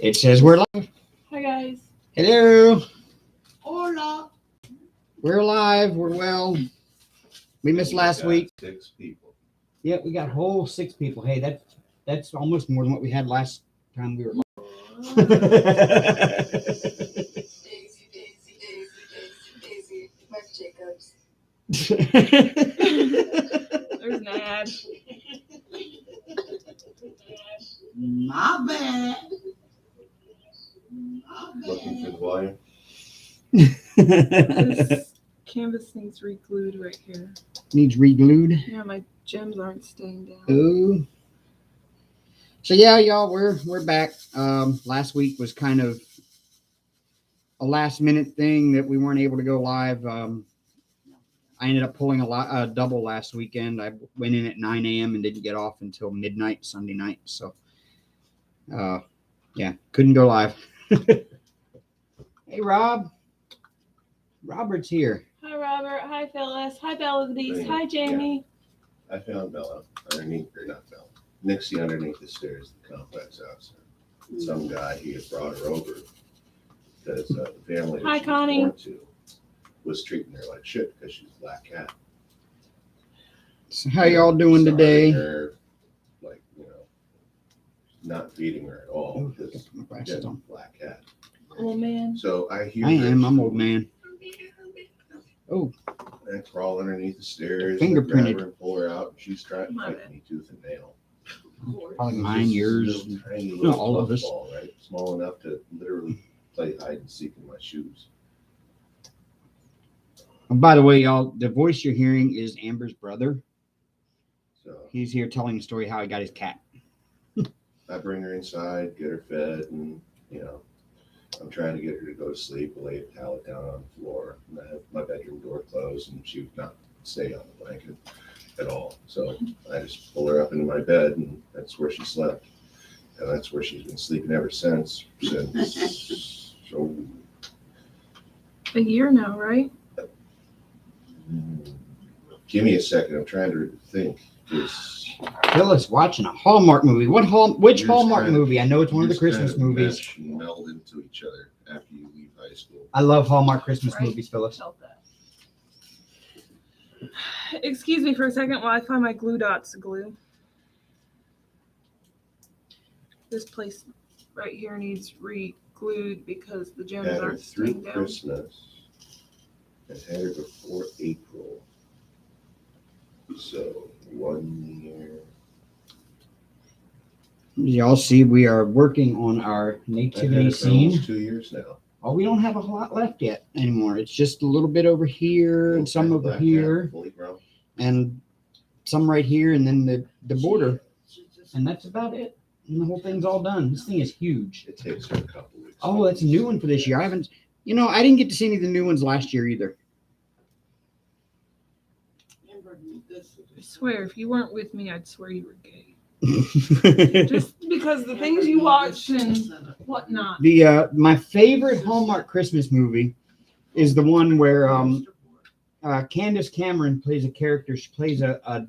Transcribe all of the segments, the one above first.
It says we're live. Hi guys. Hello. Hola. We're live. We're well. We missed last week. 6 people. Yeah, we got whole 6 people. Hey, that's almost more than what we had last time we were live. Daisy, Mark Jacobs. There's an ad. My bad. Looking for the volume. This canvas needs re-glued right here. Needs re-glued. Yeah, my gems aren't staying down. Ooh. So yeah, y'all, we're back. Last week was kind of a last minute thing that we weren't able to go live. I ended up pulling a double last weekend. I went in at 9 a.m. and didn't get off until midnight Sunday night. So, yeah, couldn't go live. Hey, Rob. Robert's here. Hi Robert. Hi Phyllis. Hi Bella. Hi Jamie. I found Bella underneath, or not Bella, Nixie underneath the stairs of the complex house. Some guy, he had brought her over because the family Hi, that she was Connie. born to was treating her like shit because she's a black cat. So how y'all doing Starving today? her, like, not feeding her at all Oh, because got my she's glasses a on. black cat. Oh man. So I hear I'm old man. Oh, I crawl underneath the stairs, Fingerprinted. grab her and pull her out, and she's trying to My fight bad. me tooth and nail. probably mine, yours, Little tiny no, little all of us. ball, right? Small enough to literally play hide and seek in my shoes. And by the way, y'all, the voice you're hearing is Amber's brother. So He's here telling the story how he got his cat. I bring her inside, get her fed, and I'm trying to get her to go to sleep. I lay a towel down on the floor, and I have my bedroom door closed, and she would not stay on the blanket at all. So I just pull her up into my bed, and that's where she slept, and that's where she's been sleeping ever since. So A year now, right? give me a second. I'm trying to think. Phyllis watching a Hallmark movie. Which You're just Hallmark kind of- movie? I know it's one of the just Christmas kind of movies. mesh and meld into each other after you leave high school. I love Hallmark Christmas Right. movies, Phyllis. Felt that. Excuse me for a second while I find my glue dots to glue. This place right here needs re-glued because the gems Had her aren't through staying down. Christmas and had her before April. So 1 year. As y'all see, we are working on our I've had nativity it for scene. almost 2 years now. Oh, we don't have a lot left yet anymore. It's just a little bit over here and some Little over black here cat, fully grown. and some right here and then the border. And that's about it. And the whole thing's all done. This thing is huge. It takes her a couple weeks. Oh, that's a new one for this year. I didn't get to see any of the new ones last year either. I swear, if you weren't with me, I'd swear you were gay. Just because the things you watched and whatnot. My favorite Hallmark Christmas movie is the one where Candace Cameron plays a character. She plays a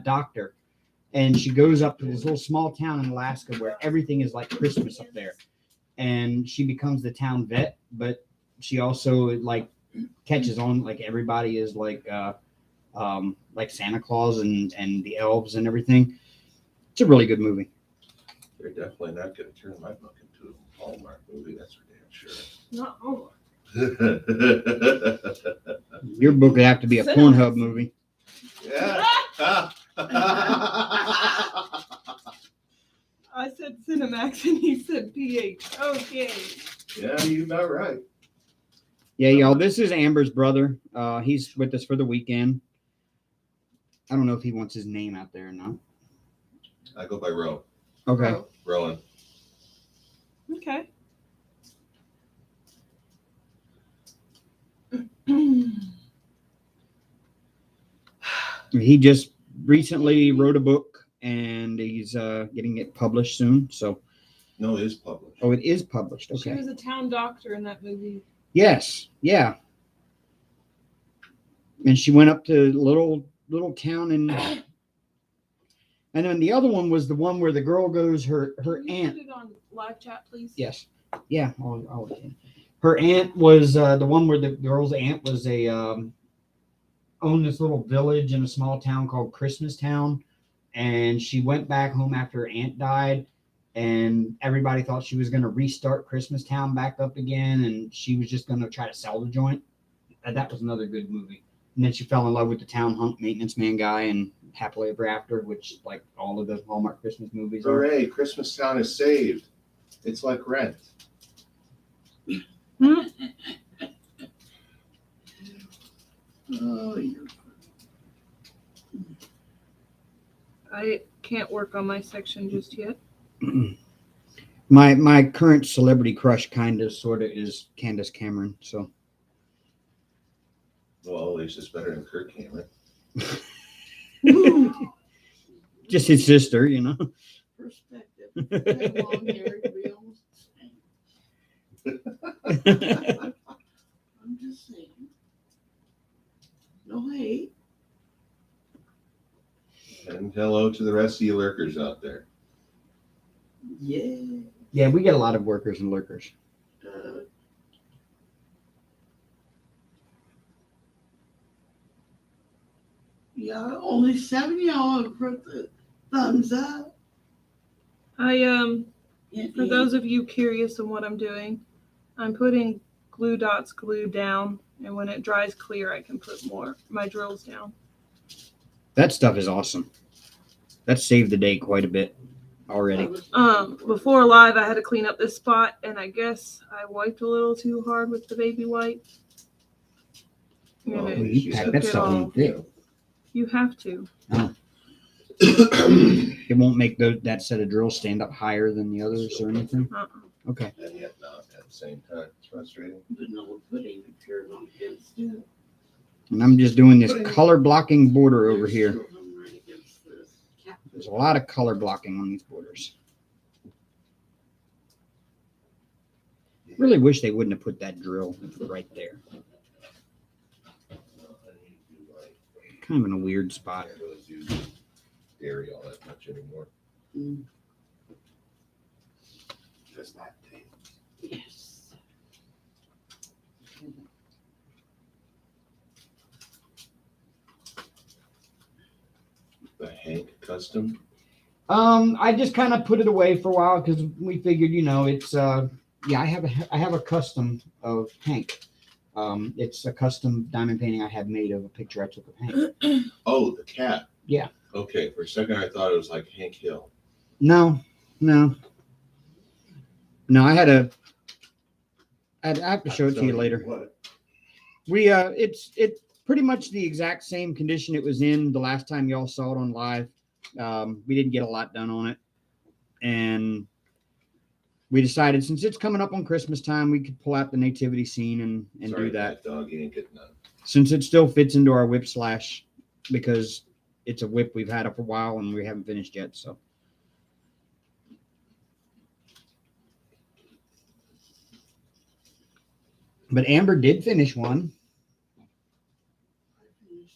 doctor, and she goes up to this little small town in Alaska where everything is like Christmas up there, and she becomes the town vet. But she also like catches on like everybody is like Santa Claus and the elves and everything. It's a really good movie. They're definitely not going to turn my book into a Hallmark movie. That's for damn sure. Not all. Your book would have to be a Pornhub movie. Yeah. I said Cinemax and he said PH. Okay. Yeah, you're about right. Yeah, y'all, this is Amber's brother. He's with us for the weekend. I don't know if he wants his name out there or not. I go by Ro. Okay. Oh, Rowan. okay. He just recently wrote a book and he's getting it published soon. So, No, it is published. oh, it is published. She Okay. was a town doctor in that movie. Yes. Yeah. And she went up to little town And then the other one was the one where the girl goes, her Can you aunt. put it on live chat, please? Yes. Yeah. I'll her aunt was the one where the girl's aunt was owned this little village in a small town called Christmas Town. And she went back home after her aunt died. And everybody thought she was going to restart Christmas Town back up again. And she was just going to try to sell the joint. And that was another good movie. And then she fell in love with the town hunk maintenance man guy and happily ever after, which like all of the Hallmark Christmas movies are. Hooray, Christmas Town is saved. It's like Rent. Oh, you're I can't work on my section just yet. My current celebrity crush kind of sort of is Candace Cameron. So Well, at least it's better than Kirk Cameron. just his sister, you know. perspective. That long hair to be almost the same. I'm just saying. No hate. And hello to the rest of you lurkers out there. Yeah. Yeah, we get a lot of workers and lurkers. Yeah, only 7 y'all have put the thumbs up. For those of you curious on what I'm doing, I'm putting glue dots glued down, and when it dries clear, I can put my drills down. That stuff is awesome. That saved the day quite a bit already. Before live, I had to clean up this spot, and I guess I wiped a little too hard with the baby wipe. Well, And You pack that stuff in thick. you have to. It won't make that set of drills stand up higher than the others or anything. Okay. And yet not at the same time. It's frustrating. But no pudding if you're not against it. And I'm just doing this color blocking border over here. Still come right against this cap. There's a lot of color blocking on these borders. Really wish they wouldn't have put that drill right there. Kind of in a weird spot. I don't really use dairy all that much anymore. Just that tape. Yes. The Hank custom. I just kind of put it away for a while because we figured, it's I have a custom of Hank. It's a custom diamond painting I had made of a picture I took of Hank. Oh, the cat. Yeah. Okay, for a second I thought it was like Hank Hill. No. I have to show it to you later. What? It's pretty much the exact same condition it was in the last time y'all saw it on live. We didn't get a lot done on it, and we decided since it's coming up on Christmas time, we could pull out the nativity scene and Sorry, do that. dog, you ain't getting none. Since it still fits into our WIP slash, because it's a WIP we've had up for a while and we haven't finished yet. So. But Amber did finish one.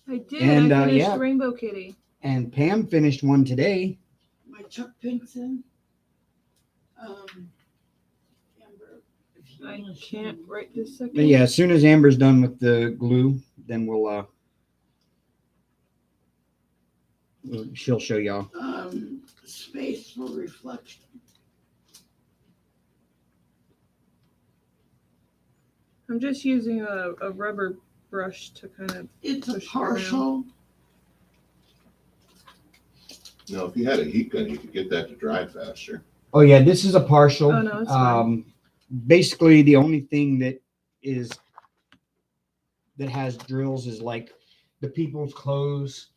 I did. And, I finished yeah. Rainbow Kitty. And Pam finished one today. My Chuck Pinson. Amber, if you I wanna can't show right this second. But yeah, as soon as Amber's done with the glue, then she'll show y'all. Space for reflection. I'm just using a rubber brush to kind of. It's a Push it partial. No, if you had a heat gun, you could get that to dry faster. Oh yeah, this is a partial. Oh, no, it's fine. Basically, the only thing that has drills is like the people's clothes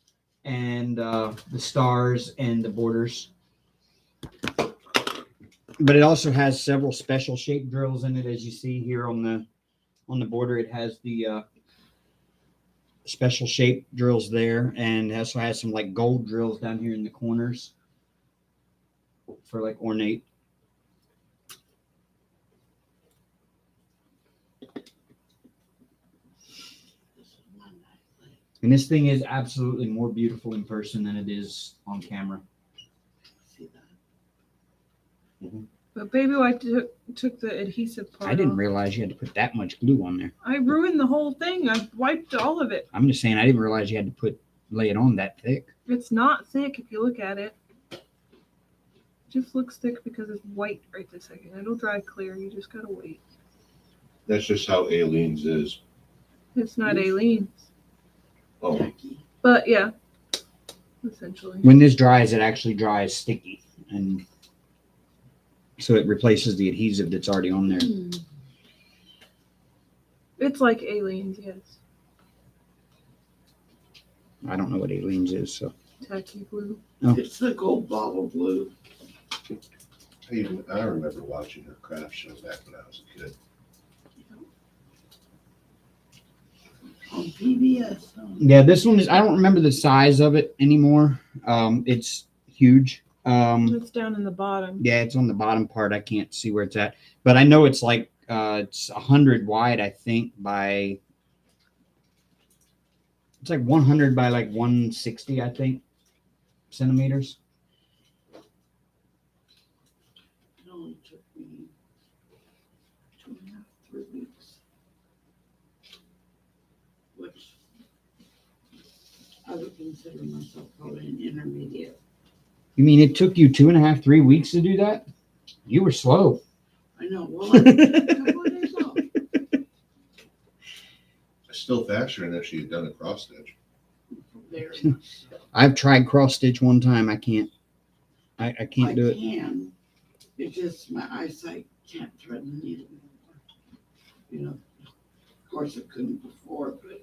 and the stars and the borders. But it also has several special shaped drills in it, as you see here on the border. It has the special shaped drills there, and it also has some like gold drills down here in the corners for like ornate. And this thing is absolutely more beautiful in person than it is on camera. Mhm. But baby wipe took the adhesive part I didn't off. realize you had to put that much glue on there. I ruined the whole thing. I wiped all of it. I'm just saying I didn't realize you had to lay it on that thick. It's not thick if you look at it. It just looks thick because it's white right this second. It'll dry clear. You just gotta wait. That's just how Aleene's is. It's not Aleene's. Oh, Tacky. But yeah, essentially. When this dries, it actually dries sticky, and so it replaces the adhesive that's already on there. It's like Aleene's, yes. I don't know what Aleene's is, so Tacky glue. It's the gold bottle blue. I remember watching her craft show back when I was a kid. On PBS. yeah, this one is. I don't remember the size of it anymore. It's huge. It's down in the bottom. Yeah, it's on the bottom part. I can't see where it's at, but I know it's like it's 100 wide. I think by it's like 100 by like 160. I think centimeters. It only took me 2.5, 3 weeks. Which I would consider myself probably an intermediate. You mean it took you 2.5, 3 weeks to do that? You were slow. I know. Well, I took a couple of days off. Still faster than if she had done a cross stitch. Very much so. I've tried cross stitch one time. I can't. I can't do it. I can. It's just my eyesight can't thread the needle anymore. You know, of course it couldn't before, but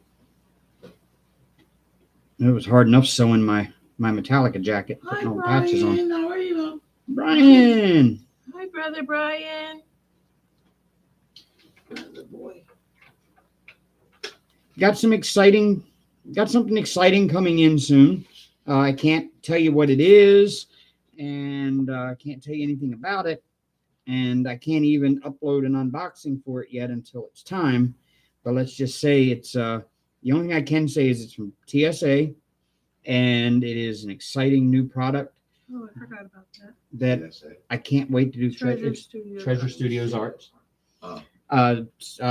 It was hard enough sewing my Metallica jacket, hi putting all the patches on. Brian, how are you? Brian, Hi, Brother Brian. The boy. got something exciting coming in soon. I can't tell you what it is, and I can't tell you anything about it, and I can't even upload an unboxing for it yet until it's time. But let's just say it's the only thing I can say is it's from TSA, and it is an exciting new product Oh, I forgot about that. that TSA. I can't wait to do. Treasure It's Studio. Treasure Studios Arts. Oh. Uh, I thought it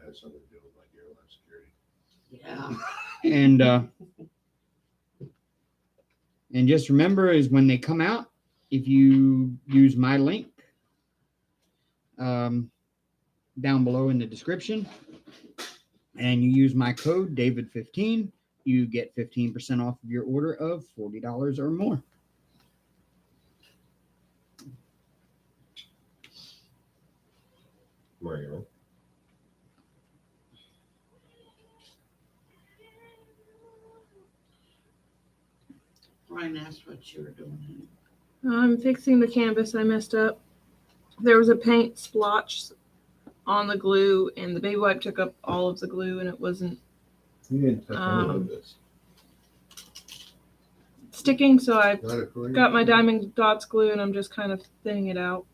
had something to do with like airline security. Yeah. and just remember is when they come out, if you use my link down below in the description and you use my code David15, you get 15% off of your order of $40 or more. Where are you? Brian asked what you were doing. I'm fixing the canvas. I messed up. There was a paint splotch on the glue, and the baby wipe took up all of the glue, and it wasn't You didn't touch any of this. sticking. So I Not according got my Diamond Dotz glue, and I'm just kind of thinning it out.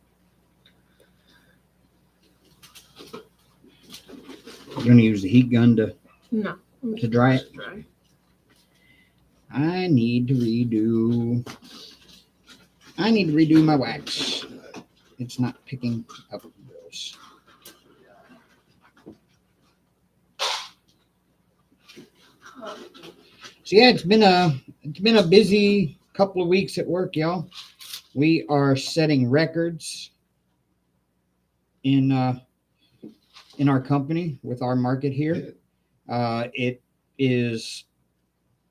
You're going to use the heat gun to No. To dry it? Dry. I need to redo my wax. It's not picking up those. So yeah, it's been a busy couple of weeks at work, y'all. We are setting records in our company with our market here. It was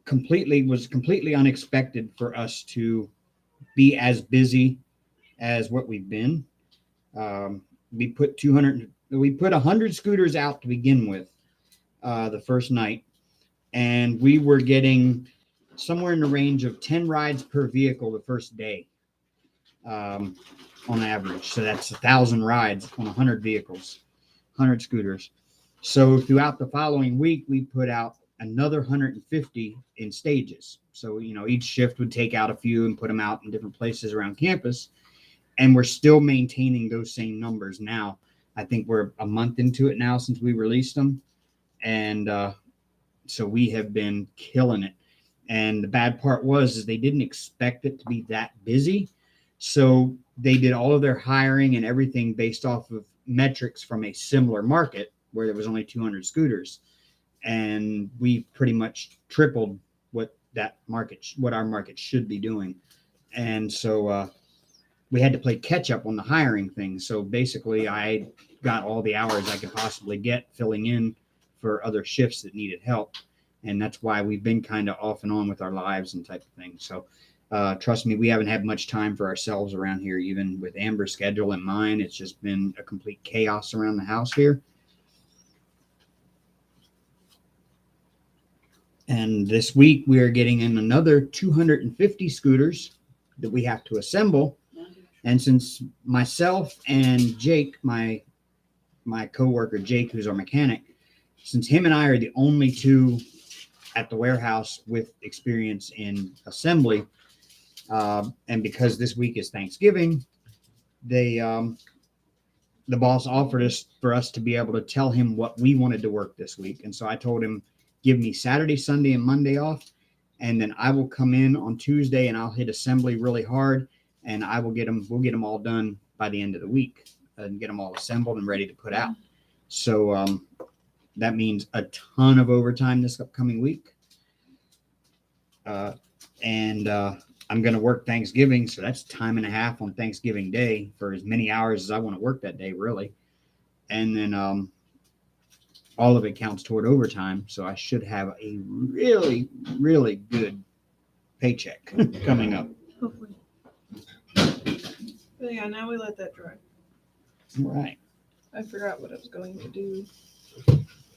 completely unexpected for us to be as busy as what we've been. We put 100 scooters out to begin with the first night, and we were getting somewhere in the range of 10 rides per vehicle the first day on average. So that's 1,000 rides on 100 vehicles, 100 scooters. So throughout the following week, we put out another 150 in stages. So, each shift would take out a few and put them out in different places around campus. And we're still maintaining those same numbers now. I think we're a month into it now since we released them. And so we have been killing it. And the bad part is they didn't expect it to be that busy. So they did all of their hiring and everything based off of metrics from a similar market where there was only 200 scooters. And we pretty much tripled what our market should be doing. And so we had to play catch up on the hiring thing. So basically I got all the hours I could possibly get filling in for other shifts that needed help. And that's why we've been kind of off and on with our lives and type of thing. So trust me, we haven't had much time for ourselves around here, even with Amber's schedule and mine. It's just been a complete chaos around the house here. And this week we are getting in another 250 scooters that we have to assemble. And since myself and Jake, my coworker Jake, who's our mechanic, since him and I are the only two at the warehouse with experience in assembly, and because this week is Thanksgiving, the boss offered for us to be able to tell him what we wanted to work this week. And so I told him, give me Saturday, Sunday, and Monday off, and then I will come in on Tuesday and I'll hit assembly really hard, and we'll get them all done by the end of the week and get them all assembled and ready to put out. So that means a ton of overtime this upcoming week. And I'm going to work Thanksgiving, so that's time and a half on Thanksgiving Day for as many hours as I want to work that day, really. And then all of it counts toward overtime, so I should have a really, really good paycheck coming up. Hopefully. But yeah, now we let that dry. Right. I forgot what I was going to do.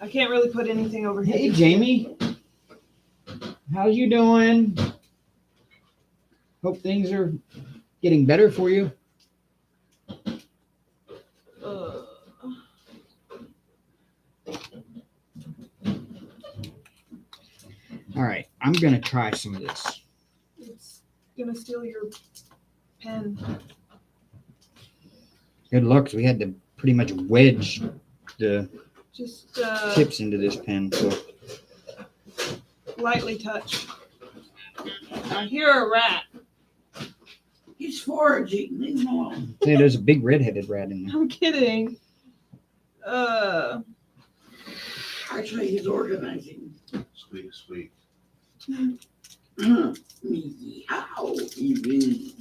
I can't really put anything over here. Hey, Jamie. How's you doing? Hope things are getting better for you. All right, I'm going to try some of this. It's going to steal your pen. Good luck, 'cause we had to pretty much wedge the Just tips into this pen. So. lightly touch. I hear a rat. He's foraging. Leave him alone. Hey, there's a big red-headed rat in there. I'm kidding. Actually, he's organizing. Squeak, squeak. Meow, even.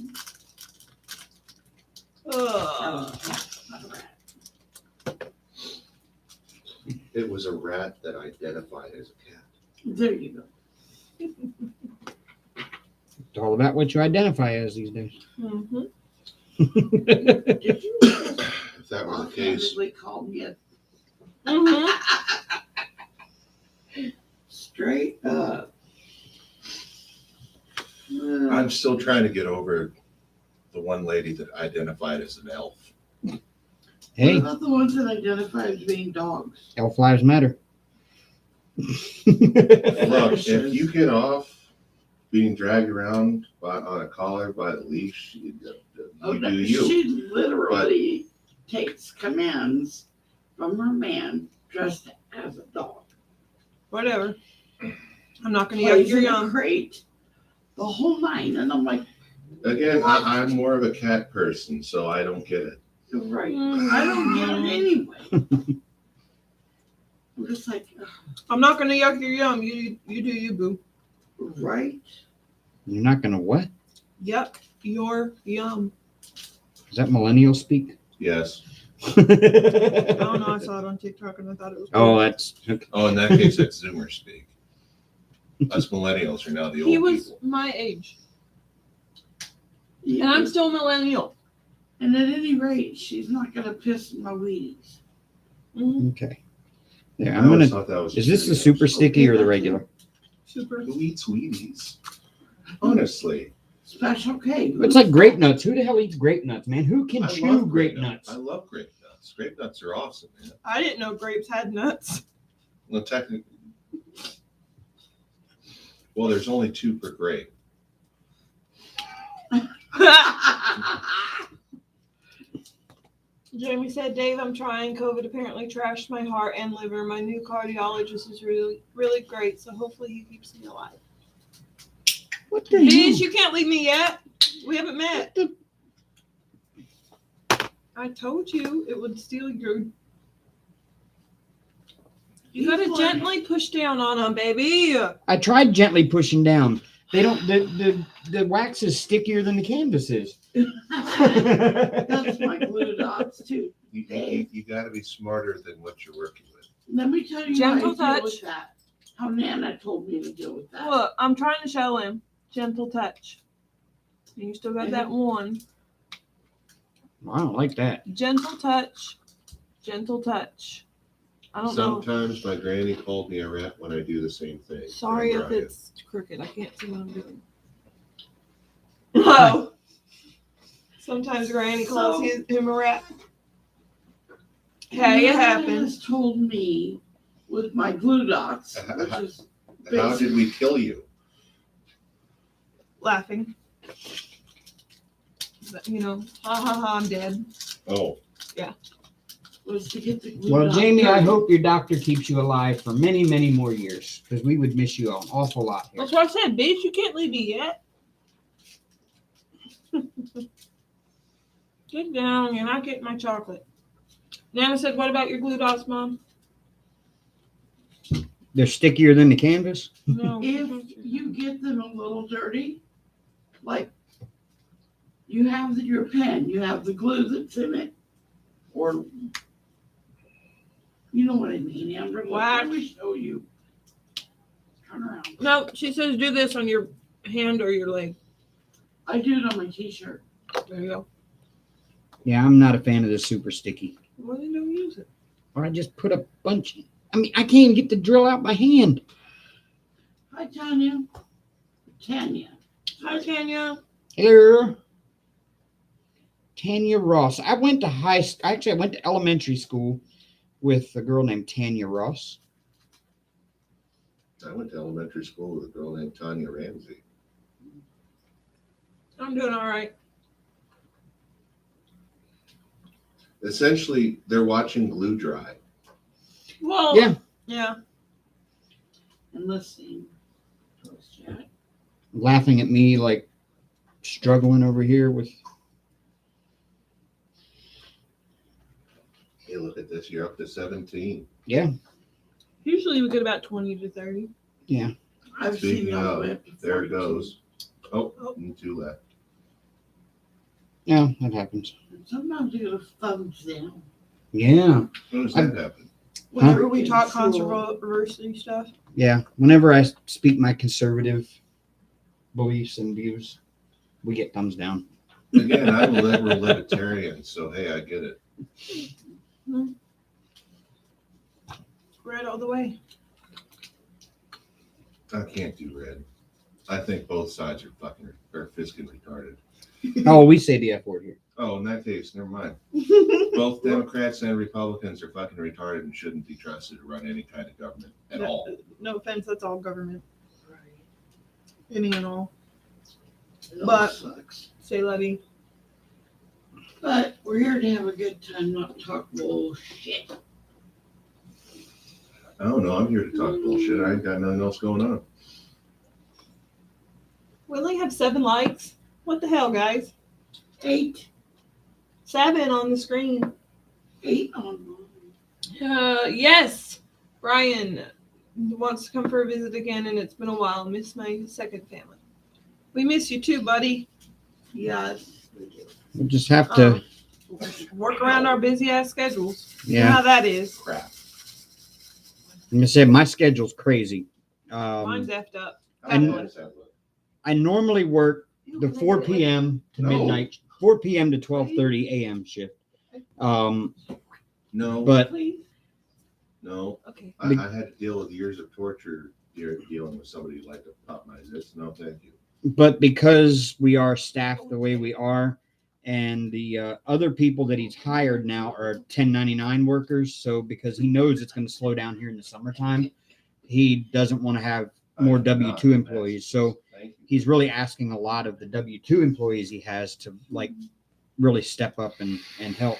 Not a rat. It was a rat that identified as a cat. There you go. It's all about what you identify as these days. Mm-hmm. Did you If that were the case, offhandedly call me a Mm-hmm. straight up? I'm still trying to get over the one lady that identified as an elf. Hey, What about the ones that identify as being dogs? elf lives matter. Look, if you get off being dragged around on a collar by the leash, you do you. She literally takes commands from her man dressed as a dog. Whatever. I'm not going to yuck Plays your in a yum. crate, the whole nine, and I'm like, Again, I'm more of a cat person, so I don't get it. right, I don't get it anyway. I'm just like, I'm not going to yuck your yum. You do you, boo. right? You're not going to what? Yuck your yum. Is that millennial speak? Yes. I don't know. I saw it on TikTok and I thought it was cool. Oh, that's... Oh, in that case, it's Zoomer speak. Us millennials are now the old He was people. my age. Yeah. And I'm still millennial. And at any rate, she's not gonna piss in my Wheaties. Mm-hmm. Okay. Yeah, I I'm always gonna... thought that was Is this the Cheerios. super sticky or the regular? Super. Who eats Wheaties? Honestly. Special K. It's like grape nuts. Who the hell eats grape nuts, man? Who can I chew love grape nuts? I love grape nuts. Grape nuts are awesome, man. I didn't know grapes had nuts. Well, technically, there's only 2 per grape. Jamie said, Dave, I'm trying. COVID apparently trashed my heart and liver. My new cardiologist is really, really great. So hopefully he keeps me alive. What the Please, hell? you can't leave me yet. We haven't met. I told you it would steal your. You gotta gently push down on them, baby. I tried gently pushing down. They don't. The wax is stickier than the canvas is. That's my glue dots too. You got to be smarter than what you're working with. Let me tell you Gentle how I deal touch. with that. How Nana told me to deal with that. Look, I'm trying to show him. Gentle touch. And you still got that one. I don't like that. Gentle touch. Gentle touch. I don't know. Sometimes my granny called me a rat when I do the same thing. Sorry if Remember, I- it's crooked. I can't see what I'm doing. Oh. Sometimes Granny calls him a rat. Hey, it Nana happens. has told me with my glue dots, which is How did we kill you? Laughing. But, you know, ha ha ha, I'm dead. Oh, was to get the glue Well, dots Jamie, I dirty. hope your doctor keeps you alive for many, many more years because we would miss you an awful lot here. That's what I said, bitch. You can't leave me yet. Get down. You're not getting my chocolate. Nana said, what about your glue dots, Mom? They're stickier than the canvas. No. If you get them a little dirty, like you have your pen, you have the glue that's in it, or you know what I mean, Amber. Wax. Let me show you. Turn around. No, she says do this on your hand or your leg. I do it on my t-shirt. There you go. Yeah, I'm not a fan of the super sticky. Well, then don't use it. Or I just put a bunch. I mean, I can't even get the drill out by hand. Hi, Tanya. Tanya. Hi, Tanya. Hello. Tanya Ross. I went to elementary school with a girl named Tanya Ross. I went to elementary school with a girl named Tanya Ramsey. I'm doing all right. Essentially, they're watching glue dry. Well, Yeah. Yeah. And listening. Jack. Laughing at me like struggling over here with. Hey, look at this. You're up to 17. Usually we get about 20 to 30. I've Speaking seen all of, the way up to there it 42. goes. Oh, Oh. and 2 left. Yeah, that happens. And sometimes you get a thumbs down. Yeah. When does that happen? Whenever we In talk school. controversy stuff. Yeah. Whenever I speak my conservative beliefs and views, we get thumbs down. Again, I'm a liberal libertarian, so hey, I get it. Red all the way. I can't do red. I think both sides are fiscally retarded. Oh, we say the F word here. Oh, in that case, never mind. Both Democrats and Republicans are fucking retarded and shouldn't be trusted to run any kind of government at all. No offense, that's all government. Right. Any and all. It all But- sucks. Say Letty. But we're here to have a good time, not talk bullshit. I don't know. I'm here to talk bullshit. I ain't got nothing else going on. We only have 7 likes. What the hell, guys? 8 7 on the screen. on Yes. Brian wants to come for a visit again, and it's been a while. Miss my second family. We miss you too, buddy. Yes, we do. We just have to. Work around our busy ass schedules. You know Yeah. how that is. Crap. I'm gonna say my schedule's crazy. Mine's effed up. I know. I normally work the 4 p.m. to No. midnight, 4 p.m. to 12:30 a.m. shift. No, But Please. no. Okay. I had to deal with years of torture dealing with somebody like to pop my zits. No, thank you. because we are staffed the way we are, and the other people that he's hired now are 1099 workers. So because he knows it's going to slow down here in the summertime, he doesn't want to have more W-2 employees. So Thank you. he's really asking a lot of the W-2 employees he has to like really step up and help,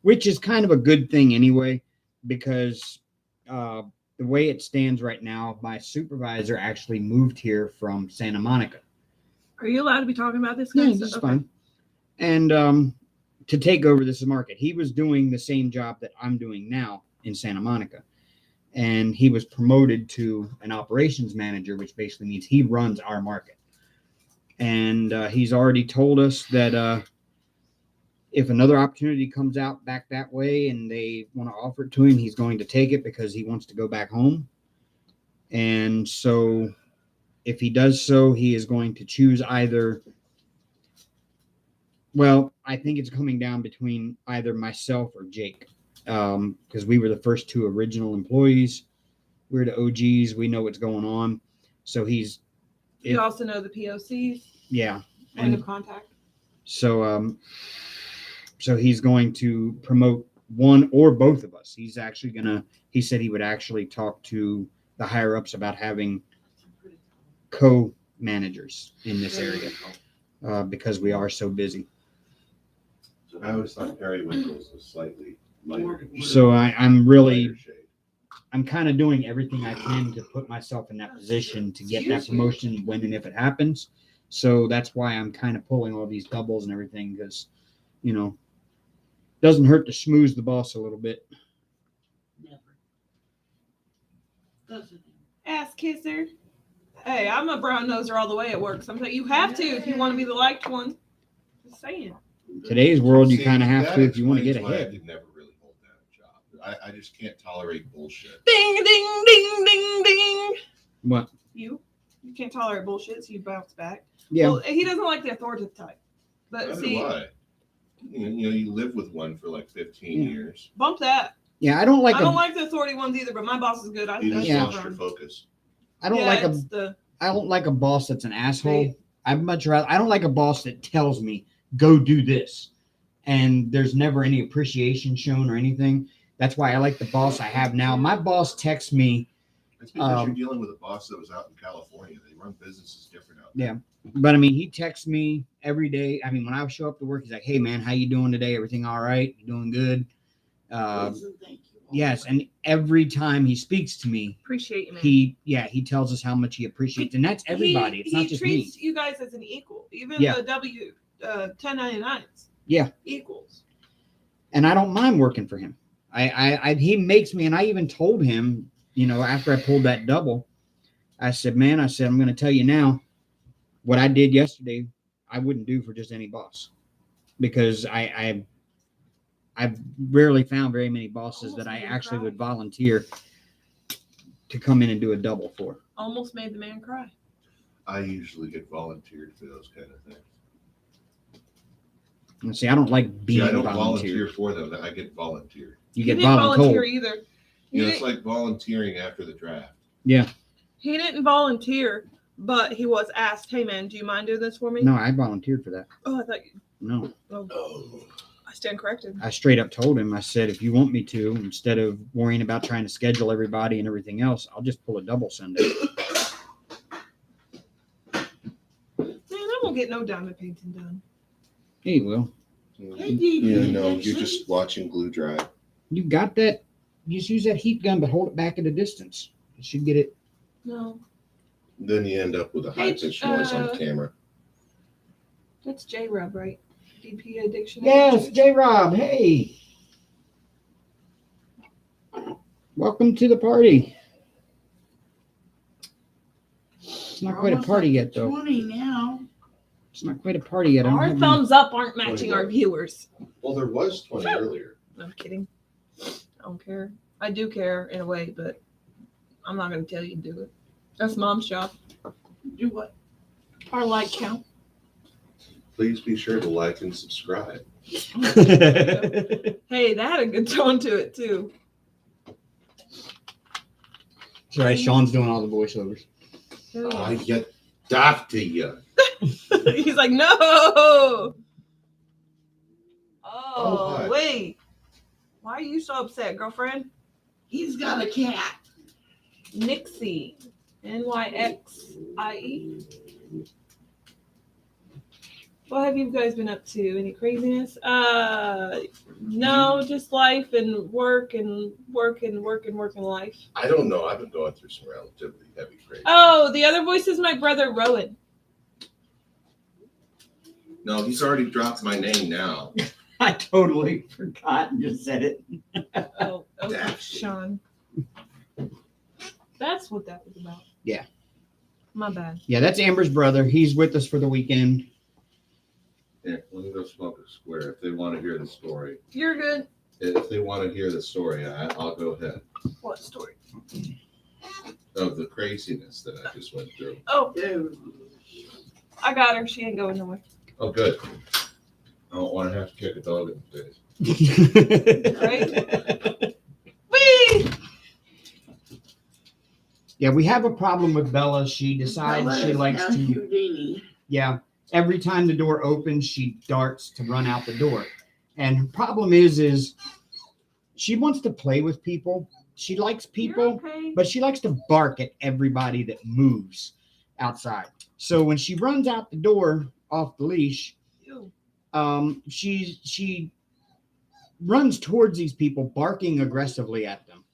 which is kind of a good thing anyway, because the way it stands right now, my supervisor actually moved here from Santa Monica. Are you allowed to be talking about this? Yeah, kind of this is stuff? fine. And to take over this market. He was doing the same job that I'm doing now in Santa Monica. And he was promoted to an operations manager, which basically means he runs our market. And he's already told us that if another opportunity comes out back that way and they want to offer it to him, he's going to take it because he wants to go back home. And so if he does so, he is going to choose either. Well, I think it's coming down between either myself or Jake, because we were the first two original employees. We're the OGs. We know what's going on. So You also know the POCs. Yeah. Point of contact. So, so he's going to promote one or both of us. He's actually he said he would actually talk to the higher ups about having co-managers in this area because we are so busy. I always thought periwinkles was slightly lighter. So I'm kind of doing everything I can to put myself in that position to get that promotion when and if it happens. So that's why I'm kind of pulling all these doubles and everything because, doesn't hurt to schmooze the boss a little bit. Never. Doesn't. Ass kisser. Hey, I'm a brown noser all the way at work. Sometimes you have to if you want to be the liked one. Just saying. Today's world, you kind of have to if you want to get explains why ahead. I could never really hold down a job. I just can't tolerate bullshit. Ding, ding, ding, ding, ding. What? You can't tolerate bullshit, so you bounce back. Yeah. Well, he doesn't like the authoritative type. But Neither see, do I. You live with one for like 15 years. bump that. Yeah, I don't like I don't like the authority ones either, but my boss is good. You just Yeah. lost your focus. I don't like a boss that's an asshole. Right. I'd much rather. I don't like a boss that tells me go do this, and there's never any appreciation shown or anything. That's why I like the boss I have now. My boss texts me. It's because you're dealing with a boss that was out in California. They run businesses different out there. Yeah, but I mean, he texts me every day. I mean, when I show up to work, he's like, "Hey, man, how you doing today? Everything all right? You doing good?" Please and thank you. Yes, and every time he speaks to me, Appreciate you, man. he tells us how much he appreciates, and that's everybody. It's not just me. He treats you guys as an equal, even Yeah. the 1099s. Yeah. Equals. And I don't mind working for him. He makes me, and I even told him, after I pulled that double, I said, "Man," I'm going to tell you now, what I did yesterday, I wouldn't do for just any boss, because I've rarely found very many bosses that I actually would volunteer to come in and do a double for. Almost made the man cry. I usually get volunteered for those kind of things. And see, I don't like being I don't volunteer. volunteer for them. I get volunteered. You He get didn't volunteer voluntold. either. It's like volunteering after the draft. Yeah. He didn't volunteer, but he was asked, "Hey, man, do you mind doing this for me?" No, I volunteered for that. Oh, I thought you. No. Oh, I stand corrected. I straight up told him, I said, if you want me to, instead of worrying about trying to schedule everybody and everything else, I'll just pull a double Sunday. Man, I won't get no diamond painting done. Hey, Will, Hey, Dee, You're just watching glue dry. you got that? You just use that heat gun, but hold it back at a distance. You should get it. No, Then you end up with a high-pitched noise on camera. that's J-Rub, right? DP addiction. Yes, J. Rob. Hey. Welcome to the party. It's not quite a party yet, though. 20 now. It's not quite a party yet. I don't Our have thumbs up aren't matching our viewers. Well, there was 20 earlier. I'm kidding. I don't care. I do care in a way, but I'm not going to tell you to do it. That's Mom's job. Do what? Our like count. Please be sure to like and subscribe. any- Hey, that had a good tone to it, too. Sorry, Sean's doing all the voiceovers. I get after you. He's like, no. Oh, hi. wait. Why are you so upset, girlfriend? He's got a cat. Nixie. Nyxie. What have you guys been up to? Any craziness? No, just life and work and life. I don't know. I've been going through some relatively heavy crazy. Oh, the other voice is my brother Rowan. No, he's already dropped my name now. I totally forgot and just said it. Oh, okay, Sean. That's what that was about. Yeah. My bad. Yeah, that's Amber's brother. He's with us for the weekend. Yeah, let me go smoke a square if they want to hear the story. You're good. If they want to hear the story, I'll go ahead. What story? Of the craziness that I just went through. Oh, Dude. I got her. She ain't going nowhere. Oh, good. I don't want to have to kick a dog in the face. Right? Whee! Yeah, we have a problem with Bella. She decides she likes Now to. Houdini. Yeah, every time the door opens, she darts to run out the door. And her problem is she wants to play with people. She likes people, You're okay. but she likes to bark at everybody that moves outside. So when she runs out the door off the leash, Ew. she runs towards these people, barking aggressively at them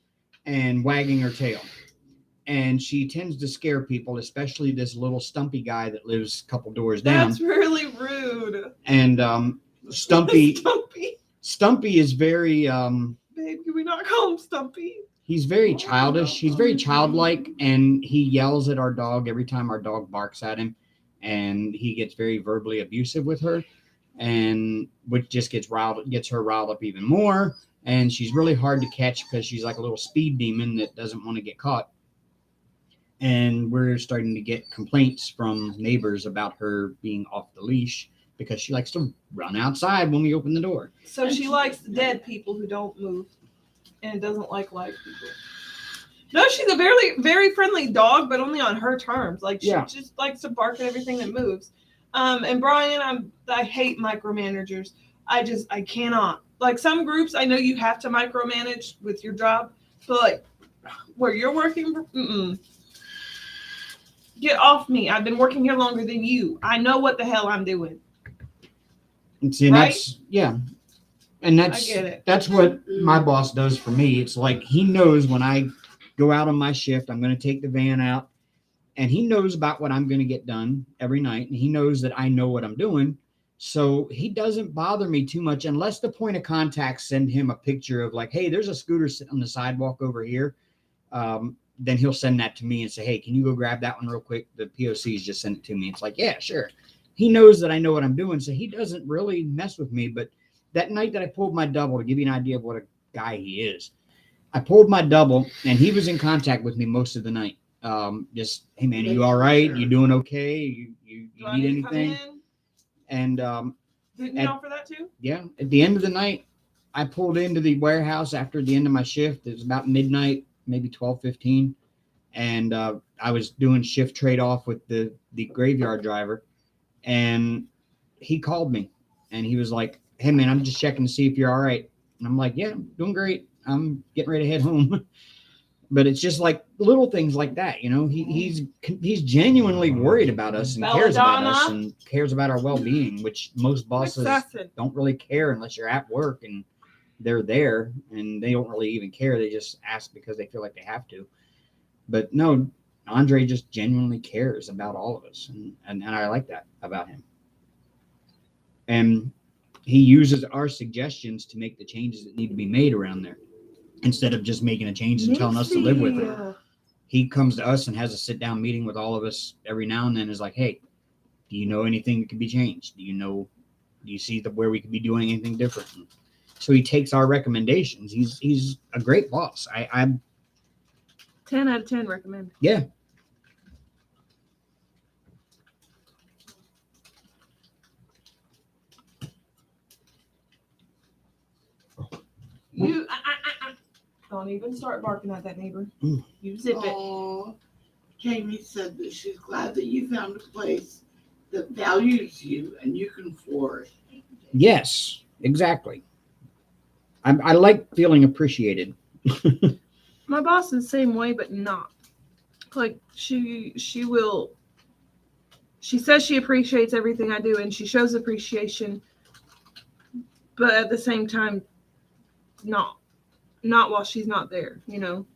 and wagging her tail. And she tends to scare people, especially this little stumpy guy that lives a couple doors down. That's really rude. And Stumpy is very Babe, can we not call him Stumpy? he's very childish. He's very childlike, and he yells at our dog every time our dog barks at him, and he gets very verbally abusive with her, and which just gets her riled up even more. And she's really hard to catch because she's like a little speed demon that doesn't want to get caught. And we're starting to get complaints from neighbors about her being off the leash because she likes to run outside when we open the door. So she likes the dead people who don't move and doesn't like live people. No, she's a very, very friendly dog, but only on her terms. Like, she just likes to bark at everything that moves. And Brian, I hate micromanagers. I cannot. Like, some groups, I know you have to micromanage with your job, but like where you're working, get off me. I've been working here longer than you. I know what the hell I'm doing. And see, Right? and I get it. that's what my boss does for me. It's like he knows when I go out on my shift, I'm going to take the van out, and he knows about what I'm going to get done every night, and he knows that I know what I'm doing. So he doesn't bother me too much unless the point of contact send him a picture of like, hey, there's a scooter sitting on the sidewalk over here. Then he'll send that to me and say, hey, can you go grab that one real quick? The POCs just sent it to me. It's like, yeah, sure. He knows that I know what I'm doing, so he doesn't really mess with me. But that night that I pulled my double, to give you an idea of what a guy he is, I pulled my double, and he was in contact with me most of the night. Just, hey, man, are you all right? You doing okay? You need anything? And didn't you offer that too? Yeah. At the end of the night, I pulled into the warehouse after the end of my shift. It was about midnight, maybe 12:15, and I was doing shift trade off with the graveyard driver, and he called me, and he was like, hey, man, I'm just checking to see if you're all right. And I'm like, yeah, I'm doing great. I'm getting ready to head home. But it's just like little things like that, you know. He's genuinely worried about us and cares about us and cares about our well-being, which most bosses don't really care unless you're at work and they're there, and they don't really even care. They just ask because they feel like they have to. But no, Andre just genuinely cares about all of us, and I like that about him. And he uses our suggestions to make the changes that need to be made around there, instead of just making a change and telling us to live with it. He comes to us and has a sit-down meeting with all of us every now and then. Is like, hey, do you know anything that could be changed? Do you see where we could be doing anything different? So he takes our recommendations. He's a great boss. I'm 10 out of 10 recommend. Yeah. You don't even start barking at that neighbor. You zip it. Jamie said that she's glad that you found a place that values you and you can flourish. Yes, exactly. I like feeling appreciated. My boss is the same way, but not. Like, she says she appreciates everything I do, and she shows appreciation, but at the same time, not while she's not there, you know.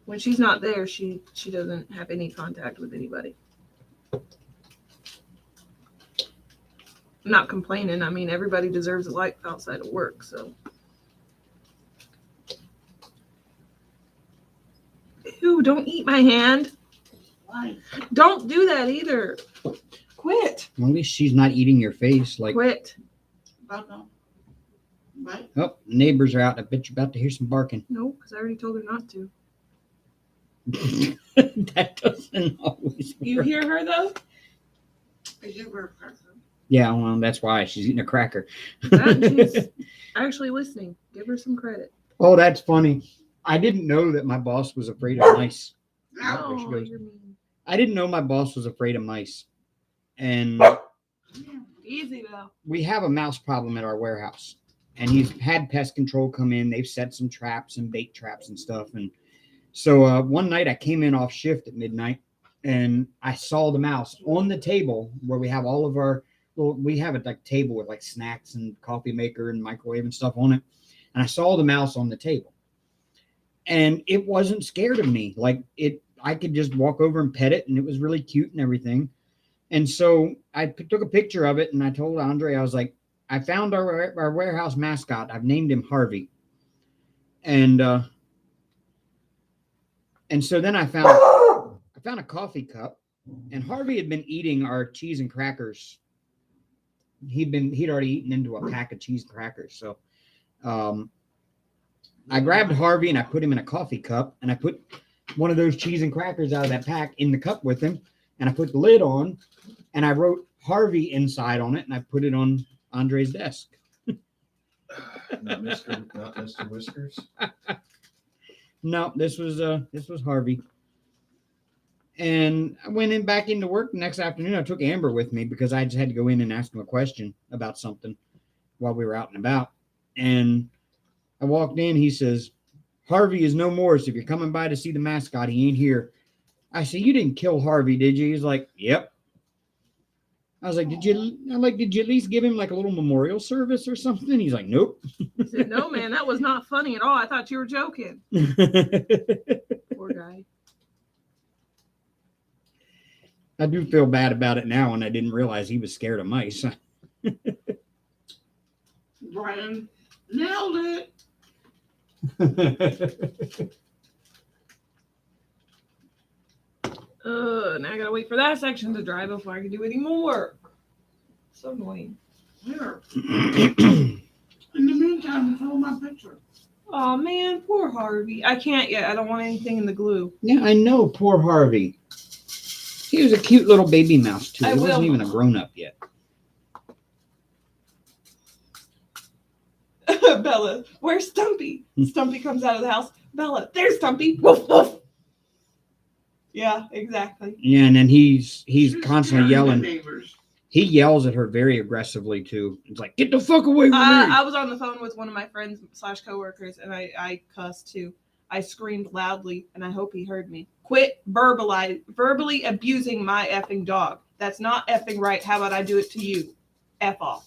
When she's not there, she doesn't have any contact with anybody. I'm not complaining. I mean, everybody deserves a life outside of work, so. Ew, don't eat my hand. Why? Don't do that either. Quit. Well, at least she's not eating your face. Like, Quit. But no. Right? oh, the neighbors are out. I bet you're about to hear some barking. No, because I already told her not to. That doesn't always work. You hear her though? I give her a cracker. Yeah, well, that's why she's eating a cracker. That she's actually listening. Give her some credit. Oh, that's funny. I didn't know that my boss was afraid of mice. Now, There she Oh, goes. you're mean. I didn't know my boss was afraid of mice. And Easy though. we have a mouse problem at our warehouse. And he's had pest control come in. They've set some traps and bait traps and stuff. And so one night I came in off shift at midnight and I saw the mouse on the table where we have all of our, well, we have a like table with like snacks and coffee maker and microwave and stuff on it. And I saw the mouse on the table. And it wasn't scared of me. Like I could just walk over and pet it and it was really cute and everything. And so I took a picture of it and I told Andre, I was like, I found our warehouse mascot. I've named him Harvey. And so then I found a coffee cup and Harvey had been eating our cheese and crackers. He'd already eaten into a pack of cheese and crackers. So I grabbed Harvey and I put him in a coffee cup and I put one of those cheese and crackers out of that pack in the cup with him. And I put the lid on and I wrote Harvey inside on it and I put it on Andre's desk. Not Mr. Whiskers. No, this was Harvey. And I went back into work the next afternoon. I took Amber with me because I just had to go in and ask him a question about something while we were out and about. And I walked in. He says, Harvey is no more. So if you're coming by to see the mascot, he ain't here. I said, you didn't kill Harvey, did you? He's like, yep. I was like, did you at least give him like a little memorial service or something? He's like, nope. He said, no, man, that was not funny at all. I thought you were joking. Poor guy. I do feel bad about it now, and I didn't realize he was scared of mice. Brian nailed it. Now I gotta wait for that section to dry before I can do any more work. So annoying. Here. In the meantime, show my picture. Oh man, poor Harvey. I can't yet. I don't want anything in the glue. Yeah, I know, poor Harvey. He was a cute little baby mouse, too. I He wasn't will. even a grown-up yet. Bella, where's Stumpy? Stumpy comes out of the house. Bella, there's Stumpy. Woof, woof. Yeah, exactly. Yeah, and then he's She's constantly scaring the yelling. neighbors. He yells at her very aggressively, too. It's like, get the fuck away from me. I was on the phone with one of my friends / coworkers, and I cussed too. I screamed loudly, and I hope he heard me. Quit verbally abusing my effing dog. That's not effing right. How about I do it to you? F off.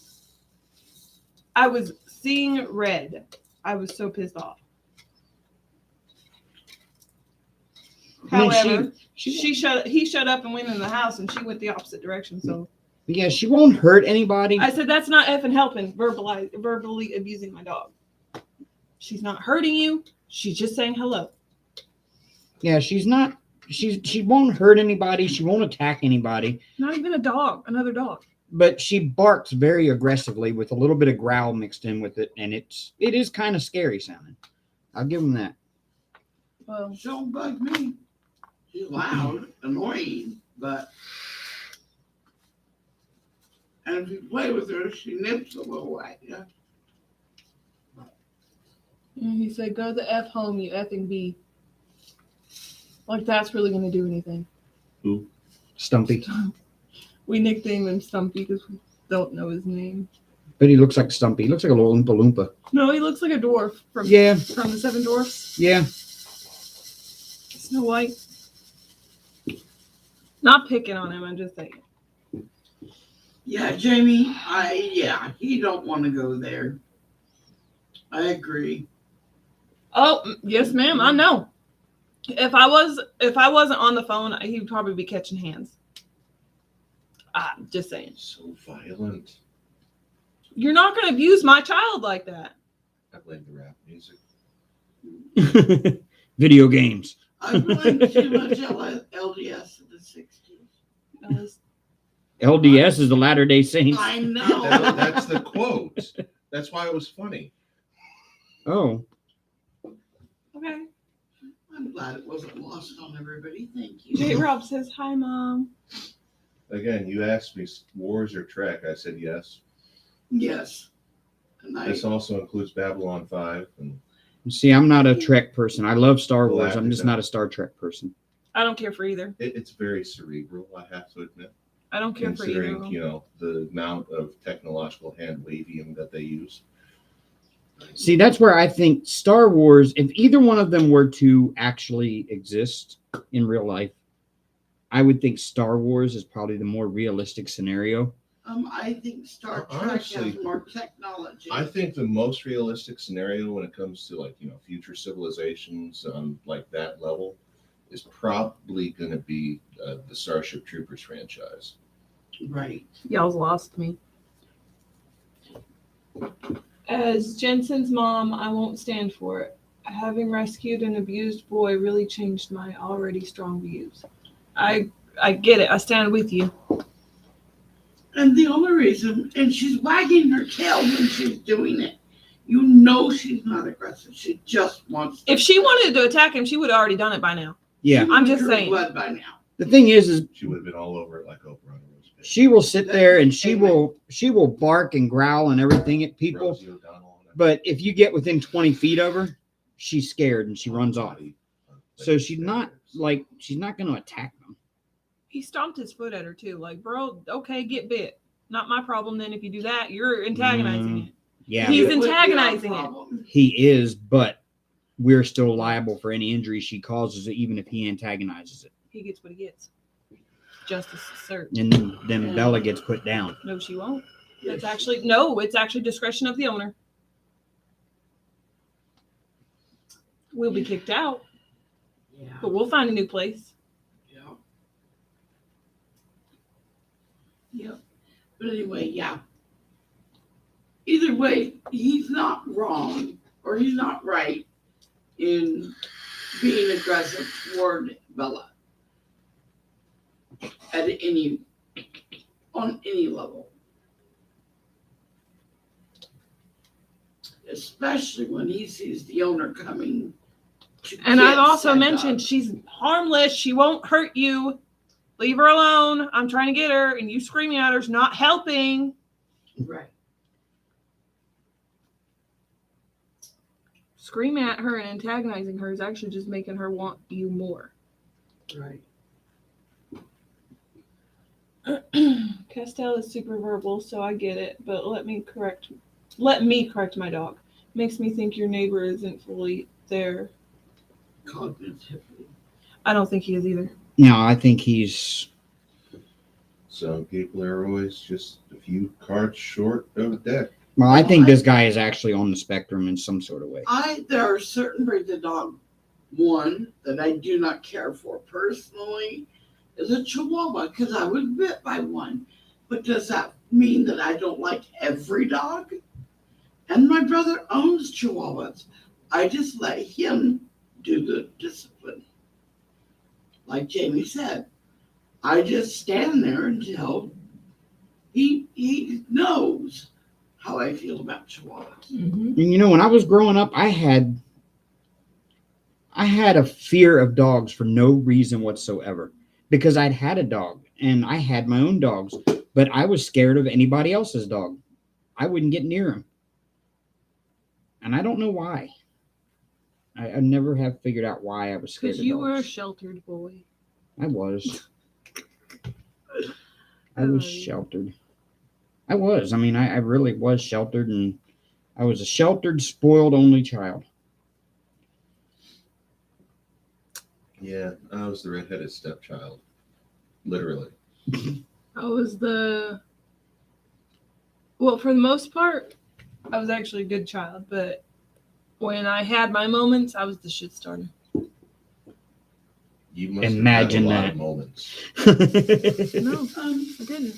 I was seeing red. I was so pissed off. I mean, However, she he shut up and went in the house, and she went the opposite direction. So yeah, she won't hurt anybody. I said, that's not effing helping. Verbally abusing my dog. She's not hurting you. She's just saying hello. Yeah, she won't hurt anybody. She won't attack anybody. Not even a dog, another dog. But she barks very aggressively with a little bit of growl mixed in with it, and it is kind of scary sounding. I'll give him that. Well, Don't bug me. She's loud, annoying, but. And if you play with her, she nips a little at you. he said, go the F home, you effing bee. Like that's really going to do anything. Stumpy. We nicknamed him Stumpy because we don't know his name. But he looks like Stumpy. He looks like a little Oompa Loompa. No, he looks like a dwarf from the Seven Dwarfs. Yeah. Snow White. Not picking on him, I'm just saying. Yeah, Jamie, he don't want to go there. I agree. Oh, yes, ma'am, I know. If I wasn't on the phone, he'd probably be catching hands. Just saying. So violent. You're not going to abuse my child like that. I blame the rap music. Video games. I blame too much LDS in the 60s. LDS is the Latter-day Saints. I know. That's the quote. That's why it was funny. Oh. Okay. I'm glad it wasn't lost on everybody. Thank J. you. Rob says, hi, Mom. Again, you asked me Wars or Trek. I said yes. Yes. And This also includes Babylon 5 and See, I'm not a Trek person. I love Star Wars. I'm just Galactica. not a Star Trek person. I don't care for either. it's very cerebral, I have to admit. I don't care for either. Considering, you know, the amount of technological hand wavium that they use. See, that's where I think Star Wars, if either one of them were to actually exist in real life, I would think Star Wars is probably the more realistic scenario. I think Star Trek Honestly, has more technology. I think the most realistic scenario when it comes to, like, you know, future civilizations on like that level is probably going to be the Starship Troopers franchise. Right. Y'all's lost me. As Jensen's mom, I won't stand for it. Having rescued an abused boy really changed my already strong views. I get it. I stand with you. And the only reason, and she's wagging her tail when she's doing it. You know she's not aggressive. She just wants to. If she wanted to attack him, she would have already done it by now. Yeah. I'm just saying. Blood by now. The thing is She would have been all over it like Oprah on a roast pig. she will sit there and she will bark and growl and everything at people. Rosie O'Donnell on it. But if you get within 20 feet of her, she's scared and she runs off. So she's not going to attack them. He stomped his foot at her too. Like, bro, okay, get bit. Not my problem then if you do that. You're antagonizing it. Yeah, He's It would be our antagonizing it. problem. he is, but we're still liable for any injury she causes, even if he antagonizes it. He gets what he gets. Justice is served. And then Bella gets put down. No, she won't. Yes. It's actually discretion of the owner. We'll be kicked out, Yeah. but we'll find a new place. Yeah. Yeah. But anyway, yeah. Either way, he's not wrong or he's not right in being aggressive toward Bella on any level. Especially when he sees the owner coming to And get I've also said mentioned dog. she's harmless. She won't hurt you. Leave her alone. I'm trying to get her, and you screaming at her's not helping. Right. Screaming at her and antagonizing her is actually just making her want you more. Right. Castell is super verbal, so I get it, but let me correct my dog. Makes me think your neighbor isn't fully there. Cognitively. I don't think he is either. No, I think he's. Some people are always just a few cards short of a deck. Well, I think this guy is actually on the spectrum in some sort of way. There are certain breeds of dog. One that I do not care for personally is a Chihuahua because I was bit by one. But does that mean that I don't like every dog? And my brother owns Chihuahuas. I just let him do the discipline. Like Jamie said, I just stand there until he knows how I feel about Chihuahuas. Mm-hmm. And you know, when I was growing up, I had a fear of dogs for no reason whatsoever because I'd had a dog and I had my own dogs, but I was scared of anybody else's dog. I wouldn't get near him. And I don't know why. I never have figured out why I was scared of Because you dogs. were a sheltered boy. I was. I was sheltered. I was. I mean, I really was sheltered, and I was a sheltered, spoiled only child. Yeah, I was the redheaded stepchild. Literally. I was for the most part, I was actually a good child, but when I had my moments, I was the shit starter. You must Imagine have had a lot that. of moments No, I didn't.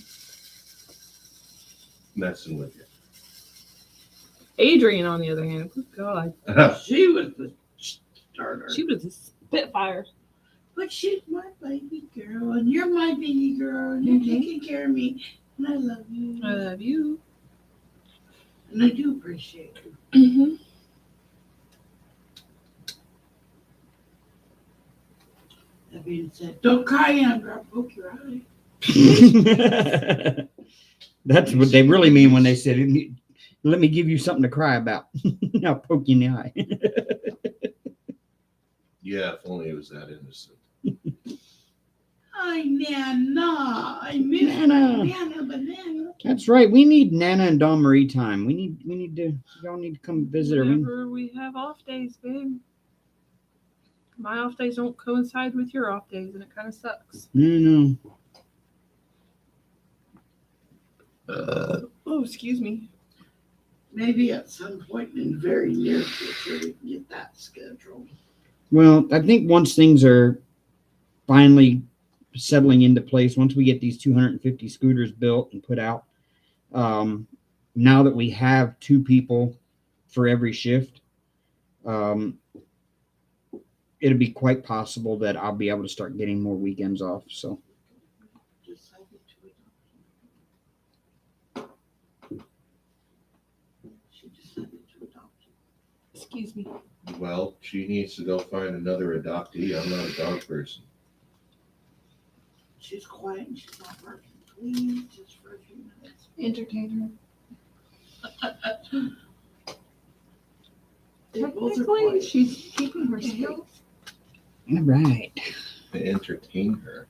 messing with you. Adrian, on the other hand, good God, She was the starter. she was a spitfire. But she's my baby girl, and you're my baby girl, and you're Mhm. taking care of me, and I love you. I love you. And I do appreciate you. Mm-hmm. That being said, don't cry, Amber. I'll poke your eye. That's what they really mean when they said, "Let me give you something to cry about." I'll poke you in the eye. Yeah, if only it was that innocent. Hi, Nana. I miss Nana. my Nana Banana. That's right. We need Nana and Dawn Marie time. We need to. Y'all need to come visit her. Whenever we have off days, babe. My off days don't coincide with your off days, and it kind of sucks. No. Oh, excuse me. Maybe at some point in the very near future we can get that scheduled. Well, I think once things are finally settling into place, once we get these 250 scooters built and put out, now that we have 2 people for every shift, it'll be quite possible that I'll be able to start getting more weekends off. So Decided to adopt. She decided to adopt. Excuse me. Well, she needs to go find another adoptee. I'm not a dog person. She's quiet and she's not working. Please, just for a few minutes. Entertain They her. both are Technically, quiet. she's keeping her space. all right. To entertain her.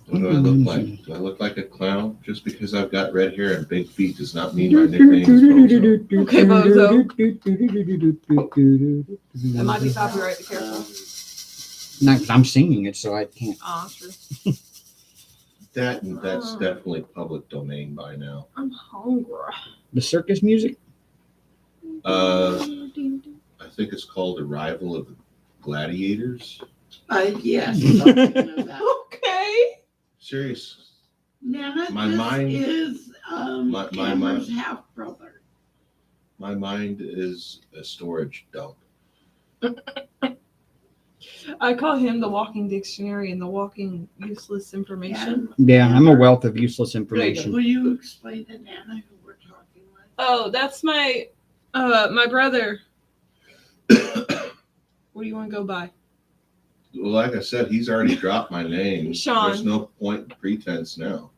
What do I look like? Do I look like a clown? Just because I've got red hair and big feet does not mean my nickname is Bozo. Okay, Bozo. That might be copyright. Be careful. Not 'cause I'm singing it, so I can't. Ah, true. That's definitely public domain by now. I'm hungry. The circus music? I think it's called Arrival of the Gladiators. Yes, something of that. Okay. Serious. Nana, My this mind- is my Cameron's mind- half brother. My mind is a storage dump. I call him the walking dictionary and the walking useless information. Yeah, I'm a wealth of useless Will information. you explain to Nana who we're talking with? Oh, that's my brother. What do you want to go by? Well, like I said, he's already dropped my name. Sean. There's no point in pretense now.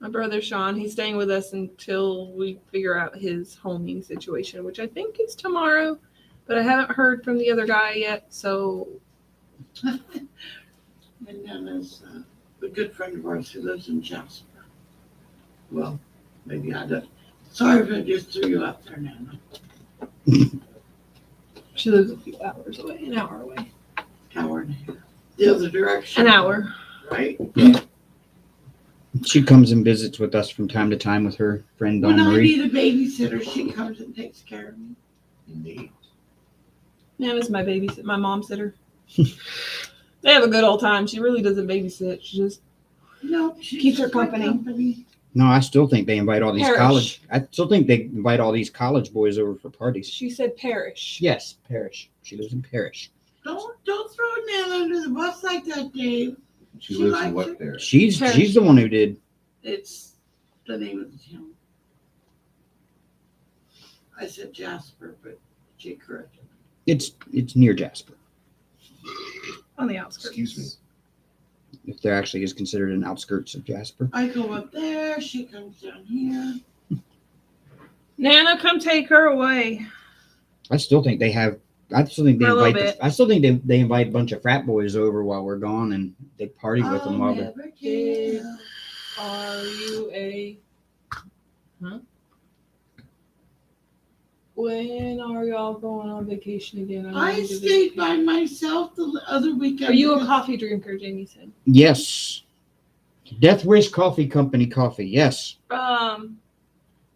My brother Sean. He's staying with us until we figure out his homing situation, which I think is tomorrow. But I haven't heard from the other guy yet, so And Nana's a good friend of ours who lives in Jasper. Well, maybe I don't. Sorry if I just threw you out there, Nana. she lives a few hours away, an hour away. Hour and a half. The other direction. An hour. Right? She comes and visits with us from time to time with her friend Dawn When I Marie. need a babysitter, she comes and takes care of me. Indeed. Nana's my babysit, my mom sitter. They have a good old time. She really doesn't babysit. She just No, she Keeps her just my company. No, I still think they invite all these Parish. college. I still think they invite all these college boys over for parties. she said parish. Yes, Parish. She lives in Parish. Don't throw Nana under the bus like that, Dave. She She lives likes in what it. there? She's Parish. the one who did. It's the name of the town. I said Jasper, but she corrected me. It's near Jasper. On the outskirts. Excuse me. If there actually is considered an outskirts of Jasper. I go up there, she comes down here. Nana, come take her away. I still think they have. I still think they For a little invite. bit. I still think they invite a bunch of frat boys over while we're gone, and they party with them while they're. Never give. Are you a? Huh? When are y'all going on vacation again? I need to stayed visit. by myself the other weekend. Are you a because- coffee drinker? Jamie said. Yes. Death Wish Coffee Company coffee. Yes.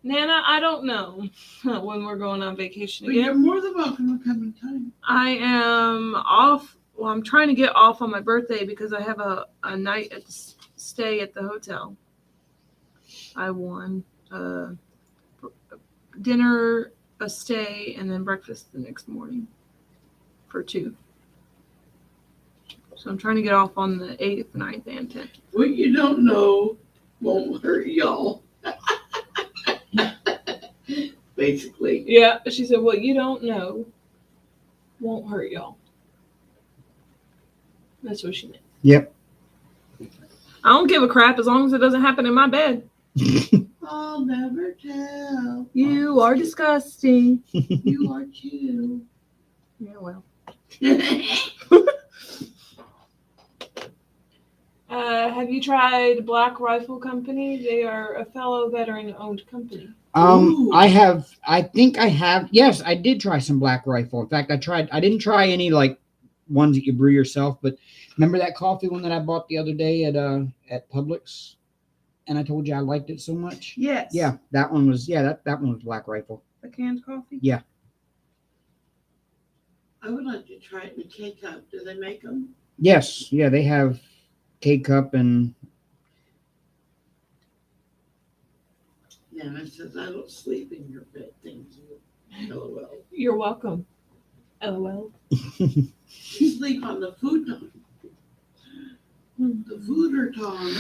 Nana, I don't know when we're going on vacation But you're again. more than welcome to come anytime. I am off. Well, I'm trying to get off on my birthday because I have a night at stay at the hotel. I won dinner, a stay, and then breakfast the next morning for 2. So I'm trying to get off on the 8th, 9th, and 10th. What you don't know won't hurt y'all. Basically. Yeah, she said, what you don't know won't hurt y'all. That's what she meant. Yep. I don't give a crap as long as it doesn't happen in my bed. I'll never tell. You are disgusting. You are too. Yeah, well. Have you tried Black Rifle Company? They are a fellow veteran-owned company. Ooh. I think I have. Yes, I did try some Black Rifle. In fact, I didn't try any like ones that you brew yourself, but remember that coffee one that I bought the other day at Publix? And I told you I liked it so much. Yes. Yeah, that one was that one was Black Rifle. The canned coffee? Yeah. I would like to try it in a K-cup. Do they make them? Yes, yeah, they have K-cup and Nana says I don't sleep in your bed. Thank you. LOL. You're welcome. LOL. You sleep on the futon. The futon.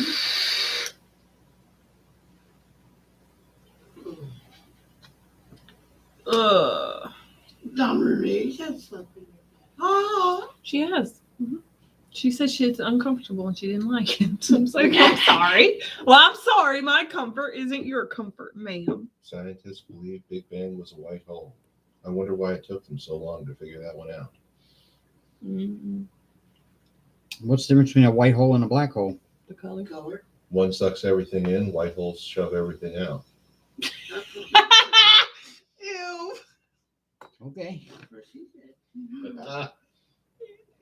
Don Renee has slept in your bed. Oh. She has. She said she's uncomfortable and she didn't like it. So I'm like, I'm sorry. Well, I'm sorry. My comfort isn't your comfort, ma'am. Scientists believe Big Bang was a white hole. I wonder why it took them so long to figure that one out. Mm-mm. What's the difference between a white hole and a black hole? The color. Color. One sucks everything in, white holes shove everything out. Ew. Okay. That's what she said.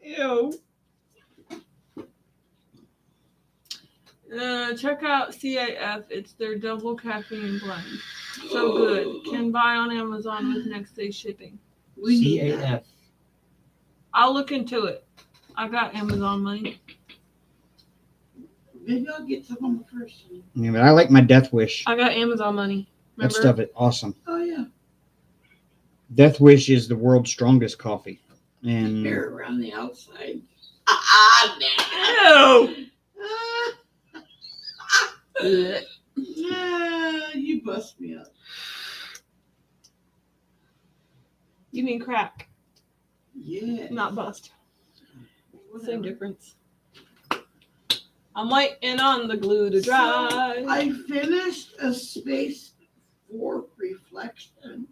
Ew. Check out CAF. It's their double caffeine blend. So good. Can buy on Amazon with next day shipping. We need that. CAF. I'll look into it. I got Amazon money. Maybe I'll get some on the first one. Yeah, but I like my Death Wish. I got Amazon money. That Remember? stuff is awesome. Oh yeah. Death Wish is the world's strongest coffee. And Hair around the outside. You bust me up. You mean crack, Yeah. not bust. Whatever. Same difference. I'm waiting on the glue to dry. I finished a space for reflection.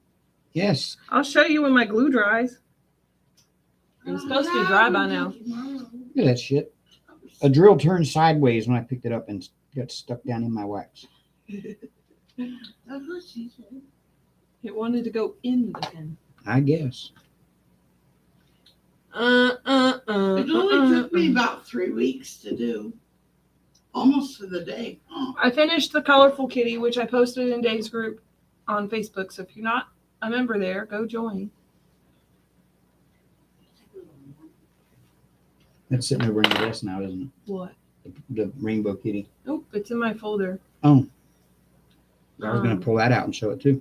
yes, I'll show you when my glue dries. It was supposed to be dry by now. look at that shit. A drill turned sideways when I picked it up and got stuck down in my wax. That's what she said. It wanted to go in the pen. I guess. It only took me about 3 weeks to do. Almost to the day. Oh. I finished the colorful kitty, which I posted in Dave's group on Facebook. So if you're not a member there, go join. That's sitting over in your desk now, isn't What? it? The rainbow kitty. Nope, it's in my folder. Oh. I was going to pull that out and show it too.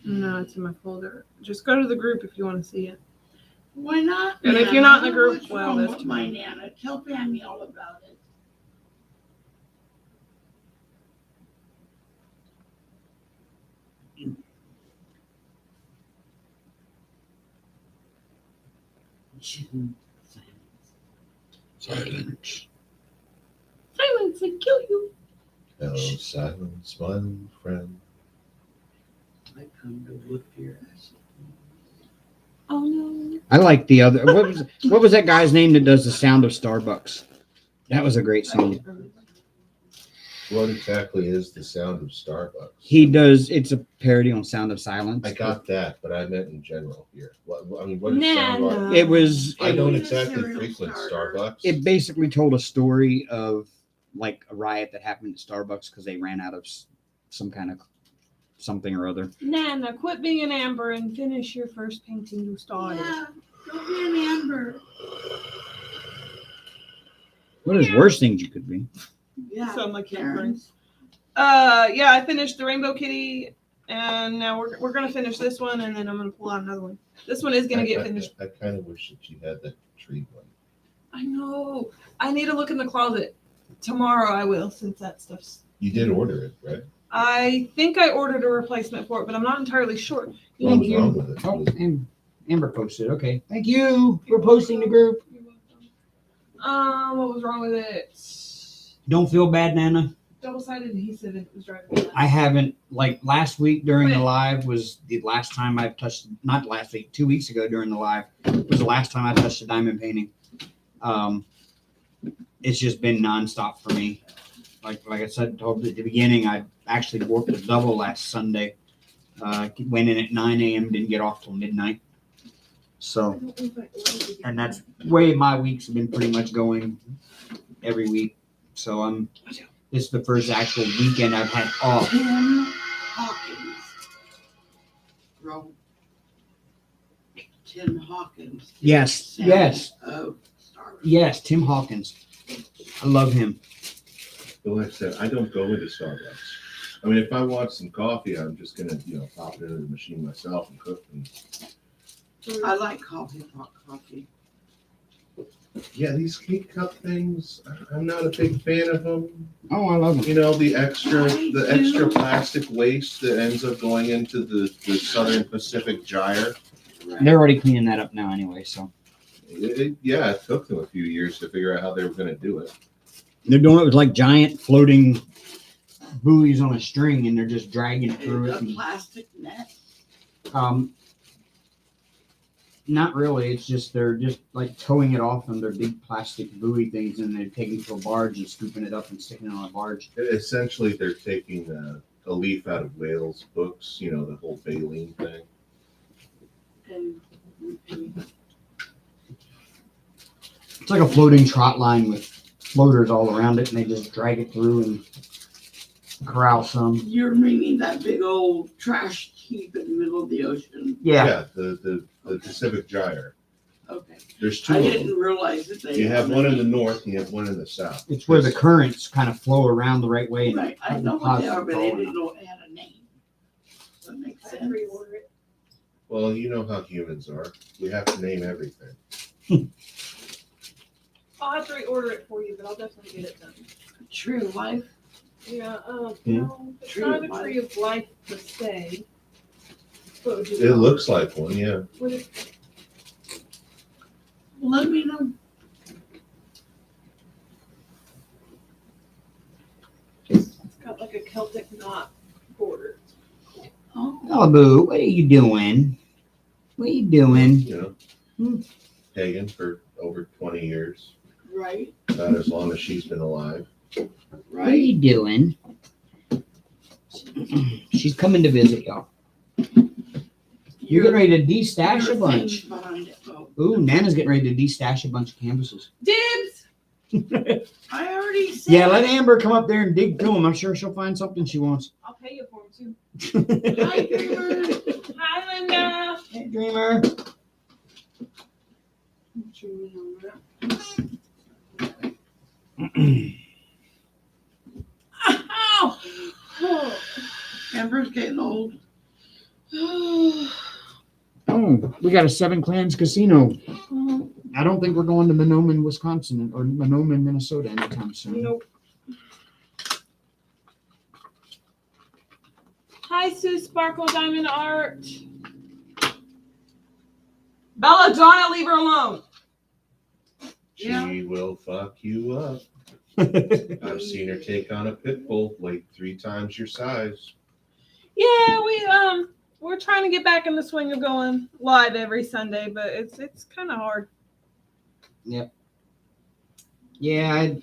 No, it's in my folder. Just go to the group if you want to see it. Why not? And if Nana? you're not in the group, What's well, wrong that's with too my bad. Nana. Tell Pammy all about it. Silence. Silence and kill you. Hello, silence, my friend. I come to whip your ass. Oh no. I like the other. What was that guy's name that does the sound of Starbucks? That was a great song. What exactly is the sound of Starbucks? He does. It's a parody on Sound of Silence. I got that, but I meant in general here. What does it sound Nana. like? It was. I don't It's a exactly cereal frequent starter. Starbucks. It basically told a story of like a riot that happened at Starbucks because they ran out of some kind of something or other. Nana, quit being an Amber and finish your first painting you started. Yeah, don't be an Amber. What is worse things you could be? Yeah, Sound like Karen's. Yeah, I finished the Rainbow Kitty, and now we're gonna finish this one, and then I'm gonna pull out another one. This one is gonna get finished. I kind of wish that you had that tree one. I know. I need to look in the closet. Tomorrow I will, since that stuff's. You did order it, right? I think I ordered a replacement for it, but I'm not entirely sure. What was wrong with it? Oh, and Amber posted. Okay, thank you for posting the group. You're welcome. What was wrong with it? Don't feel bad, Nana. Double-sided adhesive, and it was driving me nuts. I haven't, like last week during the live was the last time I've touched, not last week, 2 weeks ago during the live was the last time I touched a diamond painting. It's just been nonstop for me. Like I said, told at the beginning, I actually worked a double last Sunday. Went in at 9 a.m., didn't get off till midnight. So, and that's way my weeks have been pretty much going every week. So this is the first actual weekend I've had off. Tim Hawkins. Tim Hawkins. Yes, yes, Of Star Wars. yes, Tim Hawkins. I love him. But like I said, I don't go into Starbucks. I mean, if I want some coffee, I'm just gonna, pop it into the machine myself and cook. And I like hot coffee. yeah, these K-cup things, I'm not a big fan of them. Oh, I love him. The extra plastic waste that ends up going into the Southern Pacific Gyre. They're already cleaning that up now anyway, so. It took them a few years to figure out how they were going to do it. They're doing it with like giant floating buoys on a string, and they're just dragging it through it. A And, plastic net. not really. It's just they're just like towing it off on their big plastic buoy things, and they're taking it to a barge and scooping it up and sticking it on a barge. Essentially, they're taking a leaf out of Wales books, the whole baleen thing. And It's like a floating trot line with floaters all around it, and they just drag it through and corral some. you're meaning that big old trash heap in the middle of the ocean. Yeah. The Pacific Gyre. Okay. There's two I of didn't them. realize that they You have one in the north, and you have one in the south. It's where the currents kind of flow around the right way. And Right. I know what they are, but I didn't know it had a name. Does that make sense? Pre-order it. Well, you know how humans are. We have to name everything. I'll have to reorder it for you, but I'll definitely get it done. True life. Yeah, Hmm. no, it's Tree not of a life. tree of life per se. What would you It call looks like one, yeah. What is, Let me know. it's got like a Celtic knot border. Oh, Oh, boo! What are you doing? What are you doing? Pagan for over 20 years. right, About as long as she's been alive. What are right. you doing? She's coming to visit y'all. You're getting ready to destash a Your bunch. things behind it. Oh, Ooh, Nana's getting ready to destash a bunch of canvases. Dibs! I already said. Yeah, let Amber come up there and dig through them. I'm sure she'll find something she wants. I'll pay you for them too. Hi, Dreamer. Hi, Linda. Hey, Dreamer. Ow! Oh, Amber's getting old. Oh, we got a Seven Clans casino. I don't think we're going to Mahnomen, Wisconsin, or Mahnomen, Minnesota anytime soon. Nope. Hi, Sue Sparkle Diamond Art. Bella, Donna, leave her alone. Yeah. She will fuck you up. I've seen her take on a pit bull like 3 times your size. Yeah, we're trying to get back in the swing of going live every Sunday, but it's kind of hard. Yeah,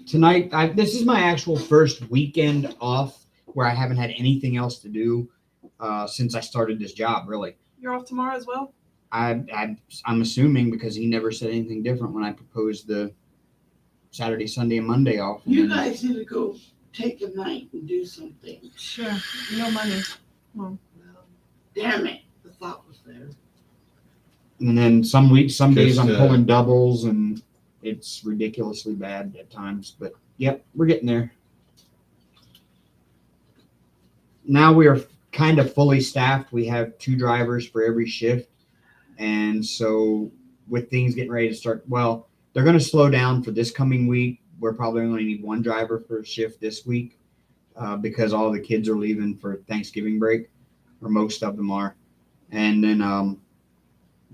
tonight, this is my actual first weekend off where I haven't had anything else to do since I started this job, really. You're off tomorrow as well? I'm assuming because he never said anything different when I proposed the Saturday, Sunday, and Monday off. And You then- guys need to go take a night and do something. Sure. No money. Damn it. The thought was there. And then some weeks, some days I'm Just, pulling doubles and it's ridiculously bad at times. But yep, we're getting there. now we are kind of fully staffed. We have 2 drivers for every shift. And so with things getting ready to start, well, they're going to slow down for this coming week. We're probably only need 1 driver for a shift this week because all the kids are leaving for Thanksgiving break, or most of them are. And then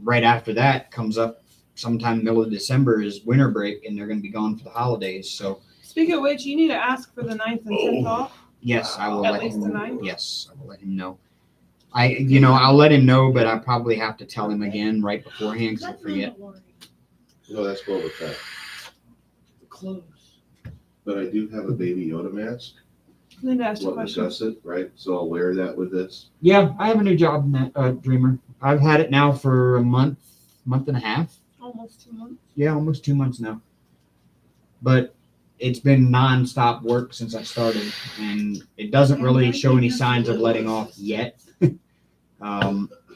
right after that comes up sometime middle of December is winter break, and they're going to be gone for the holidays. So Speaking of which, you need to ask for the 9th and 10th off. yes, I will At let least him know. tonight? Yes, I will let him know. I'll let him know, but I probably have to tell him again right beforehand because I forget. No, that's what we're trying. Close. But I do have a Baby Yoda mask. Linda asked a We'll question. discuss it, right? So I'll wear that with this. Yeah, I have a new job in that Dreamer. I've had it now for a month and a half. Almost 2 months. Yeah, almost 2 months now. But it's been nonstop work since I started, and it doesn't really show any signs of letting off yet.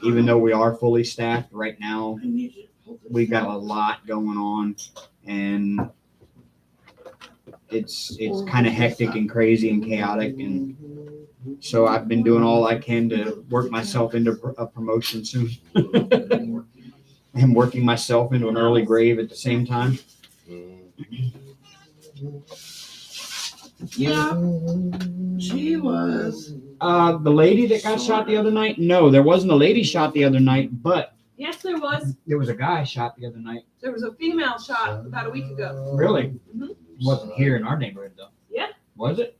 Even though we are fully staffed right now, I need you to pull this we've got a out. lot going on, and it's kind of hectic and crazy and chaotic, and so I've been doing all I can to work myself into a promotion soon and working myself into an early grave at the same time. Yeah, she was. The lady that got shot the other night? No, there wasn't a lady shot the other night, but Yes, there was. there was a guy shot the other night. There was a female shot about a week ago. Really? Mhm. Wasn't here in our neighborhood though. Yeah. Was it?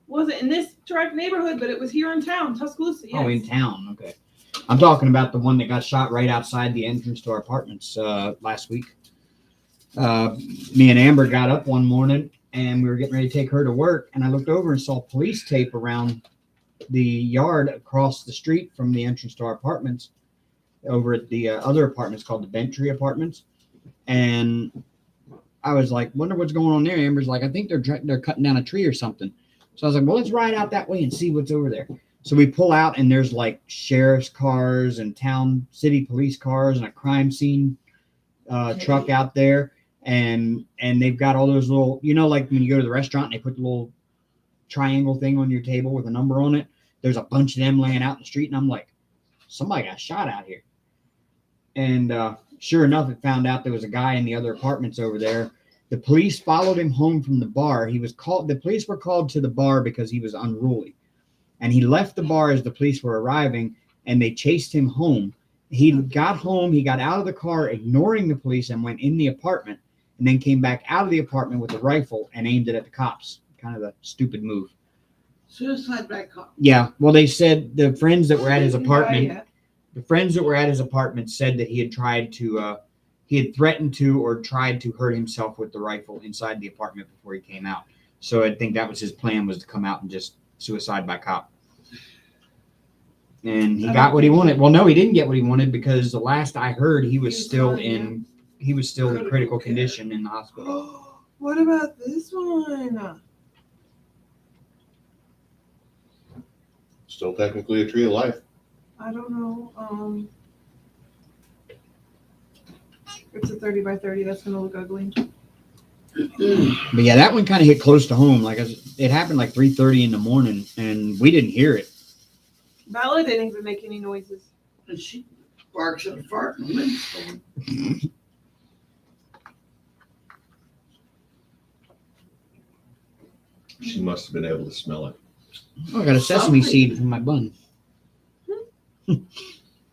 Wasn't in this direct neighborhood, but it was here in town, Tuscaloosa. Yes. Oh, in town. Okay. I'm talking about the one that got shot right outside the entrance to our apartments last week. Me and Amber got up one morning and we were getting ready to take her to work, and I looked over and saw police tape around the yard across the street from the entrance to our apartments over at the other apartments called the Bentry Apartments. And I was like, wonder what's going on there. Amber's like, I think they're cutting down a tree or something. So I was like, well, let's ride out that way and see what's over there. So we pull out, and there's like sheriff's cars and city police cars and a crime scene truck out there. And they've got all those little, like when you go to the restaurant and they put the little triangle thing on your table with a number on it. There's a bunch of them laying out in the street. And I'm like, somebody got shot out here. And sure enough, it found out there was a guy in the other apartments over there. The police followed him home from the bar. The police were called to the bar because he was unruly. And he left the bar as the police were arriving, and they chased him home. He got home, he got out of the car, ignoring the police, and went in the apartment, and then came back out of the apartment with a rifle and aimed it at the cops. Kind of a stupid move. Suicide by cop. Yeah. Well, they said the friends that were at his apartment, Yeah. the friends that were at his apartment said that he had threatened to or tried to hurt himself with the rifle inside the apartment before he came out. So I think that was his plan, was to come out and just suicide by cop. And he got what he wanted. Well, no, he didn't get what he wanted, because the last I heard, he was still in critical condition in the hospital. What about this one? Still technically a tree of life. I don't know. It's a 30 by 30. That's gonna look ugly. But yeah, that one kind of hit close to home. It happened like 3:30 in the morning, and we didn't hear it. Bella didn't even make any noises. And she barks at a fart in the windstorm. She must have been able to smell it. Oh, I got a sesame seed from my bun.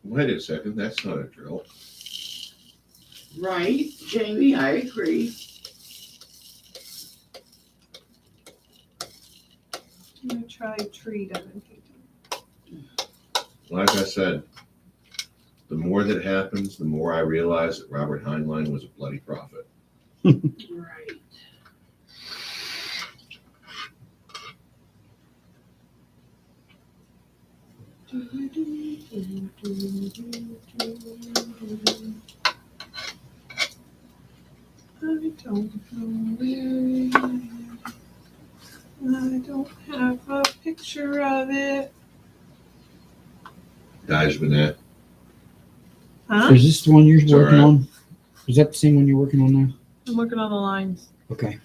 Wait a second, that's not a drill. Right, Jamie, I agree. I'm gonna try tree Devon. Like I said, the more that happens, the more I realize that Robert Heinlein was a bloody prophet. Right. I don't know where it is. I don't have a picture of it. Dajmanette. Huh? Is this the one you're It's working all right. on? Is that the same one you're working on now? I'm working on the lines. Okay.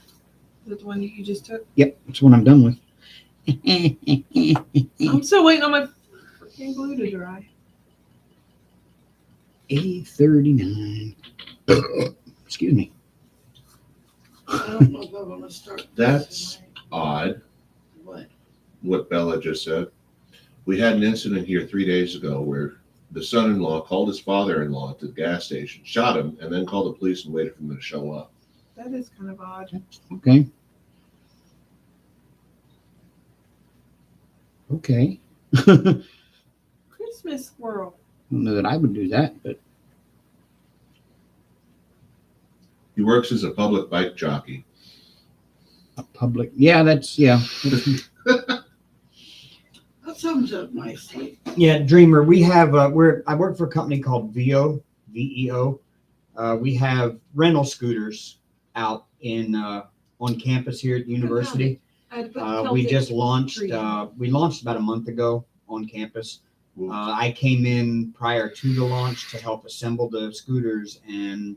Is it the one that you just took? Yep, that's what I'm done with. I'm still waiting on my freaking glue to dry. 8:39. Excuse me. I don't know if I want to start. That's odd. What Bella just said. We had an incident here 3 days ago where the son-in-law called his father-in-law to the gas station, shot him, and then called the police and waited for him to show up. That is kind of odd. Okay. Okay. I Christmas squirrel. don't know that I would do that, but He works as a public bike jockey. a public. Yeah, that's yeah. That sums up nicely. Yeah, Dreamer. We have I work for a company called VEO. We have rental scooters out in on campus here at the university. We just launched. We launched about a month ago on campus. I came in prior to the launch to help assemble the scooters and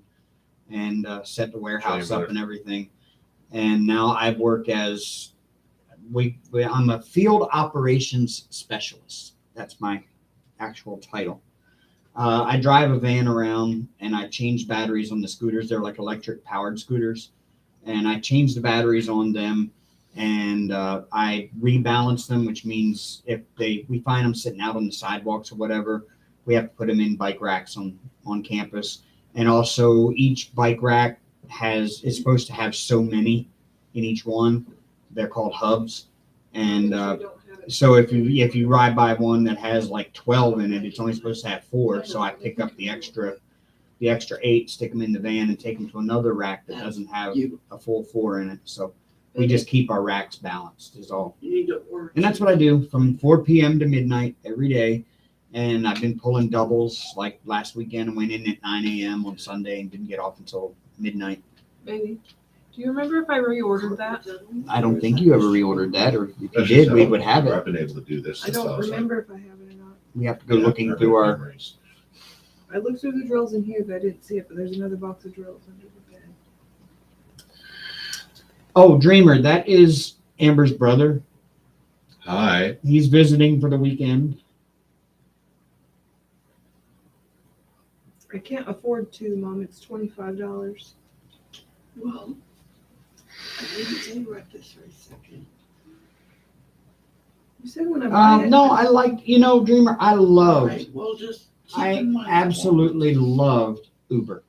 set the warehouse up and everything. And now I work as I'm a field operations specialist. That's my actual title. I drive a van around and I change batteries on the scooters. They're like electric powered scooters. And I change the batteries on them and I rebalance them, which means if we find them sitting out on the sidewalks or whatever, we have to put them in bike racks on campus. And also each bike rack is supposed to have so many in each one. They're called hubs. And so if you ride by one that has like 12 in it, it's only supposed to have 4. So I pick up the extra 8, stick them in the van, and take them to another rack that doesn't have a full 4 in it. So we just keep our racks balanced is all. You need to work. And that's what I do from 4 p.m. to midnight every day. And I've been pulling doubles. Like last weekend, I went in at 9 a.m. on Sunday and didn't get off until midnight. Baby, do you remember if I reordered that? I don't think you ever reordered that, or if you did, we would have I've it. been able to do this. I don't remember if I have it or not. We have to go looking through our. memories. I looked through the drills in here, but I didn't see it. But there's another box of drills under the bed. Oh, Dreamer, that is Amber's brother. Hi. He's visiting for the weekend. I can't afford to, Mom. It's $25. Well, I didn't say right this very second. You said when I buy it. No, I like, Dreamer, I All loved, right, well, just keep I in mind. absolutely loved Uber.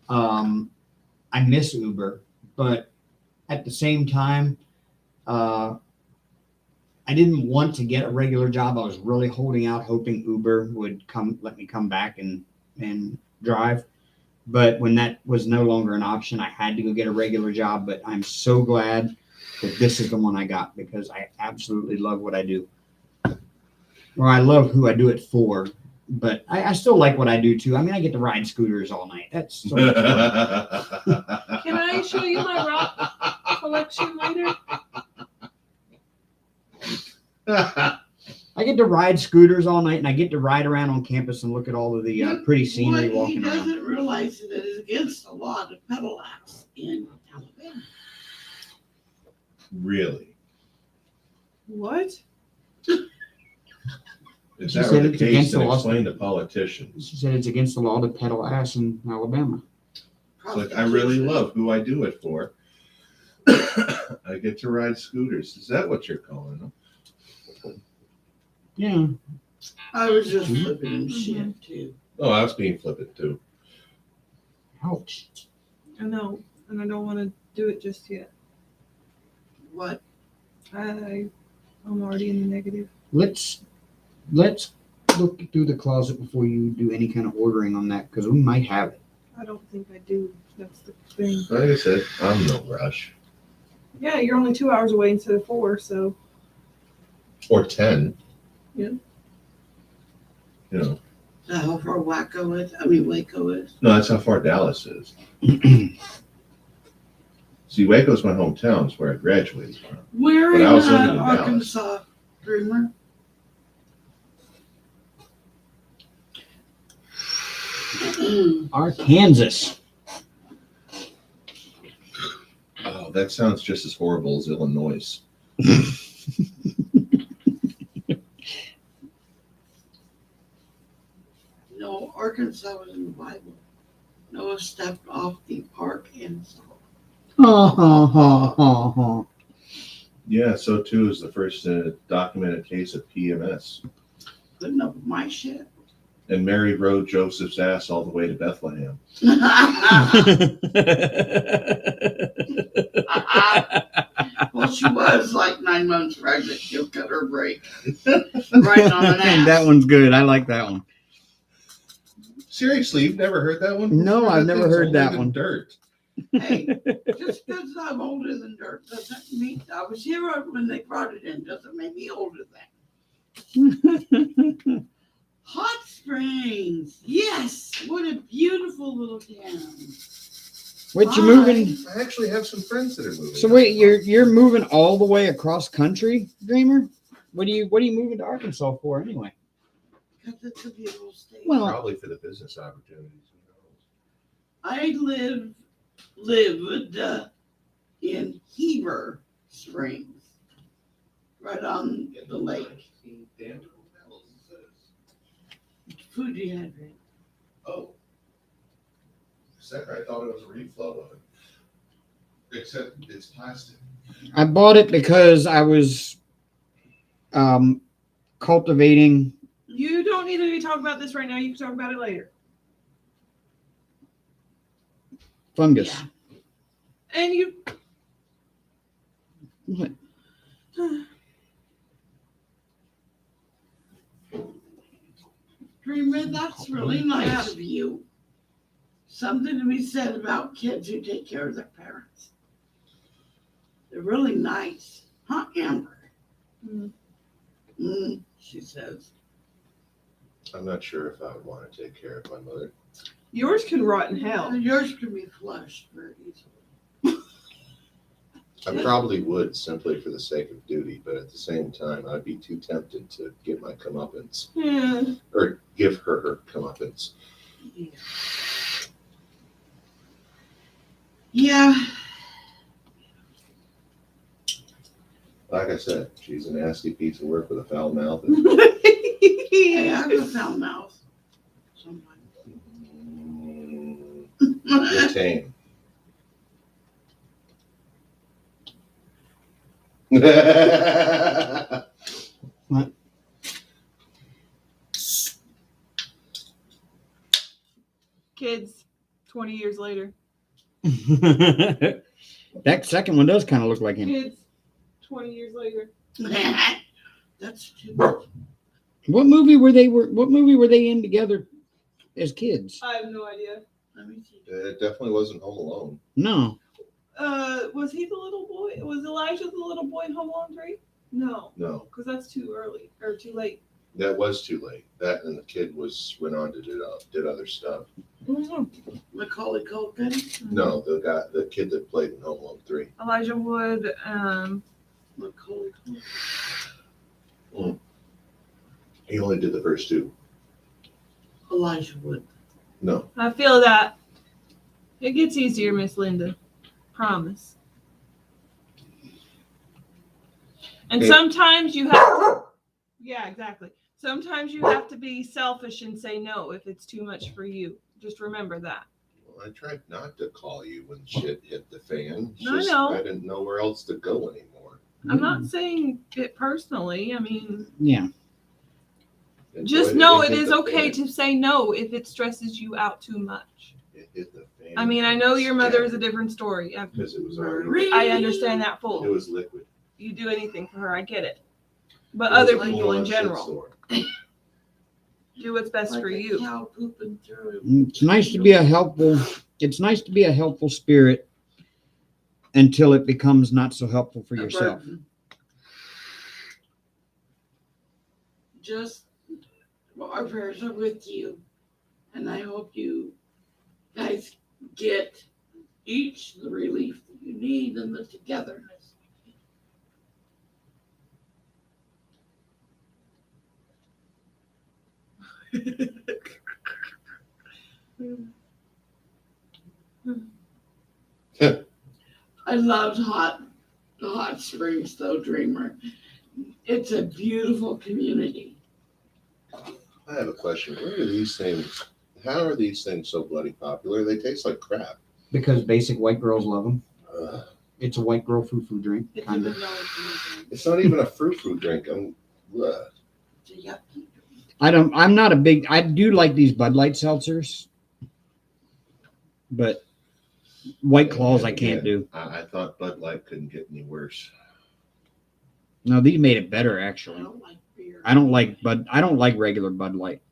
I miss Uber, but at the same time, I didn't want to get a regular job. I was really holding out, hoping Uber would let me come back and drive. But when that was no longer an option, I had to go get a regular job. But I'm so glad that this is the one I got because I absolutely love what I do. Or I love who I do it for. But I still like what I do too. I mean, I get to ride scooters all night. That's so much fun. Can I show you my rock collection later? I get to ride scooters all night, and I get to ride around on campus and look at all of the pretty scenery What walking he around. doesn't realize that it is against the law to pedal axe in Alabama. Really? What? Is She that said the it's case? against the And law. explain to politicians. She said it's against the law to pedal ass in Alabama. It's like, I really love who I do it for. I get to ride scooters. Is that what you're calling them? Yeah. I was just flipping him shit too. Oh, I was being flippant too. Ouch. I know, and I don't want to do it just yet. What? I'm already in the negative. Let's look through the closet before you do any kind of ordering on that because we might have it. I don't think I do. That's the thing. Like I said, I'm no rush. Yeah, you're only 2 hours away instead of 4, so. Or 10. Yeah. You know, Is that how far Waco is? I mean, Waco is. no, that's how far Dallas is. See, Waco's my hometown. It's where I graduated from. Where But in I was living in Arkansas, Dreamer? Arkansas. Oh, that sounds just as horrible as Illinois. No, Arkansas was in the Bible. Noah stepped off the ark and saw. Yeah, so too is the first documented case of PMS. Putting up with my shit. And Mary rode Joseph's ass all the way to Bethlehem. Well, she was like 9 months pregnant. She'll cut her break. Right on an ass. That one's good. I like that one. Seriously, you've never heard that one? No, I've never thing's heard older that than one. Dirt. Hey, just because I'm older than dirt doesn't mean I was here when they brought it in. Doesn't make me older than. Hot Springs. Yes. What a beautiful little town. What you moving? I actually have some friends that are moving. So wait, you're moving all the way across country, Dreamer? What are you moving to Arkansas for anyway? Because it's a beautiful state. Well, Probably for the business opportunities. I lived in Heber Springs, right on the lake. Food you had, right? Oh. Second, I thought it was a reflow of it. Except it's plastic. I bought it because I was cultivating. You don't need to be talking about this right now. You can talk about it later. Fungus. Yeah. And you. What? Dreamer, that's really nice of you. Something to be said about kids who take care of their parents. They're really nice. Huh, Amber? She says. I'm not sure if I would want to take care of my mother. Yours can rot in hell. Yours can be flushed very easily. I probably would simply for the sake of duty, but at the same time, I'd be too tempted to get my comeuppance Yeah. or give her comeuppance. Yeah. Yeah. Like I said, she's a nasty piece of work with a foul mouth. Hey, I have a foul mouth. Sometimes. You're tame. What? Kids, 20 years later. That second one does kind of look like him. Kids, 20 years later. That's too much. What movie were they in together as kids? I have no idea. Let me see. It definitely wasn't Home Alone. No. Was he the little boy? Was Elijah the little boy in Home Alone 3? No, No, because that's too early or too late. that was too late. That and the kid went on to did other stuff. Macaulay Culkin. No, the kid that played in Home Alone 3. Elijah Wood. Macaulay Culkin. He only did the first two. Elijah Wood. No. I feel that. It gets easier, Miss Linda. Promise. And Hey. sometimes you have to, yeah, exactly. Sometimes you have to be selfish and say no if it's too much for you. Just remember that. Well, I tried not to call you when shit hit the fan. It's I just know. I didn't know where else to go anymore. I'm not saying it personally. I mean, Yeah. just know it is okay to say no if it stresses you out too much. It hit the fan. I mean, I know your mother is a different story. Because it was already. I understand that It fully. was liquid. You do anything for her, I get it. But It was other a people in full-on general, shitstorm. do what's best Like for a you. cow pooping through. It's nice to be a helpful spirit until it becomes not so helpful for A yourself. burden. Just, well, our prayers are with you, and I hope you guys get each the relief that you need and the togetherness. I loved the Hot Springs, though, Dreamer. It's a beautiful community. I have a question. Where do these things? How are these things so bloody popular? They taste like crap. Because basic white girls love them. Ugh. It's a white girl foo-foo drink, It's kind a of. vanilla drink. It's not even a frou-frou drink. Ugh. It's a yucky drink. I'm not a big, I do like these Bud Light seltzers, but White Claws I can't do. I thought Bud Light couldn't get any worse. No, these made it better, I actually. don't like beer. I don't like regular Bud Light.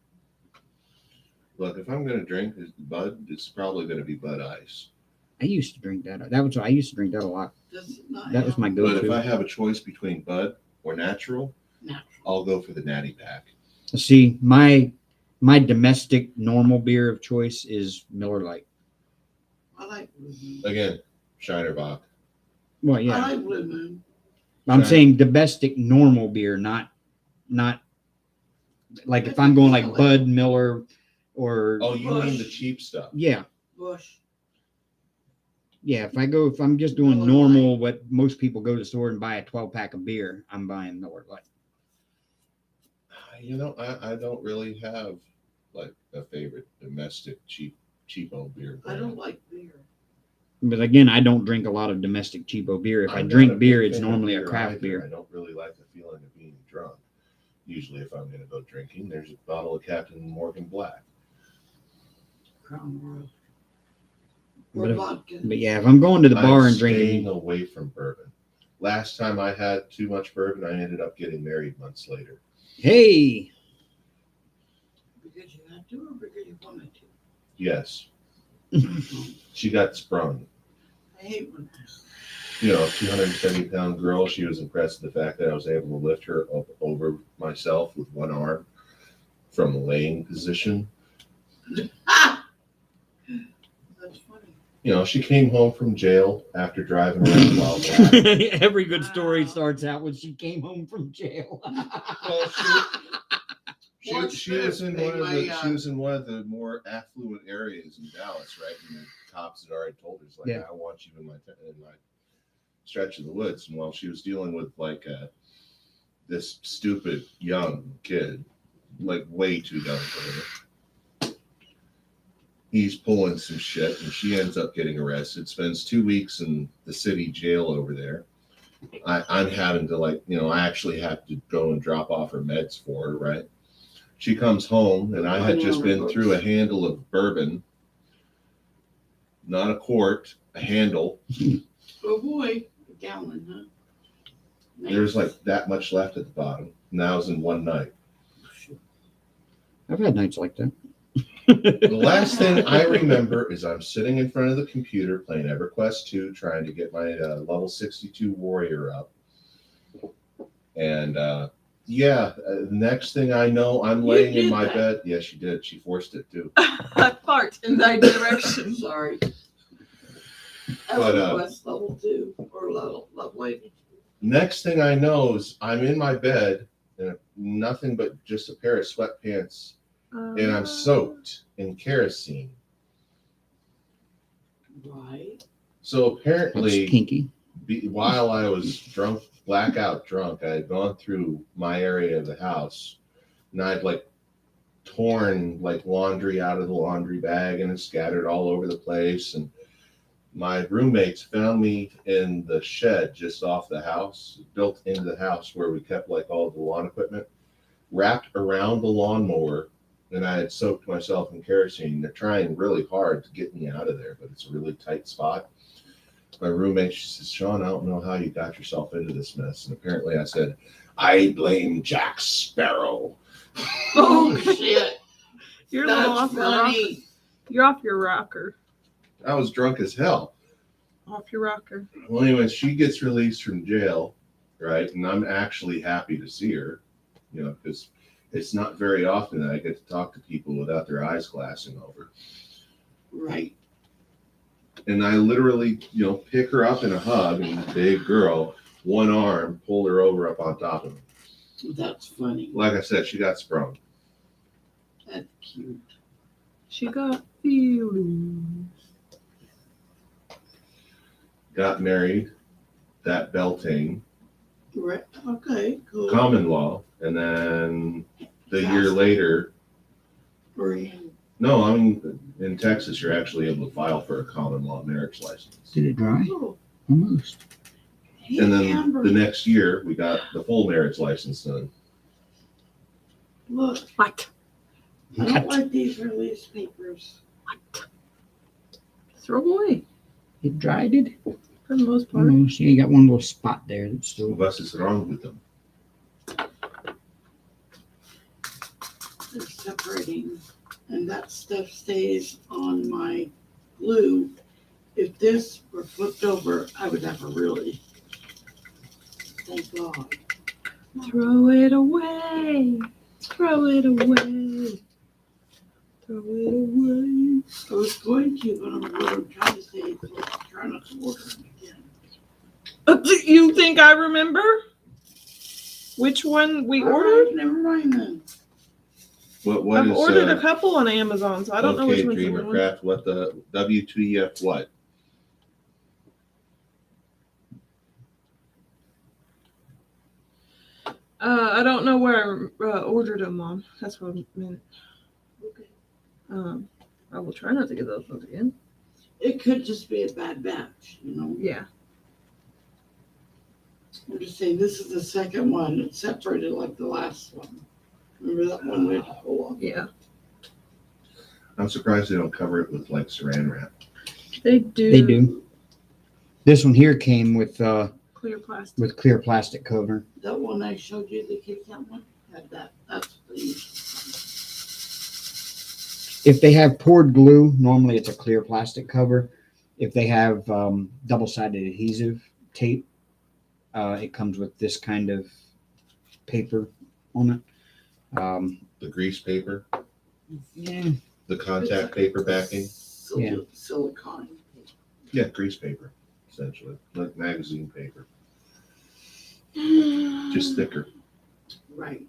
Look, if I'm gonna drink Bud, it's probably gonna be Bud Ice. I used to drink that. I used to drink that a lot. Does it not That was have my But if go-to. I have a choice between Bud or natural, natural? I'll go for the Natty Pack. See, my domestic normal beer of choice is Miller Lite. I like Blue Moon. Again, Shiner Bock. Well, I yeah, like Blue Moon. I'm Right. saying domestic normal beer, not like if I'm going like Bud Miller or Oh, you mean the Bush. cheap stuff? yeah. Bush. Yeah, if I'm just doing Miller normal, what most people go to the store and buy a 12-pack of beer, I'm buying Miller Lite. You know, I don't really have like a favorite domestic cheapo beer. I don't like beer. But again, I don't drink a lot of domestic cheapo beer. If I I'm not drink a beer, big it's fan of normally a beer craft either. beer. I don't really like the feeling of being drunk. Usually, if I'm going to go drinking, there's a bottle of Captain Morgan Black. Crown Royal. But Or if- vodka. But yeah, if I'm going to the bar I'm and staying drinking, away from bourbon. Last time I had too much bourbon, I ended up getting married months later. hey, Because you had to or because you wanted to? Yes, she got sprung. I hate when You know, 270-pound girl. She was impressed with the fact that I was able to lift her up over myself with one arm from a laying position. Ah! That's funny. You know, she came home from jail after driving around while black. every good story Wow. starts out when she came home from jail. Well, What's she was this? in They one of may, the she was in one of the more affluent areas in Dallas, right? And the cops had already told her, like, Yeah. I want you in my stretch of the woods. And while she was dealing with like this stupid young kid, like way too young for her, he's pulling some shit, and she ends up getting arrested. Spends 2 weeks in the city jail over there. I'm having to I actually have to go and drop off her meds for her, right? She comes home, and I had just been through a handle of bourbon, not a quart, a handle. Oh boy, a gallon, huh? There's like that much left at the bottom. And that was in one night. I've had nights like that. The last thing I remember is I'm sitting in front of the computer playing EverQuest 2, trying to get my level 62 warrior up. And the next thing I know, I'm You laying in did my that. bed. Yes, she did. She forced it too. I fart in thy direction. Sorry. But, West level 2 or level lady. Next thing I know is I'm in my bed in nothing but just a pair of sweatpants, and I'm soaked in kerosene. Right. So That's apparently, kinky. while I was drunk, blackout drunk, I had gone through my area of the house, and I'd like torn like laundry out of the laundry bag, and it scattered all over the place. And my roommates found me in the shed just off the house, built into the house where we kept like all the lawn equipment, wrapped around the lawnmower. And I had soaked myself in kerosene. They're trying really hard to get me out of there, but it's a really tight spot. My roommate, she says, Sean, I don't know how you got yourself into this mess. And apparently I said, I blame Jack Sparrow. Oh shit. You're a little That's off your rocker. funny. You're off your rocker. I was drunk as hell. Off your rocker. Well, anyway, she gets released from jail, right? And I'm actually happy to see her, because it's not very often that I get to talk to people without their eyes glassing over. Right. And I literally, pick her up in a hug, and big girl, one arm, pull her over up on top of me. That's funny. Like I said, she got sprung. That's cute. She got feelings. Got married, that Beltane, Right. Okay. Cool. common law, and then the year later, No, I mean, in Texas, you're actually able to file for a common law marriage license. Did it dry? Oh, Almost. hey, And then Amber, the next year, we got the full marriage license done. look, What? I don't like these release papers. Throw them away It dried it? for the most part. Almost. Yeah, you got one little spot there that's still. What is wrong with them? They're separating, and that stuff stays on my glue. If this were flipped over, I would have a really, thank God. Throw it away. Throw it away. Throw it away. I was going to, but what I'm trying to say is let's try not to order them again. You think I remember which one we ordered? Never mind then. What I've is, ordered a couple on Amazon, so I don't know which one's the one. Dreamercraft, what the WTF what? I don't know where I ordered them on. That's what I meant. Okay. I will try not to get those ones again. It could just be a bad batch, Yeah. I'm just saying, this is the second one. It's separated like the last one. Remember that one we had to pull off? Yeah. I'm surprised they don't cover it with like saran wrap. They do. They do. This one here came with Clear plastic. clear plastic cover. That one I showed you, the Kit Kat one, had that. That's the. If they have poured glue, normally it's a clear plastic cover. If they have double-sided adhesive tape, it comes with this kind of paper on it. The grease paper, Yeah, the contact paper backing. Yeah. Silicone. Yeah, grease paper, essentially, like magazine paper, just thicker. Right.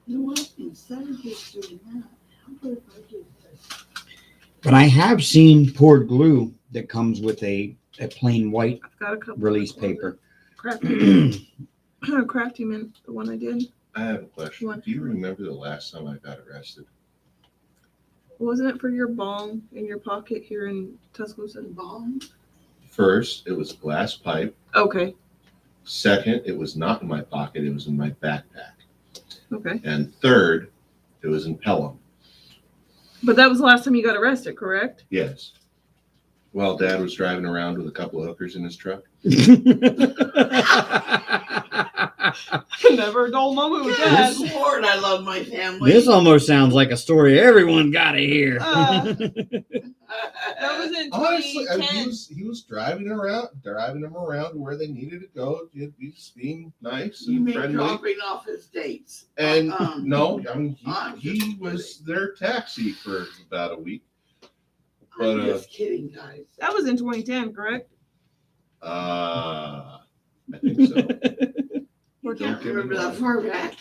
You know what? Instead of just doing that, how about if I do this? but I have seen poured glue that comes with a plain white I've got a couple. release paper. Crafty. Crafty Mint, the one I did. I have a question. What? Do you remember the last time I got arrested? Wasn't it for your bong in your pocket here in Tuscaloosa? Bomb? First, it was a glass pipe. Okay. Second, it was not in my pocket, it was in my backpack. Okay. And third, it was in Pelham. But that was the last time you got arrested, correct? Yes. While Dad was driving around with a couple of hookers in his truck. Never a dull moment with Good Dad. Lord, I love my family. This almost sounds like a story everyone got to hear. That was in Honestly, 2010. he was driving them around where they needed to go. He's being nice You and mean friendly. dropping off his dates? And no, I mean I'm he just was their taxi for about a week. I'm But, just kidding, guys. That was in 2010, correct? I think so. You Don't can't get me remember that wrong. far back.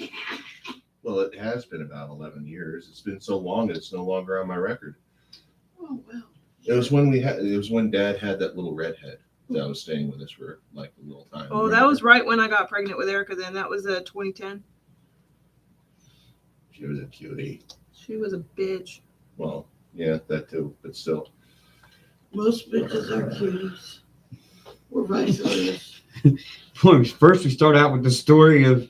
Well, it has been about 11 years. It's been so long that it's no longer on my record. Oh well. It was when Dad had that little redhead that was staying with us for like a little time. Oh, that was right when I got pregnant with Erica then. That was 2010. She was a cutie. She was a bitch. Well, yeah, that too, but still. Most bitches are cuties. Or vice versa. First, we start out with the story of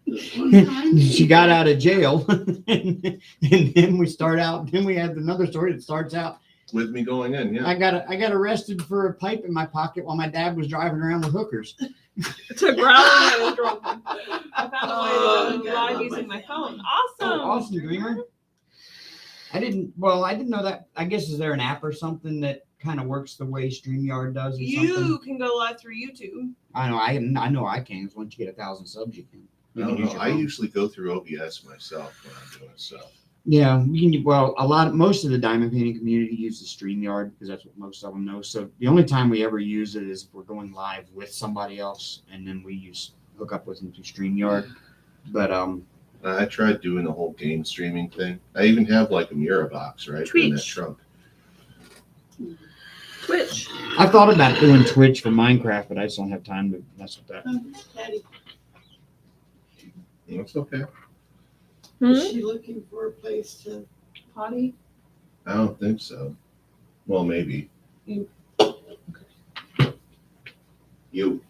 This one time, she got out of jail, and then we had another story that starts out. With me going in, yeah. I got arrested for a pipe in my pocket while my dad was driving around with hookers. To growling and drunk. I found a way to God, live love using my my phone. family. Awesome. Awesome, Dreamer. I didn't know that. I guess is there an app or something that kind of works the way StreamYard does or You something? can go live through YouTube. I know I can. Once you get 1,000 subs, you can. You I can don't use know. your I phone. usually go through OBS myself when I'm doing stuff. Yeah, most of the diamond painting community uses StreamYard because that's what most of them know. So the only time we ever use it is if we're going live with somebody else, and then we hook up with them through StreamYard. But I tried doing the whole game streaming thing. I even have like a mirror box right in that Twitch. trunk. Twitch. I thought about doing Twitch for Minecraft, but I just don't have time to mess with that. Daddy. It's okay. Is she looking for a place to Potty? I don't think so. Well, maybe. You. You.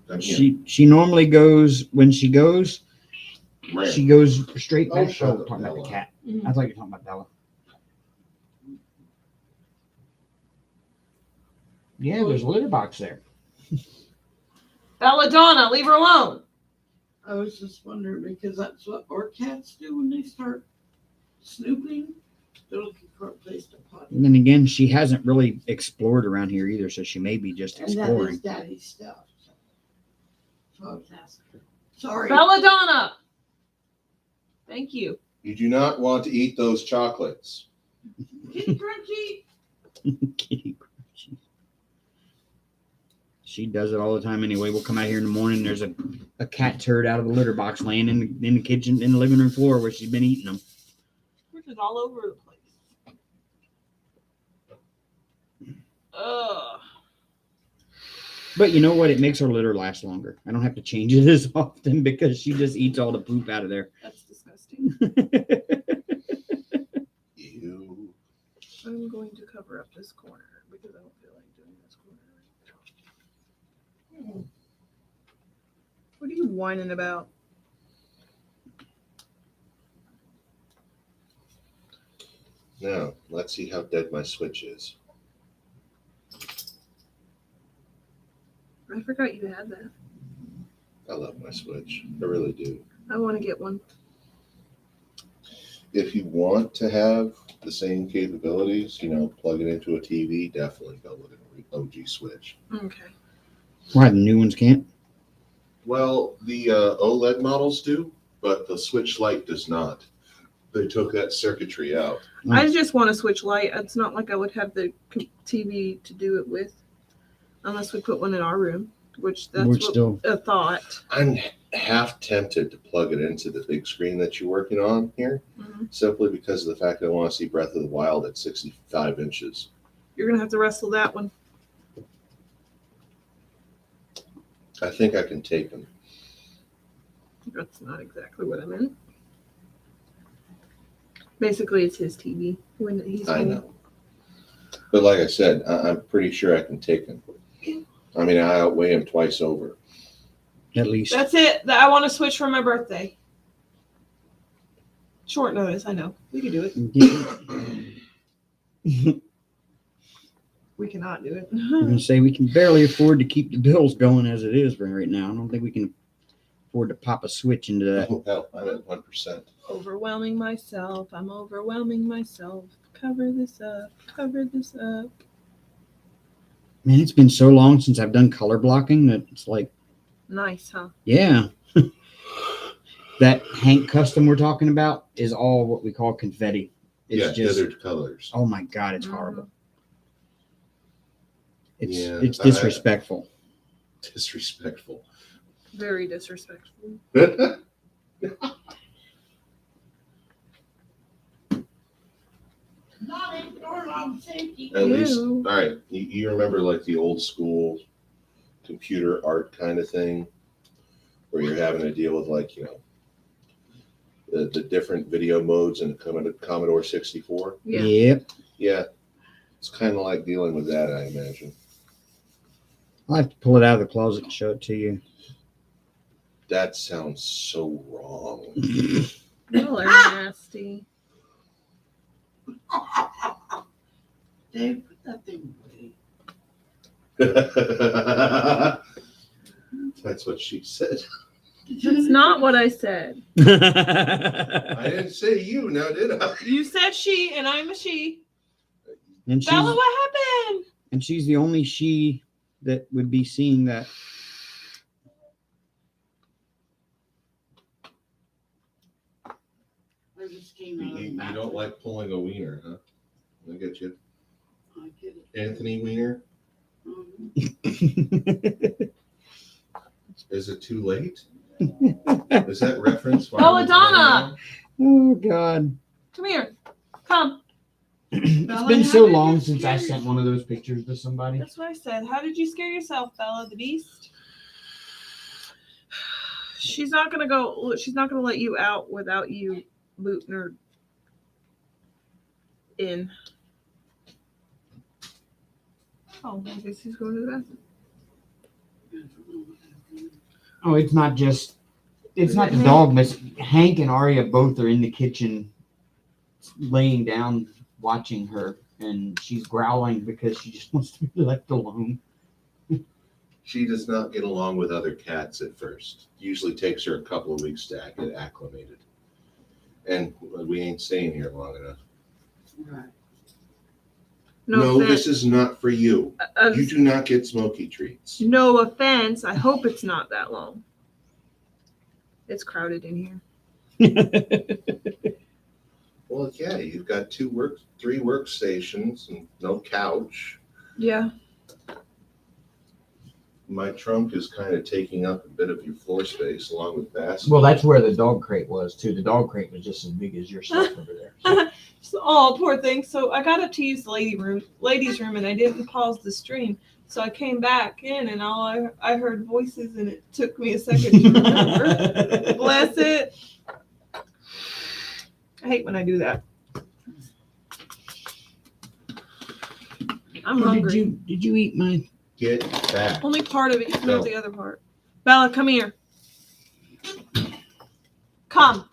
I'm here. She normally goes when she goes. Right. She goes straight Oh, back. shut Oh, up, talking about the Bella. cat. Mhm. I thought you were talking about Bella. Yeah, there's a litter box there. Belladonna, leave her alone. I was just wondering because that's what our cats do when they start snooping. They're looking for a place to potty. And then again, she hasn't really explored around here either, so she may be just And that is exploring. Daddy's stuff. So I was asking. Sorry. Belladonna. Thank you. You do not want to eat those chocolates. Kitty Crunchy. Kitty Crunchy. She does it all the time anyway. We'll come out here in the morning. There's a cat turd out of the litter box laying in the kitchen, in the living room floor where she's been eating them. Which is all over the place. Ugh. But you know what? It makes her litter last longer. I don't have to change it as often because she just eats all the poop out of there. That's disgusting. Ew. I'm going to cover up this corner because I don't feel like doing this corner right now. What are you whining about? Now, let's see how dead my switch is. I forgot you had that. I love my switch. I really do. I want to get one. If you want to have the same capabilities, plug it into a TV, definitely go with an OG switch. Okay. Why the new ones can't? Well, the OLED models do, but the Switch Lite does not. They took that circuitry out. I just want to switch light. It's not like I would have the TV to do it with, unless we put one in our room, which that's We're still- a thought. I'm half tempted to plug it into the big screen that you're working on here, simply because of the fact that I want to see Breath of the Wild at 65 inches. You're gonna have to wrestle that one. I think I can take them. That's not exactly what I meant. Basically, it's his TV when he's I home. know. But like I said, I'm pretty sure I can take him. I mean, I outweigh him twice over. At least. That's it. I want to switch for my birthday. Short notice, I know. We can do it. We cannot do it. I'm going to say we can barely afford to keep the bills going as it is right now. I don't think we can afford to pop a switch into that. Oh, hell, I'm at 1%. Overwhelming myself. I'm overwhelming myself. Cover this up. Cover this up. Man, it's been so long since I've done color blocking that it's like, Nice, huh? yeah. That Hank custom we're talking about is all what we call confetti. It's just, Dithered colors. oh my God, it's horrible. It's Yeah, disrespectful. Disrespectful. Very disrespectful. Not in doorknob safety. At least, Ew. all right. You remember like the old school computer art kind of thing, where you're having to deal with like the different video modes in the Commodore 64. Yeah. Yep. Yeah, it's kind of like dealing with that, I imagine. I'll have to pull it out of the closet and show it to you. That sounds so wrong. Y'all are nasty. Dave, put that thing away. That's what she said. That's not what I said. I didn't say you, now did I? You said she, and I'm a she. And she's, Bella, what happened? and she's the only she that would be seeing that. I just came out of the You bathroom. don't like pulling a wiener, huh? I get you. I get it. Anthony Wiener? Mhm. Is it too late? Is that reference? Belladonna! Oh God. Come here. Come. It's Bella, been how so did long you since I scare sent one of those pictures to somebody. That's what I said. How did you scare yourself, Bella the Beast? She's not gonna go. She's not gonna let you out without you booting her in. Oh, I guess he's going to the bathroom. Oh, it's not the dog, Miss Hank and Arya both are in the kitchen laying down watching her, and she's growling because she just wants to be left alone. She does not get along with other cats at first. Usually takes her a couple of weeks to get acclimated. And we ain't staying here long enough. Right. No, this is not for you. You do not get smoky treats. No offense. I hope it's not that long. It's crowded in here. Well, yeah, you've got 3 workstations and no couch. Yeah. My trunk is kind of taking up a bit of your floor space along with basketball. Well, that's where the dog crate was too. The dog crate was just as big as your stuff over there. So. Oh, poor thing. So I got up to use the ladies' room, and I didn't pause the stream. So I came back in, and all I heard voices, and it took me a second to remember. Bless it. I hate when I do that. I'm hungry. Did you eat mine? Get back. Only part of it. You can have the other part. Bella, come here. Come.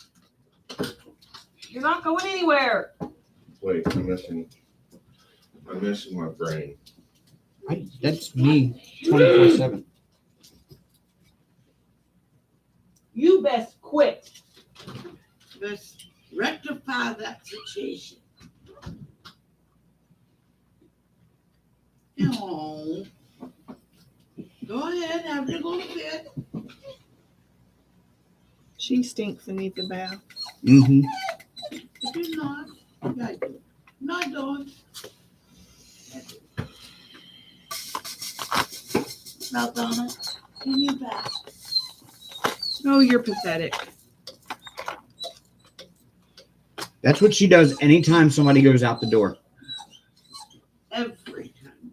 You're not going anywhere. Wait, I'm missing my brain. That's me 24/7. You best quit. Let's rectify that situation. No. Go ahead, have your little bit. She stinks and needs a bath. Mm-hmm. If you're not, I do. Not doing. Now, Donna, give me back. Oh, you're pathetic. That's what she does anytime somebody goes out the door. Every time.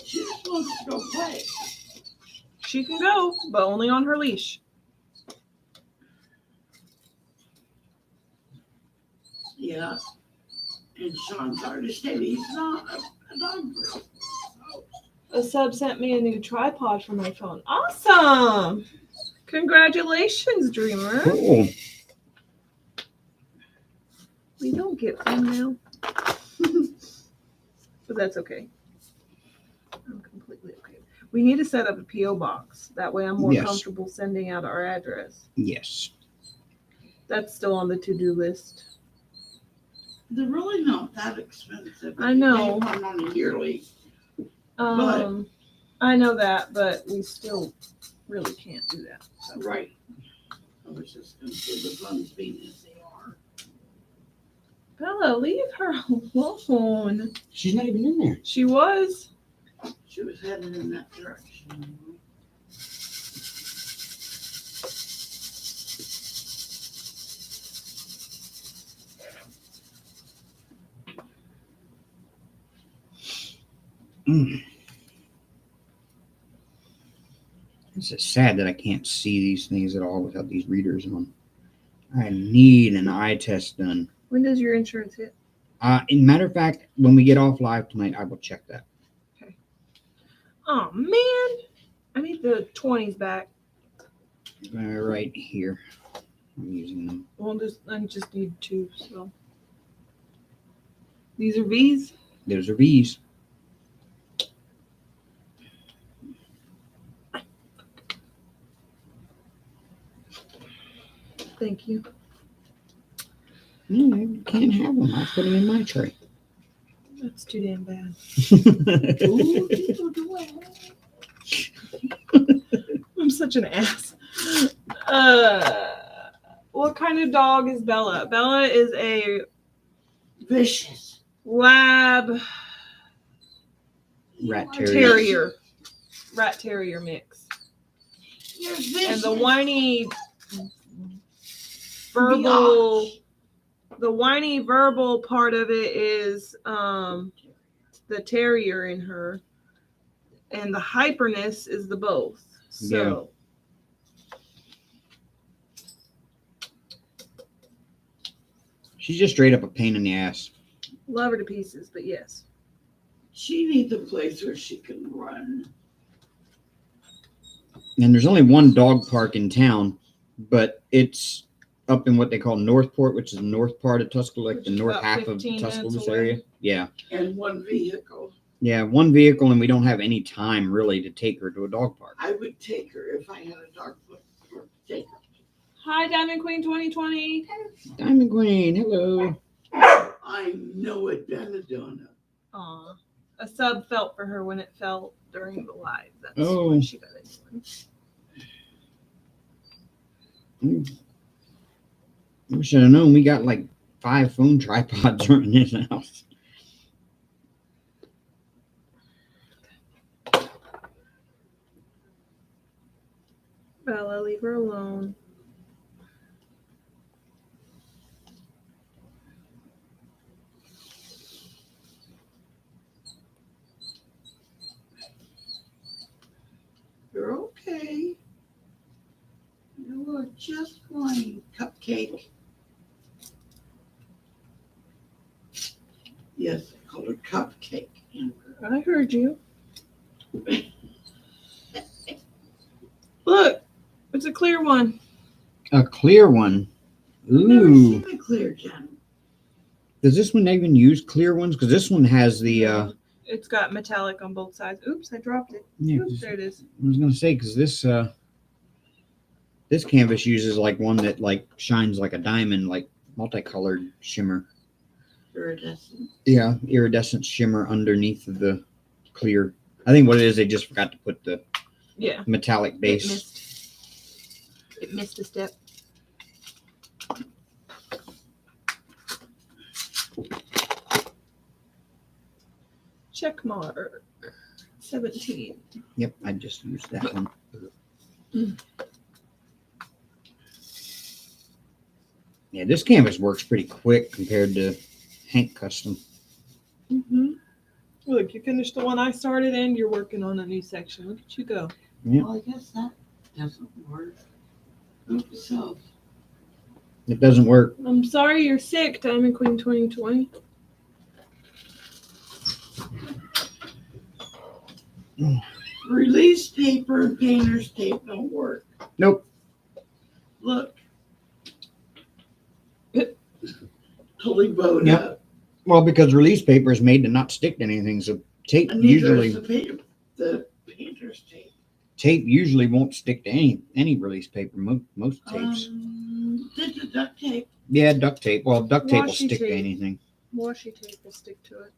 She just wants to go play. She can go, but only on her leash. Yeah. And Sean's already stated he's not a dog person. A sub sent me a new tripod for my phone. Awesome! Congratulations, Dreamer. Cool. We don't get them now. But that's okay. I'm completely okay. We need to set up a P.O. box. That way I'm more comfortable sending out our address. Yes. That's still on the to-do list. They're really not that expensive. I know. They run on a yearly. I know that, but we still really can't do that. So. Right. I was just going to say the funds being as they are. Bella, leave her alone. She's not even in there. She was. She was headed in that direction. It's just sad that I can't see these things at all without these readers on. I need an eye test done. When does your insurance hit? In matter of fact, when we get off live tonight, I will check that. Okay. Oh man, I need the 20s back. Right here. I'm using them. Well, I just need 2. So these are V's. Those are V's. Thank you. No, you can't have them. I'll put them in my tray. That's too damn bad. I'm such an ass. What kind of dog is Bella? Bella is a Vicious. lab Rat terrier. Rat terrier mix. You're vicious. And the whiny verbal part of it is the terrier in her, and the hyperness is the both. So She's just straight up a pain in the ass. love her to pieces, but yes. She needs a place where she can run. And there's only one dog park in town, but it's up in what they call Northport, which is the north part of Tuscaloosa, like Which the is north about half of 15 minutes Tuscaloosa away. area. Yeah. And one vehicle. Yeah, one vehicle, and we don't have any time really to take her to a dog park. I would take her if I had a dog park. Take her. Hi, Diamond Queen 2020. Diamond Queen, hello. I know it, Benadonna. Aw. A sub felt for her when it fell during the live. That's Oh. why she got it. We should have known we got like 5 phone tripods in this house. Bella, leave her alone. You're okay. You are just fine, Cupcake. Yes, I called her Cupcake. I heard you. Look, it's a clear one. A clear one. Never Ooh. seen a clear gem. Does this one even use clear ones? Because this one has the It's got metallic on both sides. Oops, I dropped it. yeah, Oops, there it is. I was gonna say because this canvas uses like one that like shines like a diamond, like multicolored shimmer. Iridescent. Yeah, iridescent shimmer underneath of the clear. I think what it is, they just forgot to put the Yeah. metallic base. It missed a step. Check mark. 17. Yep, I just used that one. Mm. Yeah, this canvas works pretty quick compared to Hank Custom. Mm-hmm. Look, you finished the one I started and you're working on a new section. Look at you go. Yeah. Well, I guess that doesn't work. Help yourself. It doesn't work. I'm sorry you're sick, Diamond Queen 2020. Release paper and painter's tape don't work. Nope. Look. Totally bowed Yep. up. Well, because release paper is made to not stick to anything, so tape And neither is usually the painter's tape. won't stick to any release paper. Most tapes. Did the duct tape. Yeah, duct tape. Well, duct tape will Washi stick to tape. anything Washi tape will stick to it.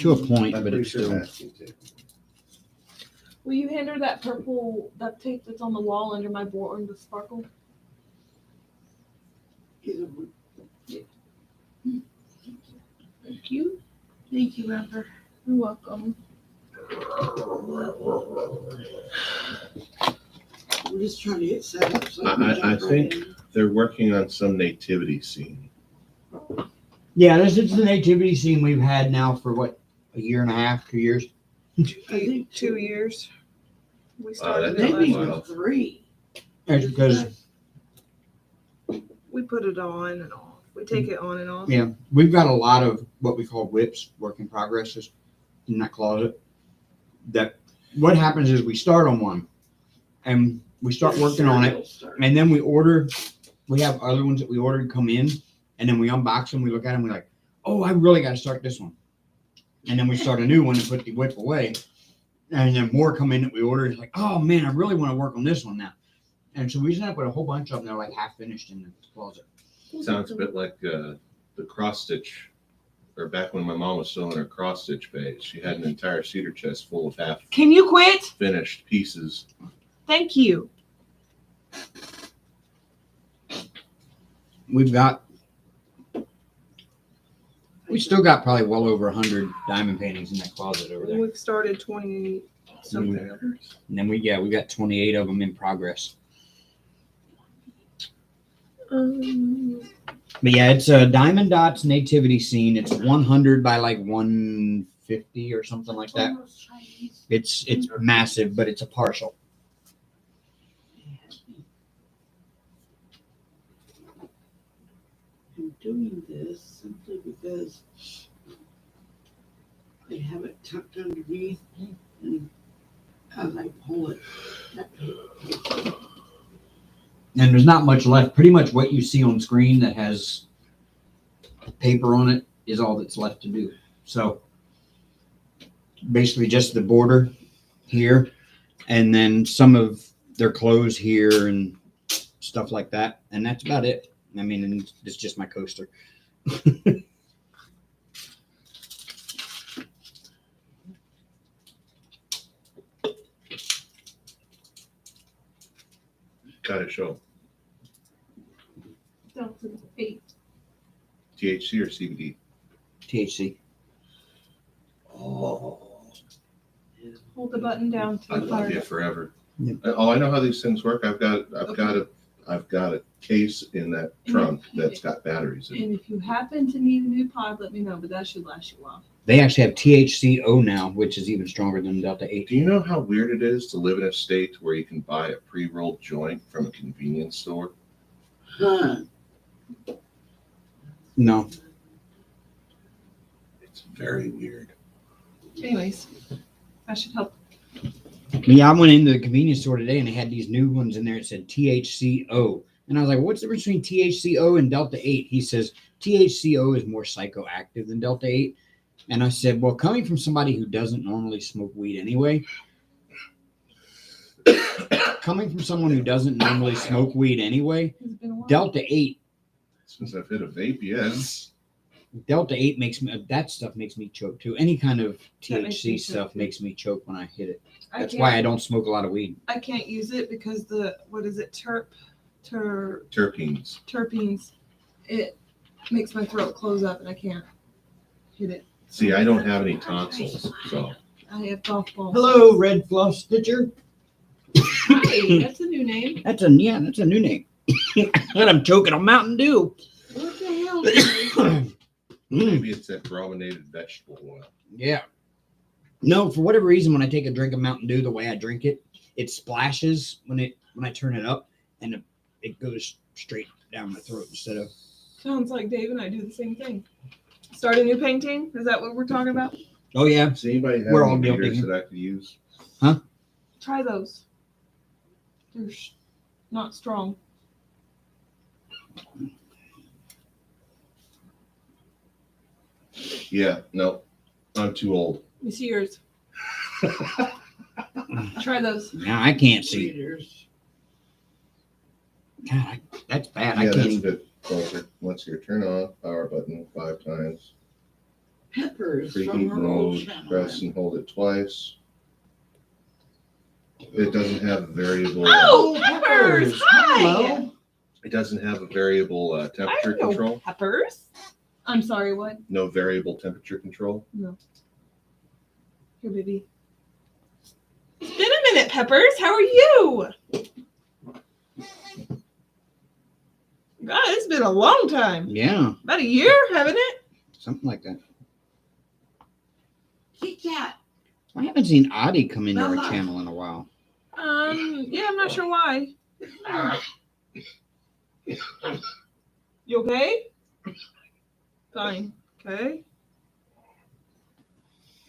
to a point, I'm but pretty it's sure still. masking tape. Will you hand her that purple duct tape that's on the wall under my board, the sparkle? Thank you. Thank you, Amber. You're welcome. We're just trying to get set up. So I think they're working on some nativity scene. Yeah, this is the nativity scene we've had now for what, a year and a half, 2 years. I think 2 years. We started that's it maybe last wow. month. 3. That's because We put it on and off. We take it on and off. yeah, we've got a lot of what we call WIPs, work in progresses, in that closet. That what happens is we start on one, and we start working on it, and then we order. We have other ones that we ordered come in, and then we unbox them. We look at them. We're like, "Oh, I really got to start this one," and then we start a new one and put the WIP away, and then more come in that we ordered. It's like, "Oh man, I really want to work on this one now," and so we just end up with a whole bunch of them that are like half finished in the closet. Sounds a bit like the cross stitch, or back when my mom was still in her cross stitch phase. She had an entire cedar chest full of half Can you quit? finished pieces. Thank you. We still got probably well over 100 diamond paintings in that closet over there. We've started 20 something Mm. others. And then we got 28 of them in progress. But yeah, it's a Diamond Dotz Nativity scene. It's 100 by like 1 50 or something like that. Almost Chinese. It's massive, but it's a partial. I'm doing this simply because I have it tucked underneath, and as I pull it, And there's not much left. Pretty much what you see on screen that has paper on it is all that's left to do. So basically just the border here, and then some of their clothes here and stuff like that. And that's about it. I mean, and it's just my coaster. Got it show. Down to the 8. THC or CBD? THC. Oh, Hold the button down to I the love fire. you forever. Yeah. Oh, I know how these things work. I've got a case in that trunk that's got batteries in it. And if you happen to need a new pod, let me know, but that should last you a while. They actually have THCO now, which is even stronger than Delta 8. Do you know how weird it is to live in a state where you can buy a pre-rolled joint from a convenience store? huh? No. It's very weird. Anyways, that should help. Yeah, I went into the convenience store today and they had these new ones in there. It said THCO. And I was like, what's the difference between THCO and Delta 8? He says THCO is more psychoactive than Delta 8. And I said, well, coming from somebody who doesn't normally smoke weed anyway, coming from someone who doesn't normally smoke weed anyway, It's been a while. Delta 8 Since I've hit a vape, yes. Delta 8 makes me, that stuff makes me choke too. Any kind of That makes me THC stuff choke. makes me choke when I hit it. I That's can't- why I don't smoke a lot of weed. I can't use it because what is it? Terpenes. Terpenes. It makes my throat close up and I can't hit it. See, I don't have any tonsils, so I have golf balls. Hello, Red Fluff Stitcher. Hi, that's a new name. That's a new name. And I'm choking on Mountain Dew. What the hell? Gary? maybe it's that brominated vegetable oil. Yeah. No, for whatever reason, when I take a drink of Mountain Dew, the way I drink it, it splashes when I turn it up, and it goes straight down my throat instead of. Sounds like Dave and I do the same thing. Start a new painting? Is that what we're talking about? Oh yeah. Does anybody have We're all any guilty meters here. that I could use? Try those. They're not strong. Yeah, no, I'm too old. Let me see yours. Try those. Now I can't see. Readers. God, that's bad. I Yeah, can't that's a even. bit closer. Once you turn on power button 5 times, Peppers from preheat her old mode, channel. press and hold it twice. It doesn't have a variable. Oh, peppers! Hi. Hello. It doesn't have a variable temperature I know control. peppers. I'm sorry, what? No variable temperature control. Here, baby. It's been a minute, Peppers. How are you? God, it's been a long time. Yeah, About a year, haven't it? something like that. Kit Kat. I haven't seen Adi come into our Mama. channel in a while. Yeah, I'm not sure why. You okay? Fine. Okay.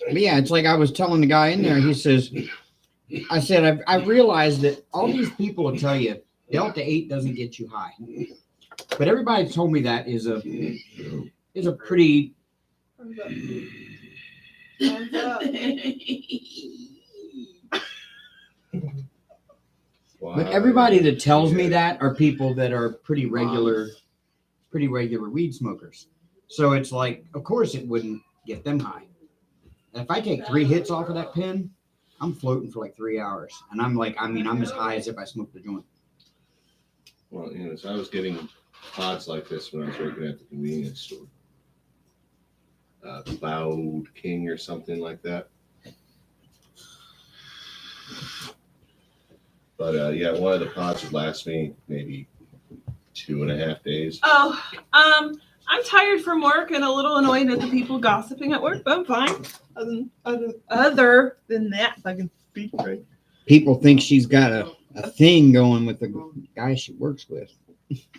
But yeah, it's like I was telling the guy in there. He says, I said, I realized that all these people will tell you Delta 8 doesn't get you high. But everybody told me that is a pretty. Thumbs up. Thumbs up. But everybody that tells me that are people that are pretty regular weed smokers. So it's like, of course it wouldn't get them high. And if I take 3 hits off of that pen, I'm floating for like 3 hours. And I'm like, I'm as high as if I smoked a joint. Well, so I was getting pods like this when I was working at the convenience store. Cloud King or something like that. But yeah, one of the pods would last me maybe 2.5 days. Oh, I'm tired from work and a little annoyed at the people gossiping at work, but I'm fine. Other than that, if I can speak right. People think she's got a thing going with the guy she works with.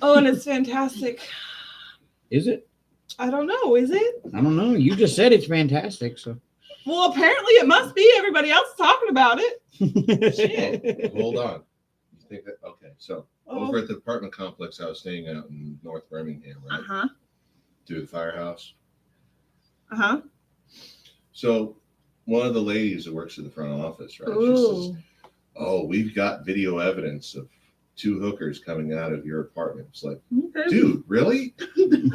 Oh, and it's fantastic. Is it? I don't know. Is it? I don't know. You just said it's fantastic, so. Well, apparently it must be. Everybody else is talking about it. Shit. Hold on. You think that? Okay, so Oh. over at the apartment complex I was staying out in North Birmingham, right? Uh-huh. Through the firehouse. Uh-huh. So one of the ladies that works in the front office, right? She Ooh. says, "Oh, we've got video evidence of 2 hookers coming out of your apartment." It's like, Okay. dude, really?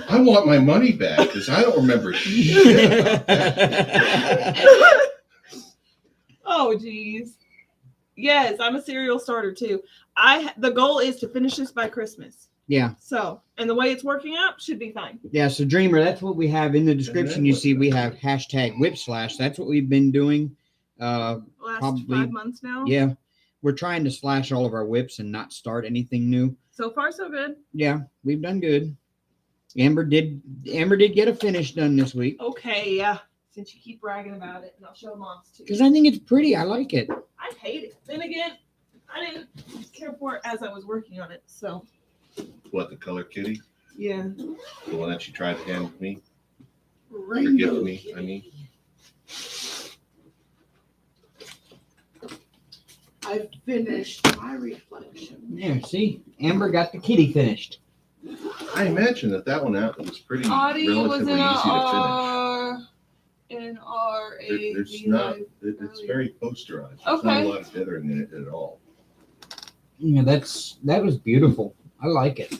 I want my money back because I don't remember shit about that. Oh, geez. Yes, I'm a cereal starter too. The goal is to finish this by Christmas. Yeah. So, and the way it's working out should be fine. Yeah, so Dreamer, that's what we have in the description. You see we have #whip/. That's what we've been doing. Last Probably- 5 months now. Yeah. We're trying to slash all of our whips and not start anything new. So far, so good. Yeah, we've done good. Amber did get a finish done this week. Okay, yeah. Since you keep bragging about it, and I'll show Mom's too. Because I think it's pretty. I like it. I hate it. Then again, I didn't care for it as I was working on it. So, What, the color kitty? yeah. The one that you tried to hand me? Or Rainbow gift me, kitty. I mean. I finished my reflection. Yeah, see? Amber got the kitty finished. I imagine that one out was pretty Audie was relatively in easy a to in our finish. There's not, it's very posterized. There's not Okay. a lot of dithering in it at all. Yeah, that was beautiful. I like it.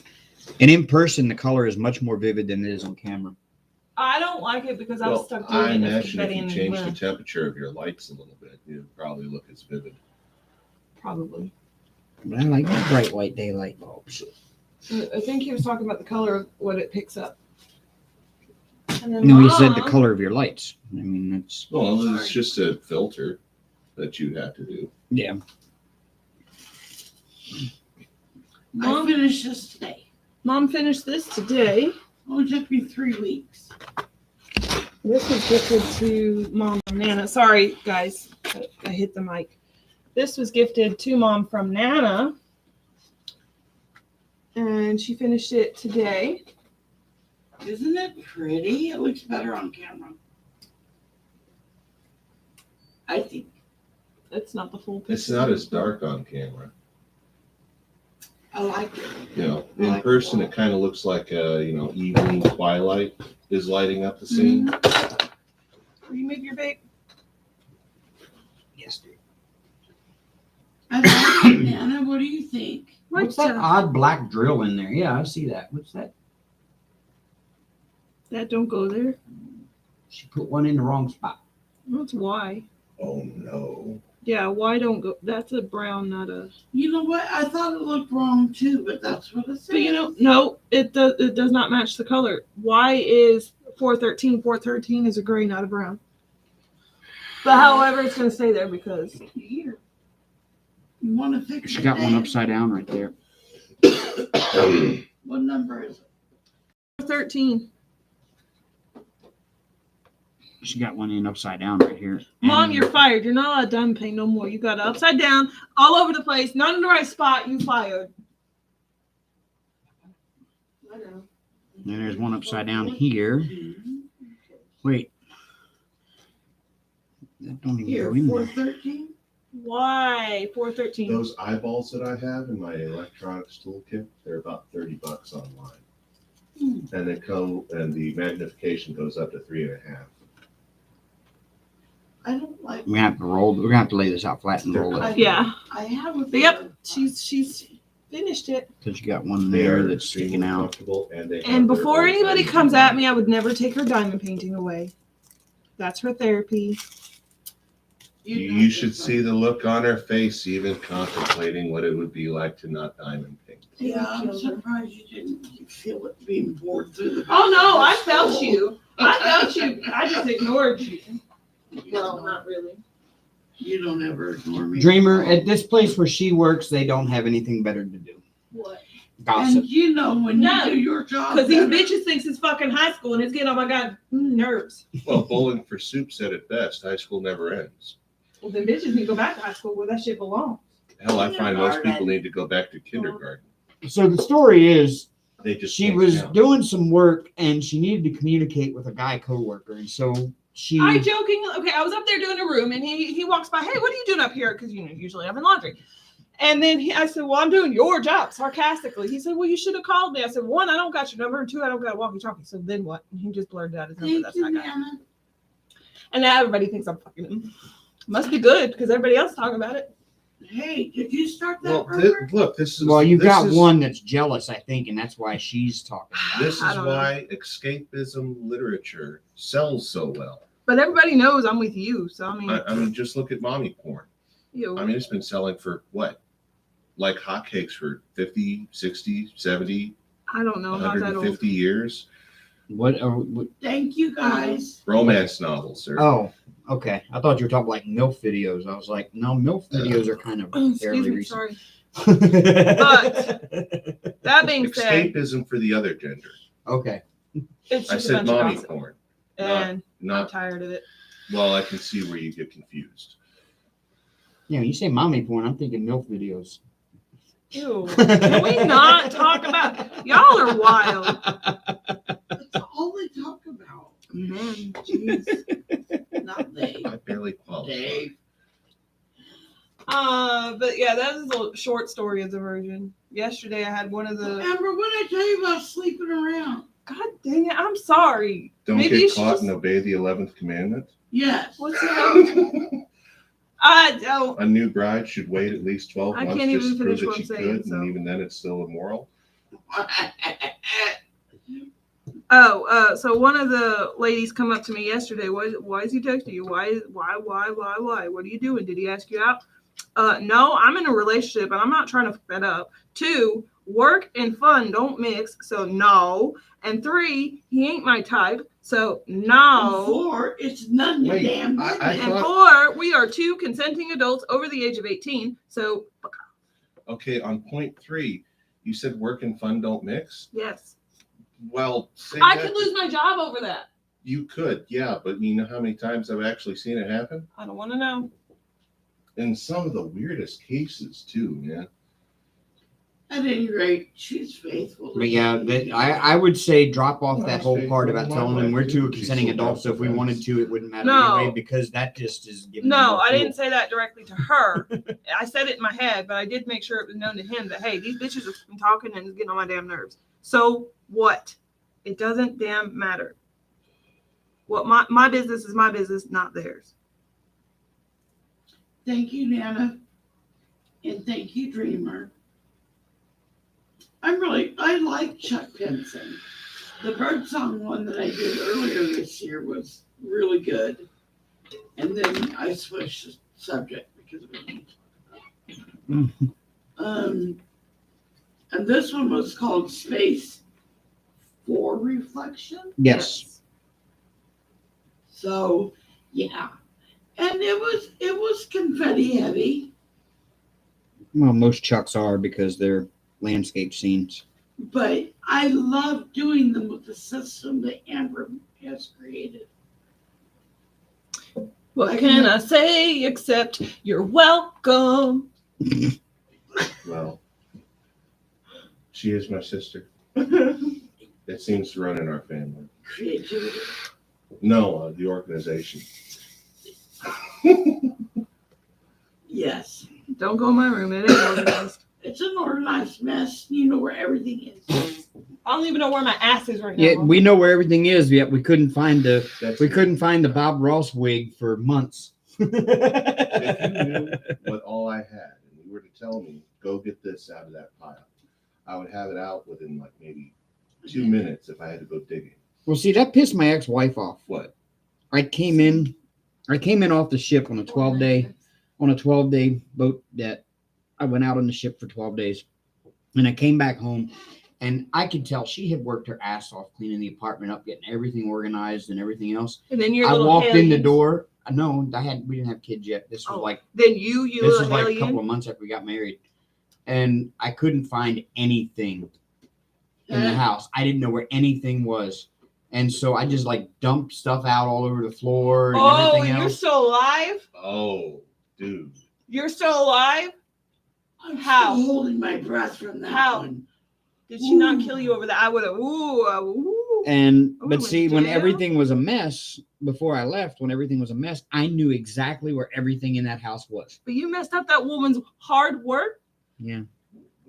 And in person, the color is much more vivid than it is on camera. I don't like it because I was Well, stuck I doing it as imagine if confetti you and change the temperature of your lights a little bit, it would probably look as vivid. probably. But I like the bright white daylight bulbs. I think he was talking about the color of what it picks up. And then No, he said the Mom- color of your lights. I mean, that's Well, it's just a filter that you have to do. yeah. I Mom, finished this today. Mom finished this today. Only took me 3 weeks. This was gifted to Mom from Nana. Sorry, guys, I hit the mic. This was gifted to Mom from Nana, and she finished it today. Isn't it pretty? It looks better on camera. I think. It's not the full picture. It's not as dark on camera. I like it. You know, I in like person, it. it kind of looks like a, evening twilight is lighting up the scene. Will you move your bait? Yes, dude. I like it, Nana. What do you think? What's that odd black drill in there? Yeah, I see that. What's that? That don't go there. She put one in the wrong spot. That's why. Oh no. Yeah, why don't go? That's a brown, not a. You know what? I thought it looked wrong too, but that's what it says. But no, it does. It does not match the color. Why is 413? 413 is a gray, not a brown. But however, it's gonna stay there because Here. You want to fix She it? got one Dad? upside down right there. What number is it? 413. She got one in upside down right here. Mom, And- you're fired. You're not allowed diamond paint no more. You got it upside down, all over the place, not in the right spot. You fired. I know. And there's one upside down here. Wait. That don't even Here, go in there. 413. Why 413? Those eyeballs that I have in my electronics toolkit, they're about $30 online. And they come, and the magnification goes up to 3.5. I don't like. We're gonna have to lay this out flat and roll it. Yeah. I have a. But yep, she's finished it. Because you got one They there are that's sticking extremely out. comfortable, and they have And their before own anybody LED. comes at me, I would never take her diamond painting away. That's her therapy. You should see the look on her face, even contemplating what it would be like to not diamond paint. Yeah, I'm surprised you didn't feel it being bored through the. Oh no, I felt you. I felt you. I just ignored you. No, not really. You don't ever ignore me. Dreamer, at this place where she works, they don't have anything better to do. What? Gossip. And you know when No, you do your job. Because these better. bitches thinks it's fucking high school and it's getting on my god nerves. Well, Bowling for Soup said it best. High school never ends. Well, then bitches need to go back to high school where that shit belongs. Hell, I find most people need to go back to kindergarten. So the story is, They just she can't was count. doing some work and she needed to communicate with a guy coworker, and so she. I jokingly, okay, I was up there doing a room and he walks by, hey, what are you doing up here? Because, usually I'm in laundry. And then I said, well, I'm doing your job, sarcastically. He said, well, you should have called me. I said, one, I don't got your number, and two, I don't got a walkie-talkie. So then what? And he just blurted out his number. Thank That's you, what I got. Nana. And now everybody thinks I'm fucking him. Must be good because everybody else is talking about it. Hey, did you start that Well, rumor? look, this is. Well, you this got is- one that's jealous, I think, and that's why she's talking about it. This I is don't know. why escapism literature sells so well. But everybody knows I'm with you. So, I mean, I mean, just look at mommy porn. you. I mean, it's been selling for what? Like hotcakes for 50, 60, 70, I don't know. I'm not that old. 150 years. What? Thank you, guys. Romance novels, sir. Oh, okay. I thought you were talking like MILF videos. I was like, no, MILF videos are kind of Excuse fairly me, recent. sorry. But That being said, Escapism for the other gender. okay. it's I just a said bunch of mommy gossip. porn. And I'm Not, tired of it. well, I can see where you get confused. Yeah, when you say mommy porn, I'm thinking MILF videos. Ew. Can we not talk about y'all are wild. That's all they talk about. Man, jeez. Not they. I barely qualify. Dave. But yeah, that is a short story of the version. Yesterday I had one of the Remember what I tell you about sleeping around? God dang it, I'm sorry. Don't Maybe you get should caught just- and obey the 11th commandment. Yes. What's that? I don't A new bride should wait at least 12 I months can't just even to prove finish that what she I'm saying, could, so. and even then it's still immoral. So one of the ladies come up to me yesterday. Why is he texting you? Why? What are you doing? Did he ask you out? No, I'm in a relationship and I'm not trying to fuck that up. 2, work and fun don't mix, so no. And 3, he ain't my type, so no. 4, it's none of your Wait, damn I business. And thought- 4, we are 2 consenting adults over the age of 18, so Okay, on point 3, you said work and fun don't mix. yes. Well, say I that could lose my job over that. You could, yeah, but you know how many times I've actually seen it happen? I don't want to know. In some of the weirdest cases, too, man. At any rate, she's faithful. But yeah, I would say drop off Well, that I whole stayed part for about my telling them wife, we're too. 2 She's consenting still adults. So if we self-defense. wanted to, it wouldn't matter No. anyway, because that just is giving. No, them more I fuel. didn't say that directly to her. I said it in my head, but I did make sure it was known to him that, hey, these bitches are fucking talking and it's getting on my damn nerves. So what? It doesn't damn matter. What my business is my business, not theirs. Thank you, Nana. And thank you, Dreamer. I like Chuck Pinson. The birdsong one that I did earlier this year was really good. And then I switched the subject because we need to talk about it. And this one was called Space for Reflection. Yes. So yeah. And it was confetti heavy. Well, most Chucks are because they're landscape scenes. But I love doing them with the system that Amber has created. What can I say except you're welcome? Well, she is my sister. It seems to run in our family. Creativity. No, the organization. Yes. Don't go in my room. It ain't organized. It's an organized mess. You know where everything is. I don't even know where my ass is right now. Yeah, we know where everything is, yet we couldn't find the That's Bob Ross wig for months. If you knew what all I had, and you were to tell me, go get this out of that pile, I would have it out within like maybe 2 minutes if I had to go digging. Well, see, that pissed my ex-wife off. What? I came in off the ship on a 12-day boat that I went out on the ship for 12 days. And I came back home and I could tell she had worked her ass off cleaning the apartment up, getting everything organized and everything else. And then your I little walked in the hellions. door. No, we didn't have kids yet. This was Oh, like Then you this little was like a hellion. couple of months after we got married. and I couldn't find anything in the house. I didn't know where anything was. And so I just like dumped stuff out all over the floor and Oh, everything you're else. still alive? Oh, dude. You're still alive? I'm How? still holding my breath from that How? one. Did she not kill you over that? I would have. Ooh. And Oh, but in see, when jail? everything was a mess before I left, when everything was a mess, I knew exactly where everything in that house was. But you messed up that woman's hard work. Yeah.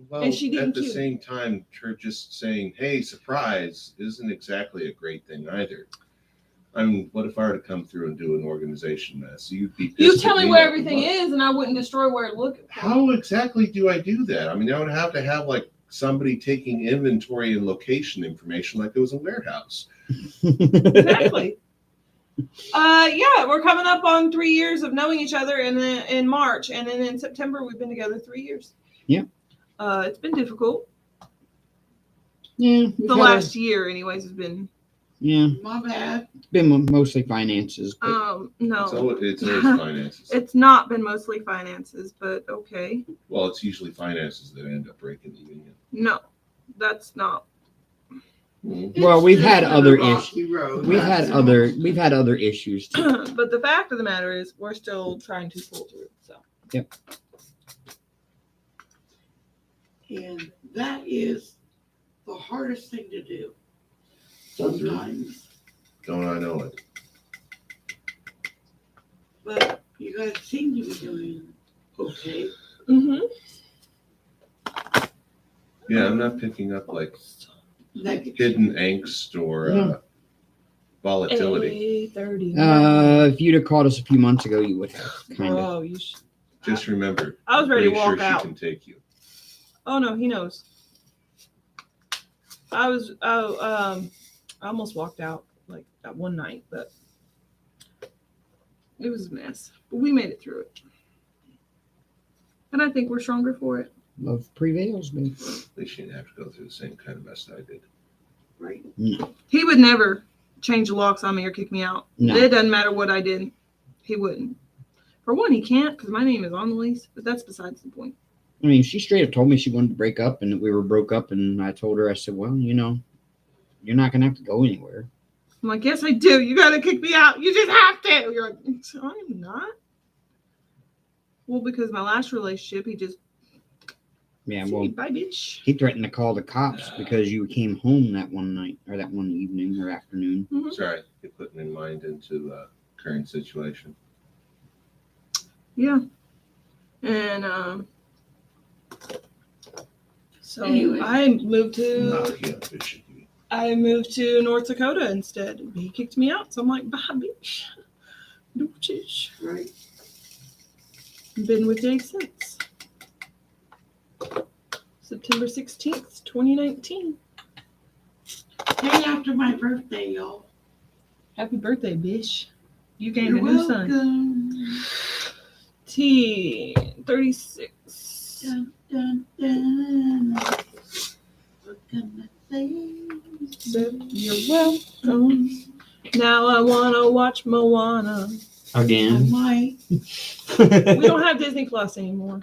Well, And she didn't at the kill. same time, her just saying, "Hey, surprise," isn't exactly a great thing either. I mean, what if I were to come through and do an organization mess? You'd be. You pissed tell at me where like a everything month. is, and I wouldn't destroy where it looked. How exactly do I do that? I mean, I would have to have like somebody taking inventory and location information, like it was a warehouse. Exactly. Yeah, we're coming up on 3 years of knowing each other in March, and then in September we've been together 3 years. Yeah. It's been difficult. Yeah. The last year, anyways, has been. Yeah. My bad. It's been mostly finances. But No. It's always finances. It's not been mostly finances, but okay. Well, it's usually finances that end up breaking the union. No, that's not. Well, we've It's had just other a rocky road, we've that's had all. other issues too. But the fact of the matter is, we're still trying to pull through. So. Yep. And that is the hardest thing to do. Sometimes. Don't I know it? But you guys seem to be doing okay. Mm-hmm. Yeah, I'm not picking up like Negative. hidden angst or No. volatility. 8:30. If you'd have called us a few months ago, you would have kind of. Oh, you should. Just remember, I was ready to pretty walk sure out. she can take you. Oh no, he knows. I almost walked out like that one night, but it was a mess. But we made it through it. And I think we're stronger for it. Love prevails, babe. At least you didn't have to go through the same kind of mess that I did. Right. He would never change the locks on me or kick me out. No. It doesn't matter what I did. He wouldn't. For one, he can't because my name is on the lease, but that's besides the point. I mean, she straight up told me she wanted to break up and that we were broke up. And I told her, I said, well, you know, you're not going to have to go anywhere. I'm like, yes, I do. You got to kick me out. You just have to. You're like, I'm not. Well, because my last relationship, he just, Yeah, "See, well, bye, bitch." he threatened to call the cops because you came home that one night or that one evening or afternoon. Mhm. Sorry, you're putting in mind into current situation. Yeah. And so Anyway. I moved Not to here, Bishop. North Dakota instead. He kicked me out, so I'm like, bye, bitch. Doochies. Right. Been with Jake since September 16th, 2019. Day after my birthday, y'all. Happy birthday, bitch. You gained You're a new son. welcome. T36. Dun, dun, dun. What can I say? You're welcome. Now I want to watch Moana. I Again. might. We don't have Disney Plus anymore.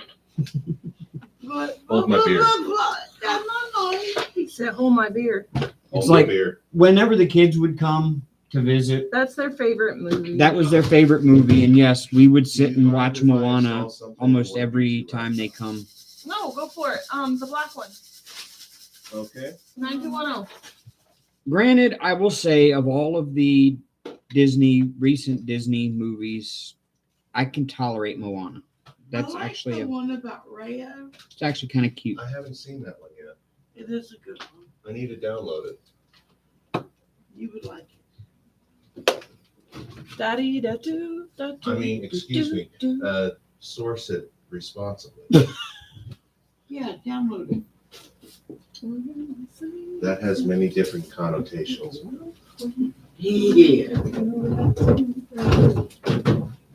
But Hold my beer. That's not nice. He said, hold my beer. It's my like- beer. Whenever the kids would come to visit, That's their favorite movie. that was their favorite movie. And yes, we would sit and watch Moana almost every time they come. No, go for it. The black one. Okay. 9210. Granted, I will say of all of the recent Disney movies, I can tolerate Moana. That's I like actually the one about Raya. it's actually kind of cute. I haven't seen that one yet. It is a good one. I need to download it. You would like Daddy da do da do. I mean, excuse me. do. Source it responsibly. it. Yeah, download it. That has many different connotations. Yeah.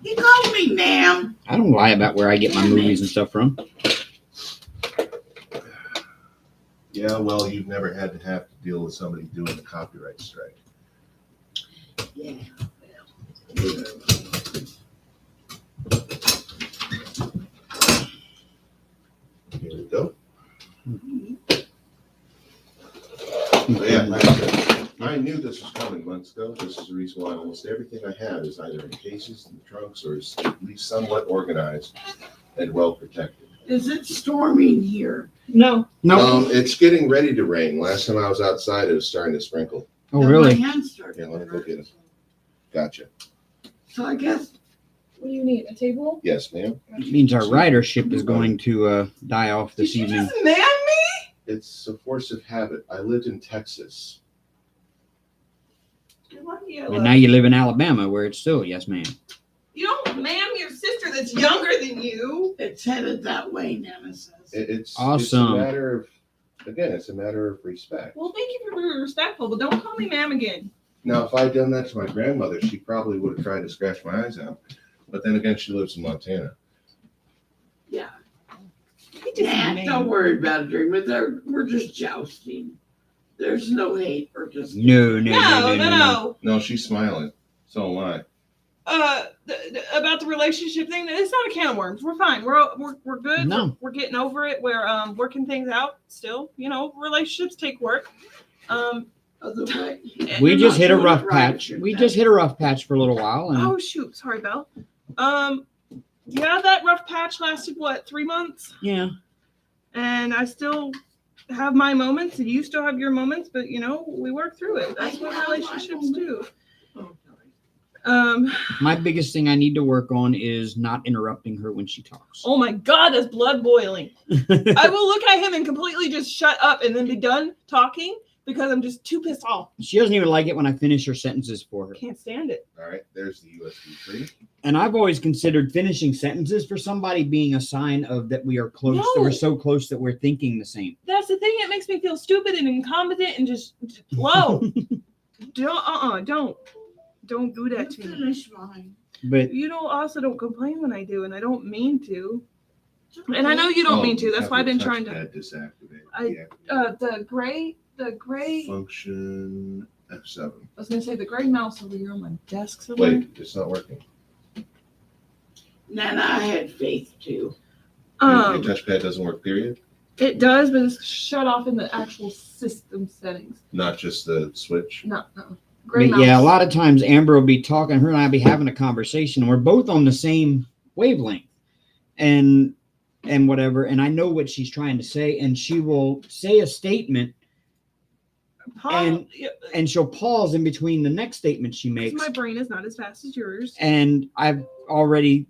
He called me ma'am. I don't lie about where I get my movies and stuff from. Yeah, well, you've never had to have to deal with somebody doing a copyright strike. Yeah. Here we go. But yeah, like I said, I knew this was coming months ago. This is the reason why almost everything I have is either in cases, in the trunks, or is at least somewhat organized and well protected. Is it storming here? No. No. It's getting ready to rain. Last time I was outside, it was starting to sprinkle. Oh, No, really? My hands started Yeah, let me to go hurt. get it. Gotcha. So I guess What do you need? A table? Yes, ma'am. It means our ridership is going to die off this Did you evening. just man me? It's a force of habit. I lived in Texas. And now you live in Alabama, where it's still yes, ma'am. You don't ma'am your sister that's younger than you. it's headed that way, Nemesis. It's Awesome. It's a matter of, again, it's a matter of respect. Well, thank you for being respectful, but don't call me ma'am again. Now, if I'd done that to my grandmother, she probably would have tried to scratch my eyes out. But then again, she lives in Montana. Yeah. He just Nah, mean. don't worry about it, Dreamer. We're just jousting. There's no hate or just. No. No. No, she's smiling. So am I. About the relationship thing, it's not a can of worms. We're fine. We're good. No. We're getting over it. We're working things out still. You know, relationships take work. We just hit a doing rough it right, patch. you're We dead. just hit a rough patch for a little while, and Oh shoot, sorry, Belle. Yeah, that rough patch lasted what, 3 months? yeah. And I still have my moments, and you still have your moments, but you know, we work through it. That's what relationships do. My biggest thing I need to work on is not interrupting her when she talks. Oh my God, that's blood boiling. I will look at him and completely just shut up and then be done talking because I'm just too pissed off. She doesn't even like it when I finish her sentences for her. Can't stand it. All right, there's the USB 3. And I've always considered finishing sentences for somebody being a sign of that we are close, that No. we're so close that we're thinking the same. That's the thing. It makes me feel stupid and incompetent and just low. Don't do that to me. Finish mine. But You don't complain when I do, and I don't mean to. And I know you don't mean to. That's why I've been trying to. Deactivate. The gray. Function F7. I was gonna say the gray mouse over here on my desk somewhere. Wait, it's not working. Nana, I had faith too. Your touchpad doesn't work, period? It does, but it's shut off in the actual system settings. Not just the switch? No. Gray mouse. yeah, a lot of times Amber will be talking, her and I be having a conversation, and we're both on the same wavelength. And whatever, and I know what she's trying to say, and she will say a statement and she'll pause in between the next statement she makes. My brain is not as fast as yours. And I've already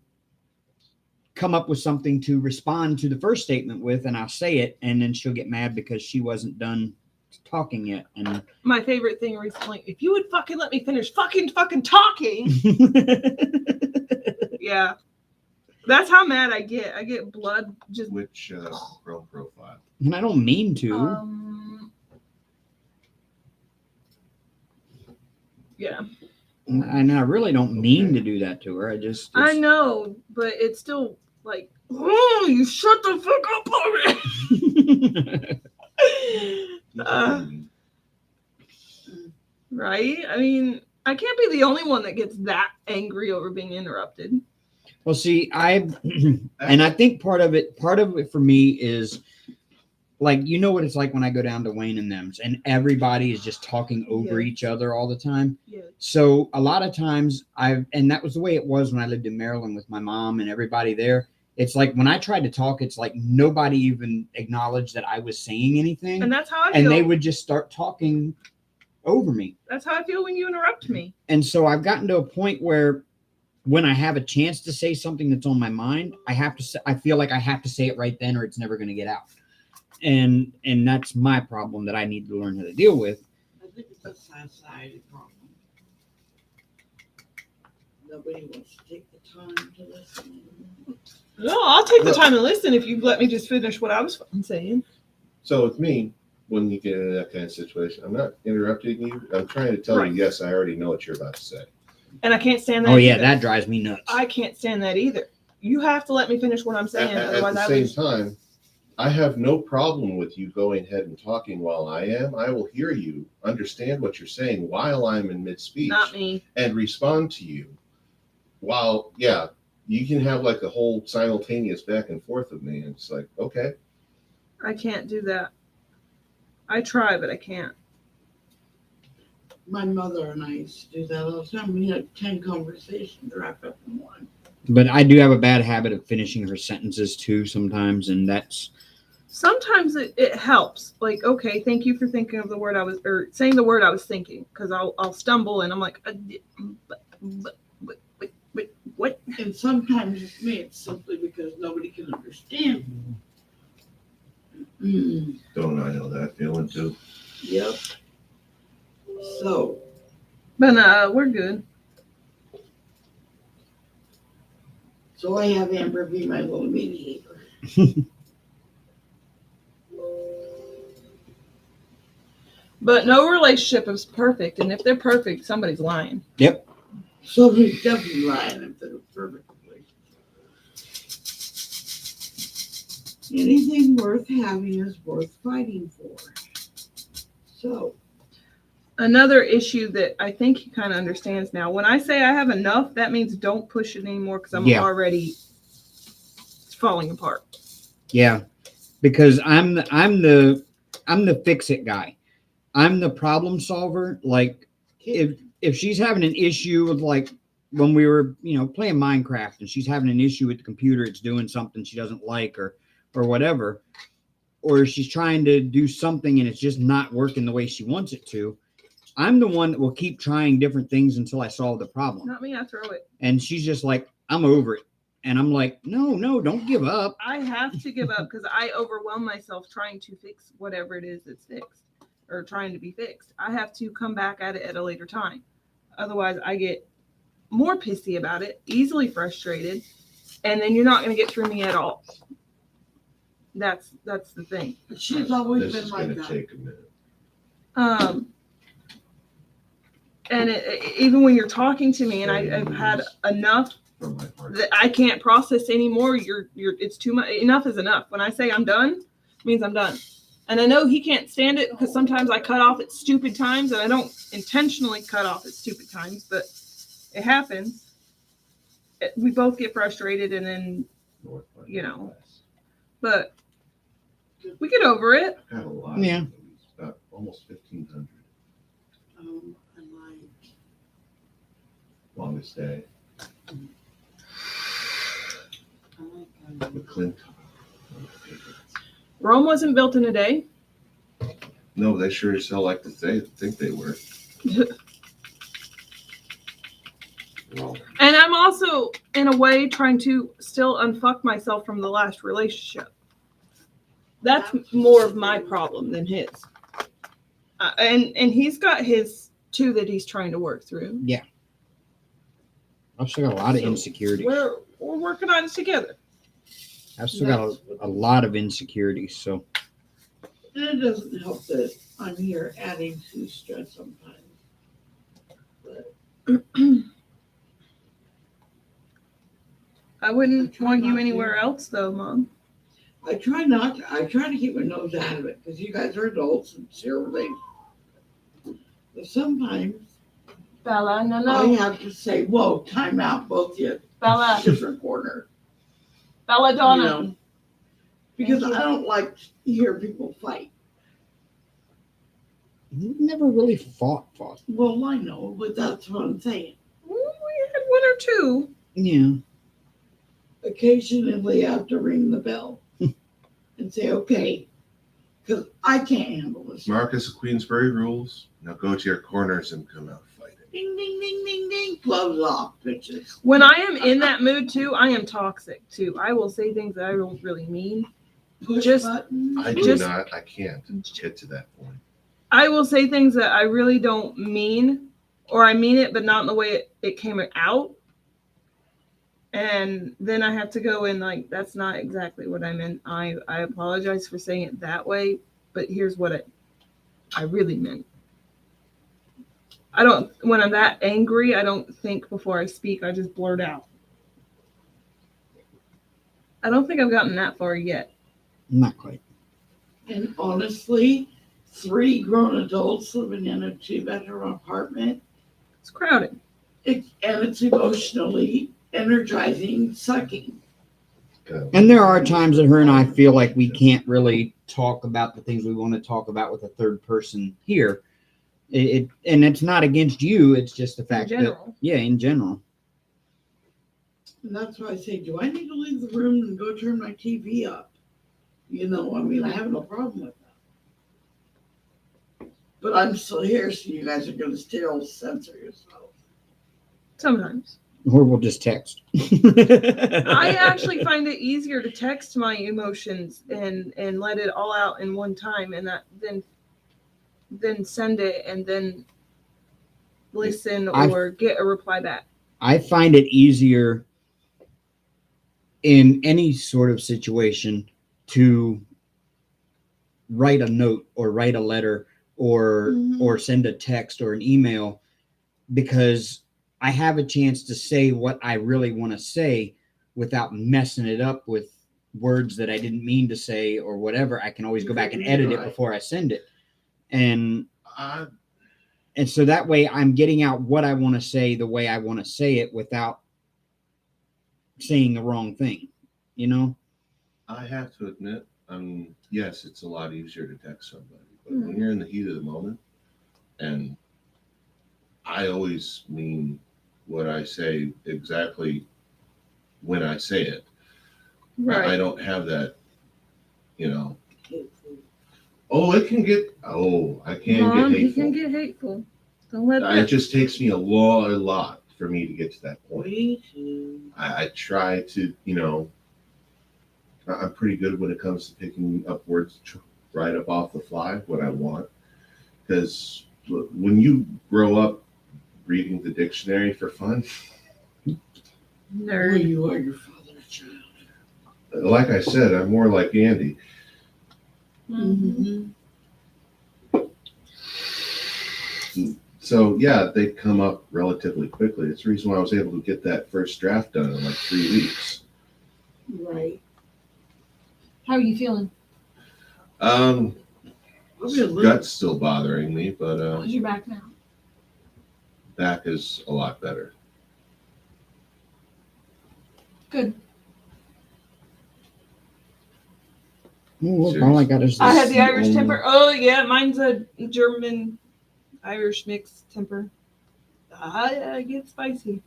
come up with something to respond to the first statement with, and I'll say it, and then she'll get mad because she wasn't done talking yet. And My favorite thing recently, if you would fucking let me finish fucking talking. Yeah. That's how mad I get. I get blood just. Which Chrome profile? and I don't mean to. Yeah. And I really don't mean to do that to her. I know, but it's still like, oh, you shut the fuck up already. Right? I mean, I can't be the only one that gets that angry over being interrupted. Well, see, and I think part of it for me is like, you know what it's like when I go down to Wayne and them's and everybody is just talking over each other all the time. Yeah. So a lot of times and that was the way it was when I lived in Maryland with my mom and everybody there. It's like when I tried to talk, it's like nobody even acknowledged that I was saying anything. And that's how I feel. And they would just start talking over me. That's how I feel when you interrupt me. And so I've gotten to a point where when I have a chance to say something that's on my mind, I feel like I have to say it right then or it's never going to get out. And that's my problem that I need to learn how to deal with. I think it's a society problem. Nobody wants to take the time to listen. No, I'll take the time and listen if you let me just finish what I was fucking saying. So with me, when you get into that kind of situation, I'm not interrupting you. I'm trying to tell you, yes, I already know what you're about to say. And I can't stand that. Oh, yeah, either. that drives me nuts. I can't stand that either. You have to let me finish what I'm saying. At Otherwise, the same time, I have no problem with you going ahead and talking while I am. I will hear you, understand what you're saying while I'm in mid-speech. Not me. And respond to you. While, yeah, you can have like a whole simultaneous back and forth with me. And it's like, okay. I can't do that. I try, but I can't. My mother and I used to do that all the time. We had 10 conversations wrapped up in one. But I do have a bad habit of finishing her sentences too sometimes, and that's Sometimes it helps. Like, okay, thank you for thinking of the word I was, or saying the word I was thinking, because I'll stumble and I'm like, what? And sometimes with me, it's simply because nobody can understand me. Don't I know that feeling too? Yep. So, But we're good. so I have Amber be my little mediator. But no relationship is perfect, and if they're perfect, somebody's lying. Yep. Somebody's definitely lying if they're perfectly. Anything worth having is worth fighting for. So, Another issue that I think he kind of understands now. When I say I have enough, that means don't push it anymore because I'm already falling apart. Yeah, because I'm the fix it guy. I'm the problem solver. Like if she's having an issue with, like, when we were, playing Minecraft and she's having an issue with the computer, it's doing something she doesn't like or whatever, or she's trying to do something and it's just not working the way she wants it to, I'm the one that will keep trying different things until I solve the problem. Not me, I throw it. And she's just like, I'm over it. And I'm like, no, don't give up. I have to give up because I overwhelm myself trying to fix whatever it is that's fixed or trying to be fixed. I have to come back at it at a later time. Otherwise, I get more pissy about it, easily frustrated, and then you're not going to get through me at all. That's the thing. she's always This been is like going to that. take a minute. And even when you're talking to me, and I've had enough From my heart. that I can't process anymore. It's too much. Enough is enough. When I say I'm done, it means I'm done. And I know he can't stand it because sometimes I cut off at stupid times, and I don't intentionally cut off at stupid times, but it happens. We both get frustrated, and then, but we get over it. I've got a lot. Yeah. Of these, about almost 1,500. I like Longest day. I like McClintock. Rome wasn't built in a day. No, they sure as hell like to think they were. Well, And I'm also, in a way, trying to still unfuck myself from the last relationship. That's more of my problem than his. And he's got his too that he's trying to work through. Yeah. I've still got a lot of insecurities. We're working on it together. I've still got a lot of insecurities. So And it doesn't help that I'm here adding to stress sometimes. But I wouldn't want you anywhere else, though, Mom. I try not to. I try to keep my nose out of it because you guys are adults and see everything. But sometimes Bella, I have to say, "Whoa, time out, both of you, Bella, different corner." Bella Donna. Because I don't like to hear people fight. we've never really fought. Well, I know, but that's what I'm saying. We had one or two. Yeah. Occasionally, I have to ring the bell and say, "Okay," because I can't handle this. Marcus of Queensbury rules. Now go to your corners and come out fighting. Ding, ding, ding, ding, ding. Gloves off, bitches. When I am in that mood, too, I am toxic, too. I will say things that I don't really mean. Push Just- button. I do Just- not. I can't get to that point. I will say things that I really don't mean, or I mean it, but not in the way it came out. And then I have to go in like, that's not exactly what I meant. I apologize for saying it that way, but here's what I really meant. When I'm that angry, I don't think before I speak. I just blurt out. I don't think I've gotten that far yet. Not quite. And honestly, 3 grown adults living in a 2-bedroom apartment, It's crowded. and it's emotionally energizing, sucking. And there are times that her and I feel like we can't really talk about the things we want to talk about with a third person here. And it's not against you. It's just the fact that, yeah, in general. And that's why I say, do I need to leave the room and go turn my TV up? You know, I mean, I have no problem with that. But I'm still here, so you guys are going to still censor yourself. Sometimes. Or we'll just text. I actually find it easier to text my emotions and let it all out in one time, and that then send it and then listen or get a reply back. I find it easier in any sort of situation to write a note or write a letter or send a text or an email, because I have a chance to say what I really want to say without messing it up with words that I didn't mean to say or whatever. I can always go back and edit it before I send it. And so that way I'm getting out what I want to say the way I want to say it without saying the wrong thing, you know? I have to admit, yes, it's a lot easier to text somebody, but when you're in the heat of the moment, and I always mean what I say exactly when I say it. Right. I don't have that, you know. I can't get hateful. He can get hateful. Don't let that. It just takes me a lot for me to get to that point. Me too. I try to, you know, I'm pretty good when it comes to picking up words right up off the fly, what I want. Because when you grow up reading the dictionary for fun, nerd, you are your father's child. Like I said, I'm more like Andy. Mm-hmm. So yeah, they come up relatively quickly. It's the reason why I was able to get that first draft done in like 3 weeks. Right. how are you feeling? Gut's still bothering me, but How's your back now? back is a lot better. Good. All I got is I had this. the Irish temper. Oh yeah, mine's a German Irish mixed temper. I get spicy.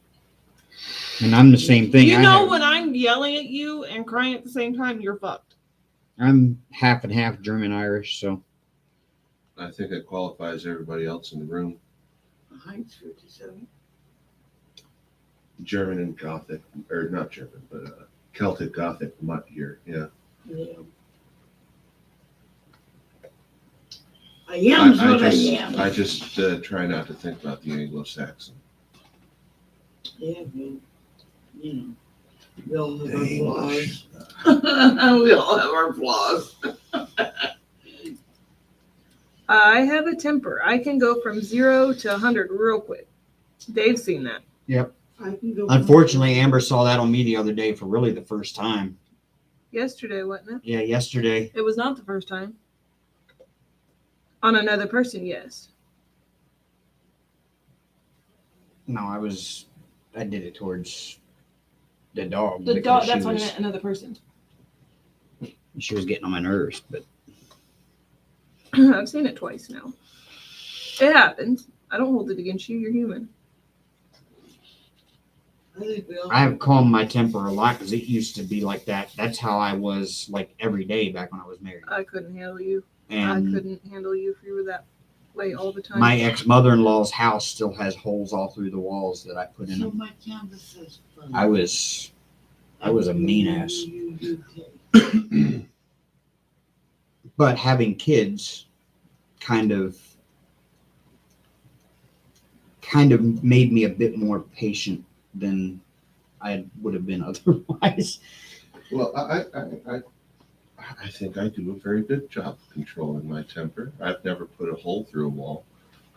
And I'm the same thing. You know, when I'm yelling at you and crying at the same time, you're fucked. I'm half and half German Irish, so I think it qualifies everybody else in the room. Heinz 57. German and Gothic, or not German, but Celtic Gothic mutt here. Yeah. Yeah. I am what I am. I just try not to think about the Anglo-Saxon. Yeah, man. You know, we all have our flaws. We all have our flaws. I have a temper. I can go from 0 to 100 real quick. Dave's seen that. yep. I can go. Unfortunately, Amber saw that on me the other day for really the first time. Yesterday, wasn't it? Yeah, yesterday. It was not the first time. On another person, yes. No, I did it towards the dog. The because dog, that's why I meant another person. She was getting on my nerves, but I've seen it twice now. It happens. I don't hold it against you. You're human. I have calmed my temper a lot because it used to be like that. That's how I was like every day back when I was married. I couldn't handle you. And I couldn't handle you if you were that way all the time. my ex-mother-in-law's house still has holes all through the walls that I put in So them. my canvas says fun. I was a mean ass. But having kids kind of made me a bit more patient than I would have been otherwise. Well, I think I do a very good job controlling my temper. I've never put a hole through a wall.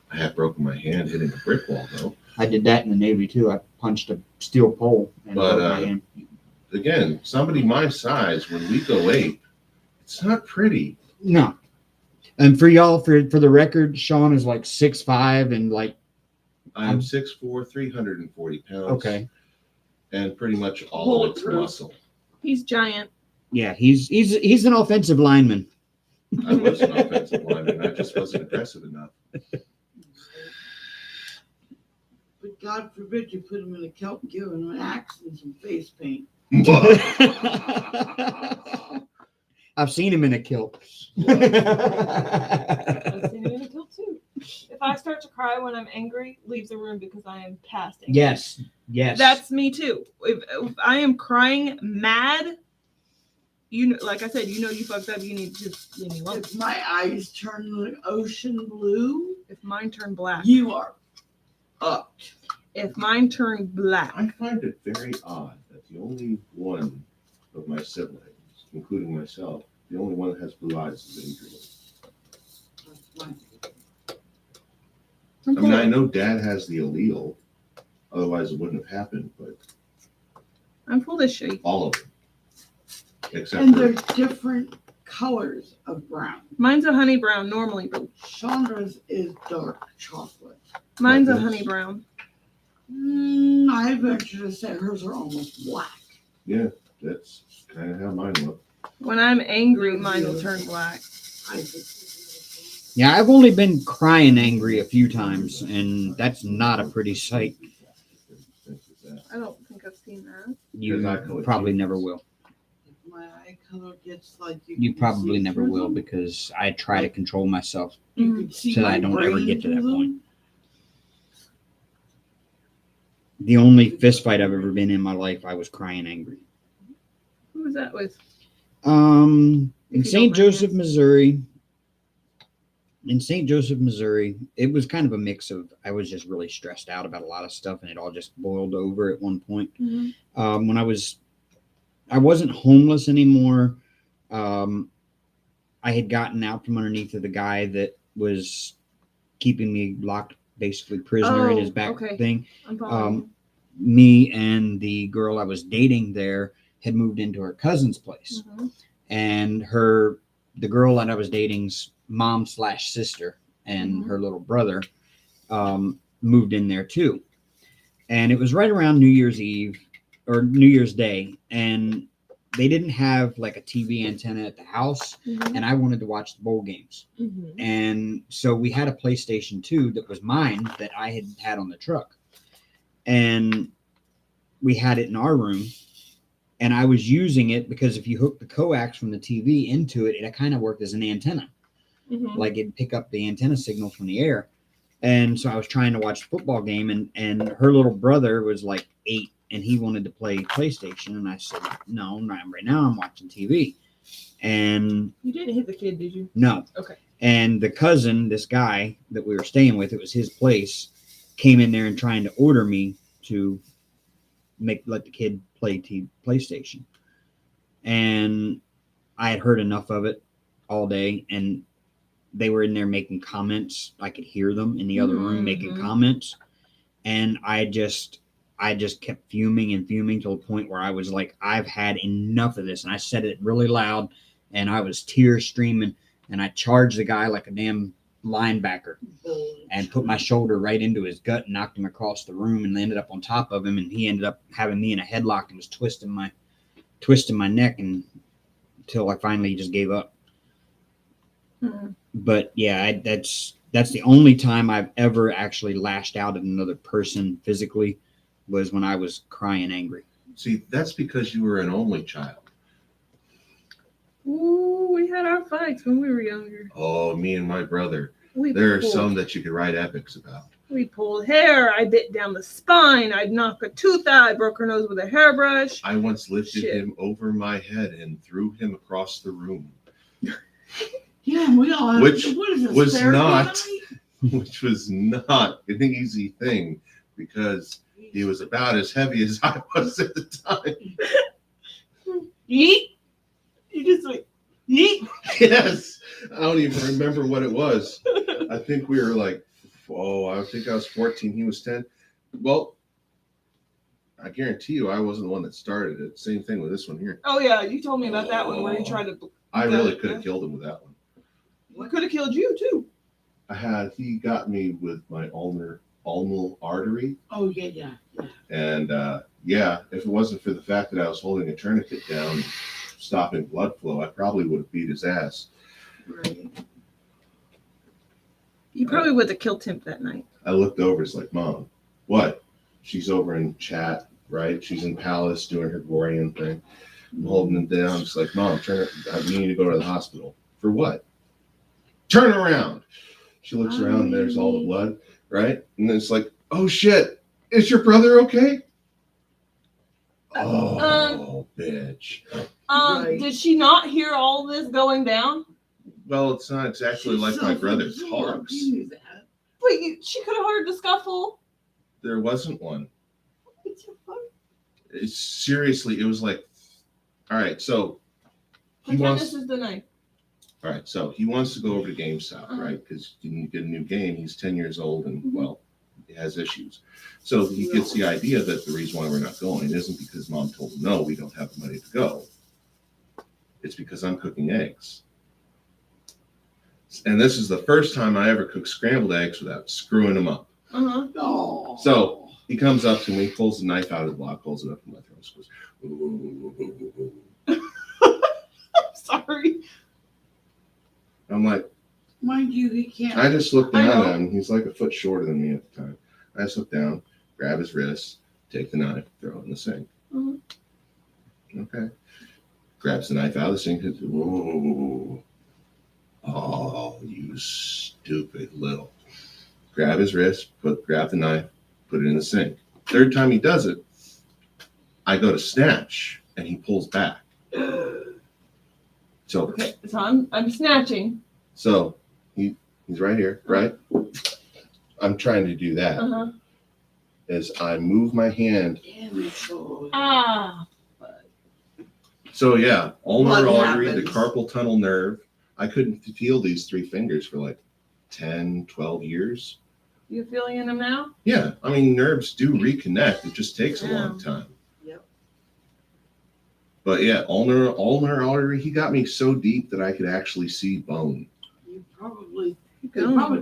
I have broken my hand hitting a brick wall, though. I did that in the Navy, too. I punched a steel pole and broke my hand. Again, somebody my size, when we go ape, it's not pretty. No. And for y'all, for the record, Sean is like 6'5" and like... I'm 6'4", 340 pounds. Okay. And pretty much all of it's muscle. He's giant. Yeah, he's an offensive lineman. I was an offensive lineman. I just wasn't aggressive enough. But God forbid you put him in a kilt and give him an axe and some face paint. I've seen him in a kilt. I've seen him in a kilt too. If I start to cry when I'm angry, leave the room because I am past angry. Yes. That's me too. If I am crying mad, you know, like I said, you know you fucked up. You need to just leave me alone. If my eyes turn the ocean blue, If mine turn black. you are up. If mine turn black. I find it very odd that the only one of my siblings, including myself, the only one that has blue eyes is Adrian. I mean, I know Dad has the allele, otherwise it wouldn't have happened, but I'm full of shit. all of them. Except And for they're different colors of brown. Mine's a honey brown normally, but Chandra's is dark chocolate. mine's a Like this? honey brown. I venture to say hers are almost black. yeah, that's kind of how mine look. When I'm angry, mine will turn black. I think Yeah, I've only been crying angry a few times, and that's not a pretty sight. I don't think I've seen that. You Because I color probably changes. never will. if my eye color gets like You can probably see never through will them. because I try to control myself. You can see So my I don't ever brain get to that through point. them. The only fist fight I've ever been in my life, I was crying angry. Who was that with? In If you St. don't mind Joseph, Missouri. In St. Joseph, Missouri, it was kind of a mix of I was just really stressed out about a lot of stuff, and it all just boiled over at one point. When I wasn't homeless anymore. I had gotten out from underneath of the guy that was keeping me locked, basically prisoner in his back thing. I'm following. Me and the girl I was dating there had moved into her cousin's place, and the girl that I was dating's mom/sister and her little brother moved in there too. And it was right around New Year's Eve or New Year's Day, and they didn't have like a TV antenna at the house, and I wanted to watch the bowl games. And so we had a PlayStation 2 that was mine that I had on the truck, and we had it in our room. And I was using it because if you hook the coax from the TV into it, it kind of worked as an antenna. Like it'd pick up the antenna signal from the air. And so I was trying to watch the football game, and her little brother was like 8, and he wanted to play PlayStation. And I said, no, not right now. I'm watching TV. And You didn't hit the kid, did you? no. Okay. And the cousin, this guy that we were staying with, it was his place, came in there and trying to order me to let the kid play PlayStation. And I had heard enough of it all day, and they were in there making comments. I could hear them in the other room making comments, and I just kept fuming and fuming to the point where I was like, I've had enough of this. And I said it really loud, and I was tears streaming, and I charged the guy like a damn linebacker and put my shoulder right into his gut and knocked him across the room, and ended up on top of him, and he ended up having me in a headlock and was twisting my neck until I finally just gave up. But yeah, that's the only time I've ever actually lashed out at another person physically, was when I was crying angry. See, that's because you were an only child. Ooh, we had our fights when we were younger. Oh, me and my brother. There are some that you could write epics about. We pulled hair. I bit down the spine. I'd knock a tooth out. I broke her nose with a hairbrush. I once lifted him over my head and threw him across the room. Yeah, we all have, Which what is this, was therapy not- night? Which was not an easy thing because he was about as heavy as I was at the time. Yeet. You just like, yeet. Yes. I don't even remember what it was. I think we were like, I think I was 14. He was 10. Well, I guarantee you I wasn't the one that started it. Same thing with this one here. Oh, yeah. You told me about that one where you tried to. I really could have killed him with that one. We could have killed you, too. He got me with my ulnar artery. Oh, yeah. And yeah, if it wasn't for the fact that I was holding a tourniquet down, stopping blood flow, I probably would have beat his ass. Right. You probably would have killed him that night. I looked over, it's like, Mom, what? She's over in chat, right? She's in Palace doing her Gorian thing. I'm holding him down. It's like, Mom, we need to go to the hospital. For what? Turn around. She looks around and there's all the blood, right? And then it's like, oh shit, is your brother okay? Oh, bitch. Right. Did she not hear all this going down? Well, it's not exactly She's like my brother self-absorbed. talks. You knew that. Wait, she could have heard the scuffle. There wasn't one. It's your phone. Seriously, it was like, all right, so Pretend this is the knife. all right, so he wants to go over to GameStop, right? Because you get a new game. He's 10 years old and, well, he has issues. So he gets the idea that the reason why we're not going isn't because Mom told him, no, we don't have the money to go. It's because I'm cooking eggs. And this is the first time I ever cooked scrambled eggs without screwing them up. Oh. So he comes up to me, pulls the knife out of the block, holds it up in my throat, and goes, ooh. I'm sorry. I'm like, Mind you, he can't. I just looked down at him. He's like a foot shorter than me at the time. I just look down, grab his wrist, take the knife, throw it in the sink. Okay. Grabs the knife out of the sink. And, whoa. Oh, you stupid little. Grab his wrist, grab the knife, put it in the sink. Third time he does it, I go to snatch, and he pulls back. So, okay, so I'm snatching. So he's right here, right? I'm trying to do that. As I move my hand. So yeah, ulnar artery, the carpal tunnel nerve. I couldn't feel these three fingers for like 10, 12 years. You feeling in them now? Yeah, I mean, nerves do reconnect. It just takes a long time. Yep. But yeah, ulnar artery, he got me so deep that I could actually see bone. You probably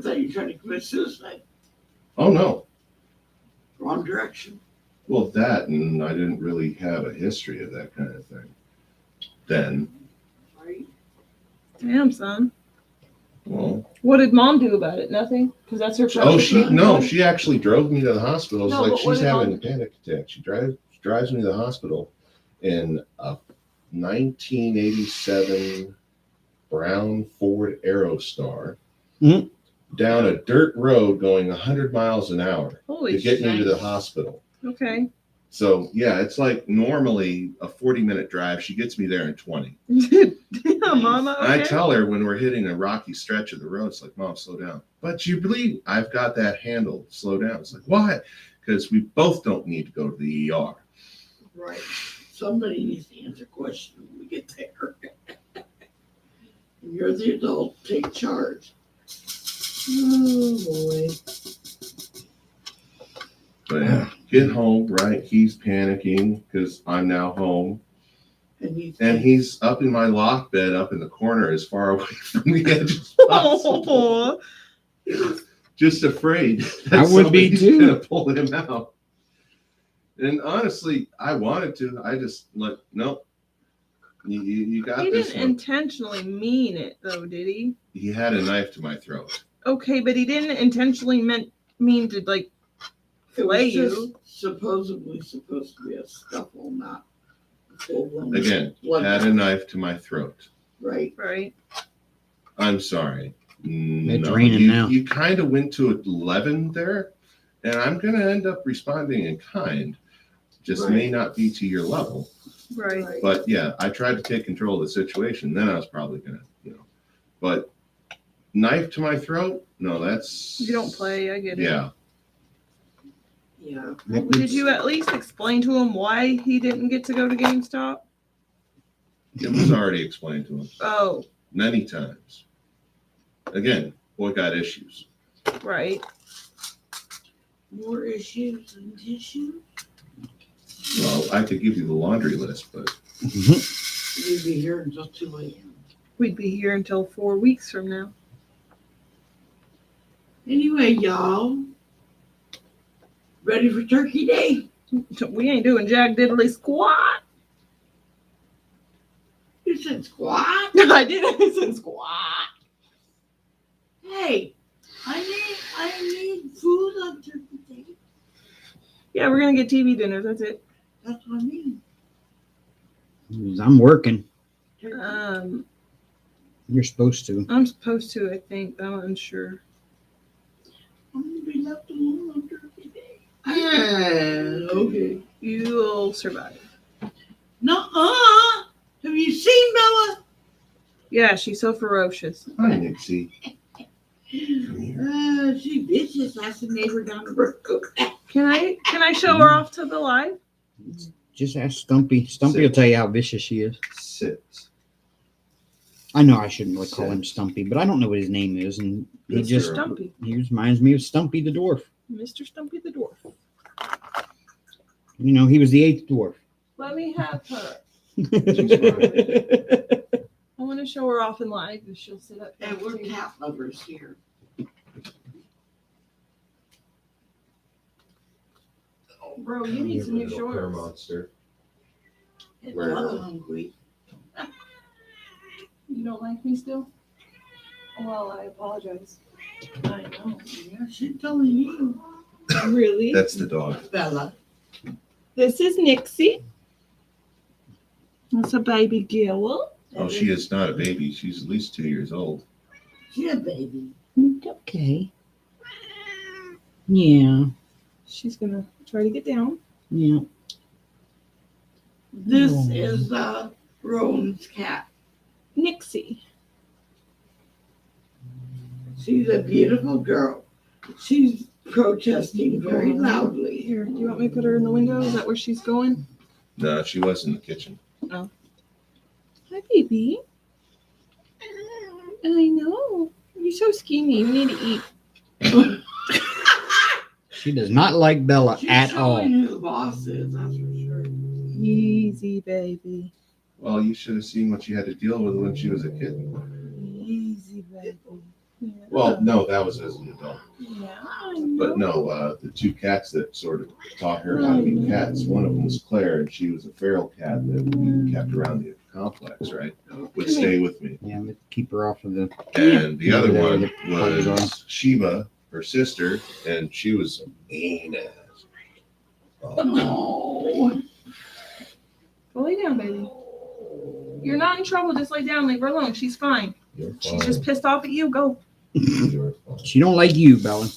thought you were trying to commit suicide. Oh, no. Wrong direction. Well, that, and I didn't really have a history of that kind of thing then. Right. Damn, son. Well, what did Mom do about it? Nothing? Because that's her problem. Oh, she actually drove me to the hospital. It's like she's having a panic attack. She drives me to the hospital in a 1987 brown Ford Aerostar down a dirt road going 100 miles an hour to get me to the hospital. Okay. So, yeah, it's like normally a 40-minute drive. She gets me there in 20. Damn, Mama. Okay. I tell her when we're hitting a rocky stretch of the road, it's like, Mom, slow down. But you believe I've got that handled. Slow down. It's like, why? Because we both don't need to go to the ER. Right. Somebody needs to answer questions when we get there. You're the adult. Take charge. Oh, boy. But yeah, get home, right? He's panicking because I'm now home. And he's up in my lock bed up in the corner as far away from the edge as possible. Just afraid that I would be too. Gonna pull him out. And honestly, I wanted to. I just like, nope. You got he this. He didn't intentionally mean it, though, did he? He had a knife to my throat. Okay, but he didn't intentionally mean to like flay you. Supposedly supposed to be a scuffle, not full-blown. Again, had a knife to my throat. Right. Right. I'm sorry. It's raining now. You kind of went to 11 there, and I'm going to end up responding in kind. Just may not be to your level. Right. But yeah, I tried to take control of the situation. Then I was probably going to, but knife to my throat? No, that's. You don't play. I get it. Yeah. Yeah. Did you at least explain to him why he didn't get to go to GameStop? It was already explained to him. Oh. Many times. Again, boy got issues. Right. More issues than tissue? Well, I could give you the laundry list, but. We'd be here until 2 a.m. We'd be here until 4 weeks from now. Anyway, y'all. Ready for Turkey Day? We ain't doing jack diddly squat. You said squat? I didn't. I said squat. Hey, I need food on Turkey Day. Yeah, we're gonna get TV dinners. That's it. That's what I mean. I'm working. Turkey. You're supposed to. I'm supposed to. I think, but I'm unsure. I'm gonna be left alone on Turkey Day. Okay. You'll survive. Nuh-uh. Have you seen Bella? Yeah, she's so ferocious. Hi, Nixie. Come here. She bitches. That's the neighbor down the road. Can I show her off to the live? Just ask Stumpy. Stumpy will tell you how vicious she is. Sit. I know I shouldn't really call him Stumpy, but I don't know what his name is, and he Mr. just Stumpy. he reminds me of Stumpy the dwarf. Mr. Stumpy the dwarf. You know, he was the 8th dwarf. Let me have her. Yeah, I want to show her off in live, and she'll sit up. And we're cat lovers here. Bro, you need some new Little hair shorts. monster. And Where? I'm hungry. You don't like me still? Well, I apologize. I know. Yeah, she's telling you. Really? That's the dog. Bella. This is Nixie. That's a baby girl. Oh, she is not a baby. She's at least 2 years old. She's a baby. okay. Yeah, She's gonna try to get down. yeah. This Oh. is Rowan's cat. Nixie. She's a beautiful girl. She's protesting very loudly. Here, do you want me to put her in the window? Is that where she's going? No, she was in the kitchen. Hi, baby. I know. You're so skinny. You need to eat. She does not like Bella She's at all. showing who the boss is, that's for sure. Easy, baby. Well, you should have seen what she had to deal with when she was a kid. Easy, baby. Yeah. Well, no, that was as an adult. Yeah, I know. But no, the 2 cats that sort of taught her how to be cats, one of them was Claire, and she was a feral cat that we kept around the complex, right? Would stay with me. Yeah, let's keep her off of the. And the other Yeah, one the puppies are. was Sheba, her sister, and she was a mean ass. Oh, Go lay down, baby. You're not in trouble. Just lay down. Leave her alone. She's fine. You're She's just pissed off at you. Go. You're fine. She don't like you, Bella.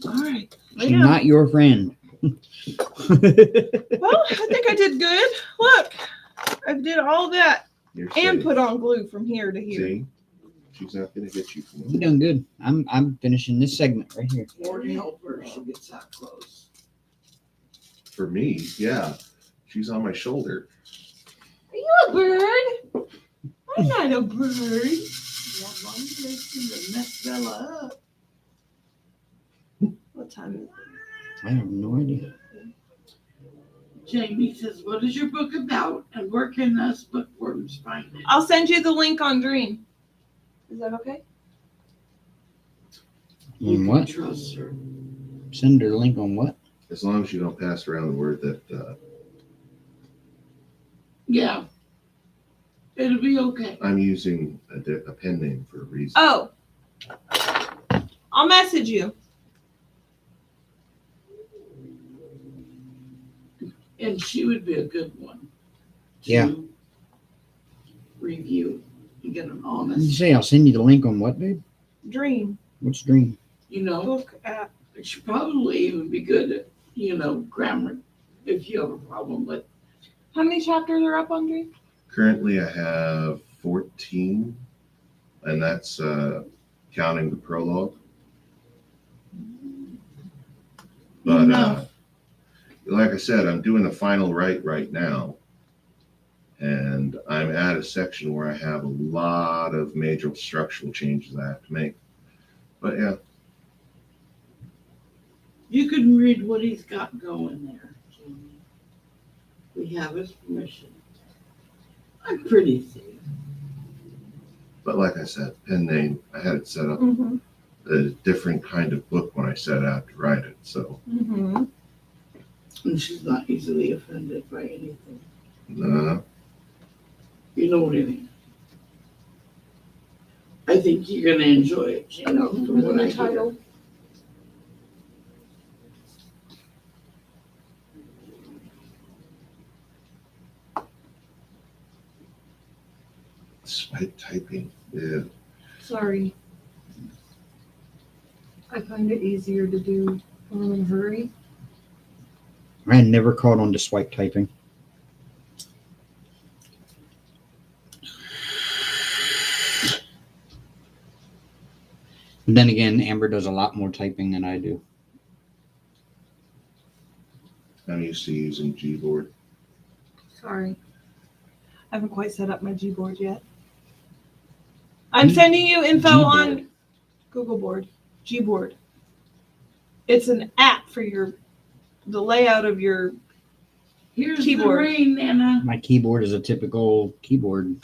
All right. Lay She's down. not your friend. Well, I think I did good. Look, I did all that You're and safe. put on glue from here to here. See? She's not going to get you from You done good. I'm finishing this segment right here. Lord help her, she gets that close. For me, yeah. She's on my shoulder. Are you a bird? I'm not a bird. That long direction to mess Bella up. What time is it? I have no idea. Jamie says, what is your book about? And where can us bookworms find it? I'll send you the link on Dream. Is that okay? You On can what? trust her. Send her the link on what? As long as you don't pass around the word that Yeah. It'll be okay. I'm using a pen name for a reason. Oh. I'll message you. And she would be a good one. to Yeah. Review and get an What did you honest, say? I'll send you the link on what, babe? Dream. What's Dream? Book app. She probably even be good at, grammar if you have a problem with. How many chapters are up on Dream? Currently, I have 14, and that's counting the prologue. But Enough. like I said, I'm doing the final write right now, and I'm at a section where I have a lot of major structural changes I have to make. But yeah, You can read what he's got going there, Jamie. We have his permission. I'm pretty safe. but like I said, pen name, I had it set up Mm-hmm. a different kind of book when I set out to write it. So Mm-hmm. And she's not easily offended by anything. No. You know what I mean? I think you're gonna enjoy it. You know, from what I hear. title. Swipe typing. Yeah. Sorry. I find it easier to do when I'm in a hurry. I had never caught on to swipe typing. Then again, Amber does a lot more typing than I do. I'm used to using Gboard. Sorry. I haven't quite set up my Gboard yet. I'm sending you info Gboard. on Google Board. Gboard. It's an app for the layout of your Here's Keyboard. the rain, Nana. My keyboard is a typical keyboard.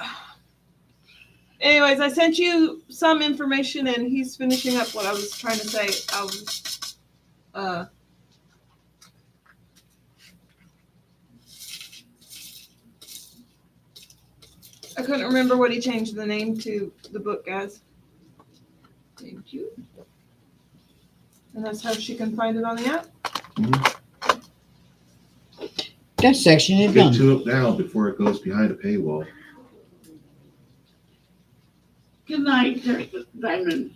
Anyways, I sent you some information and he's finishing up what I was trying to say. I couldn't remember what he changed the name to the book as. Thank you. And that's how she can find it on the app. That section is Get done. to it now before it goes behind a paywall. Good night, Diamond.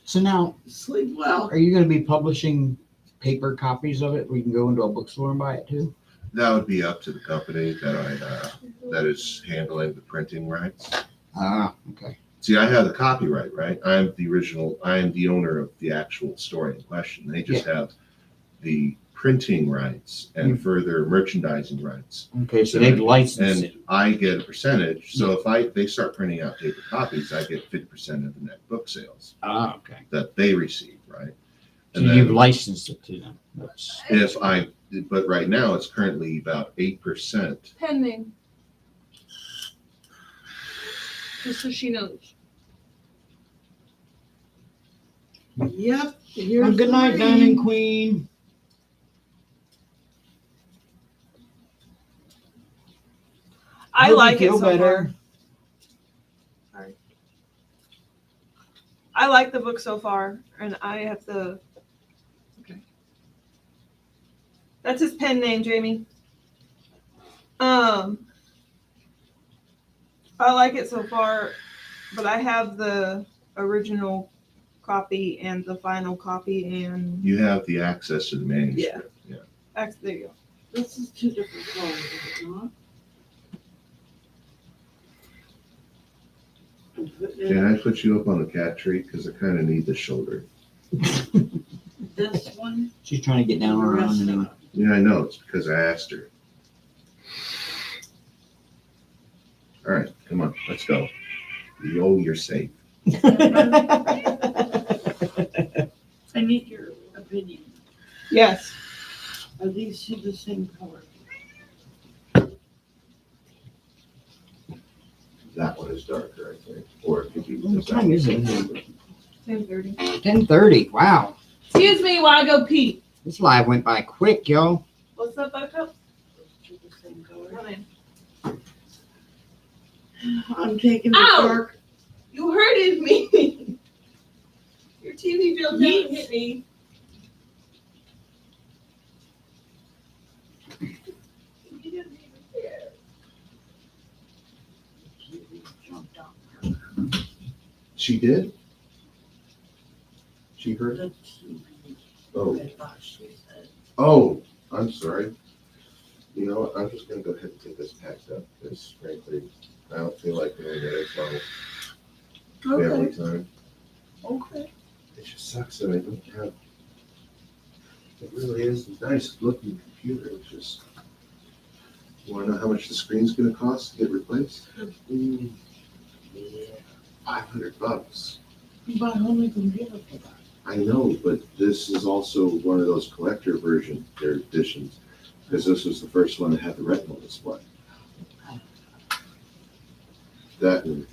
So now, Sleep well. are you going to be publishing paper copies of it? We can go into a bookstore and buy it too. That would be up to the company that is handling the printing rights. Ah, okay. See, I have the copyright, right? I am the owner of the actual story in question. They just have the printing rights and further merchandising rights. Okay, so they've licensed And it. I get a percentage. So if they start printing out paper copies, I get 50% of the net book sales Ah, okay. that they receive, right? So And you've then licensed it to them. That's, but right now it's currently about 8%. Pen name. Just so she knows. Yep. well, good night, Diamond Queen. I Hope you like it feel so better. far. Sorry. I like the book so far, and I have the. Okay. That's his pen name, Jamie. I like it so far, but I have the original copy and the final copy, and You have the access to the manuscript. Yeah. there you go. This is two different colors, is it not? Can I put you up on the cat tree? Because I kind of need the shoulder. This one. She's trying to get down on her own anyway. Yeah, I know. It's because I asked her. All right, come on, let's go. You're safe. I need your opinion. Yes. Are these two the same color? That one is darker, I think. Or it could be. What time is it? 10:30. 10:30. Wow. Excuse me while I go pee. This live went by quick, yo. What's up, Buttercup? Those two the same color? Come in. I'm taking the Ow! dark. You hurted me. Your TV drill down hit me. You didn't even care. Jumped out. She did? She heard? The TV. Oh. I thought she said. Oh, I'm sorry. You know what? I'm just going to go ahead and get this packed up because, frankly, I don't feel like doing it as well. Family time. Okay. It just sucks that I don't have. It really is a nice looking computer. It's just. You want to know how much the screen's going to cost to get replaced? Yeah. $500. You buy a whole new computer for that. I know, but this is also one of those collector editions because this was the first one that had the retinal display. That and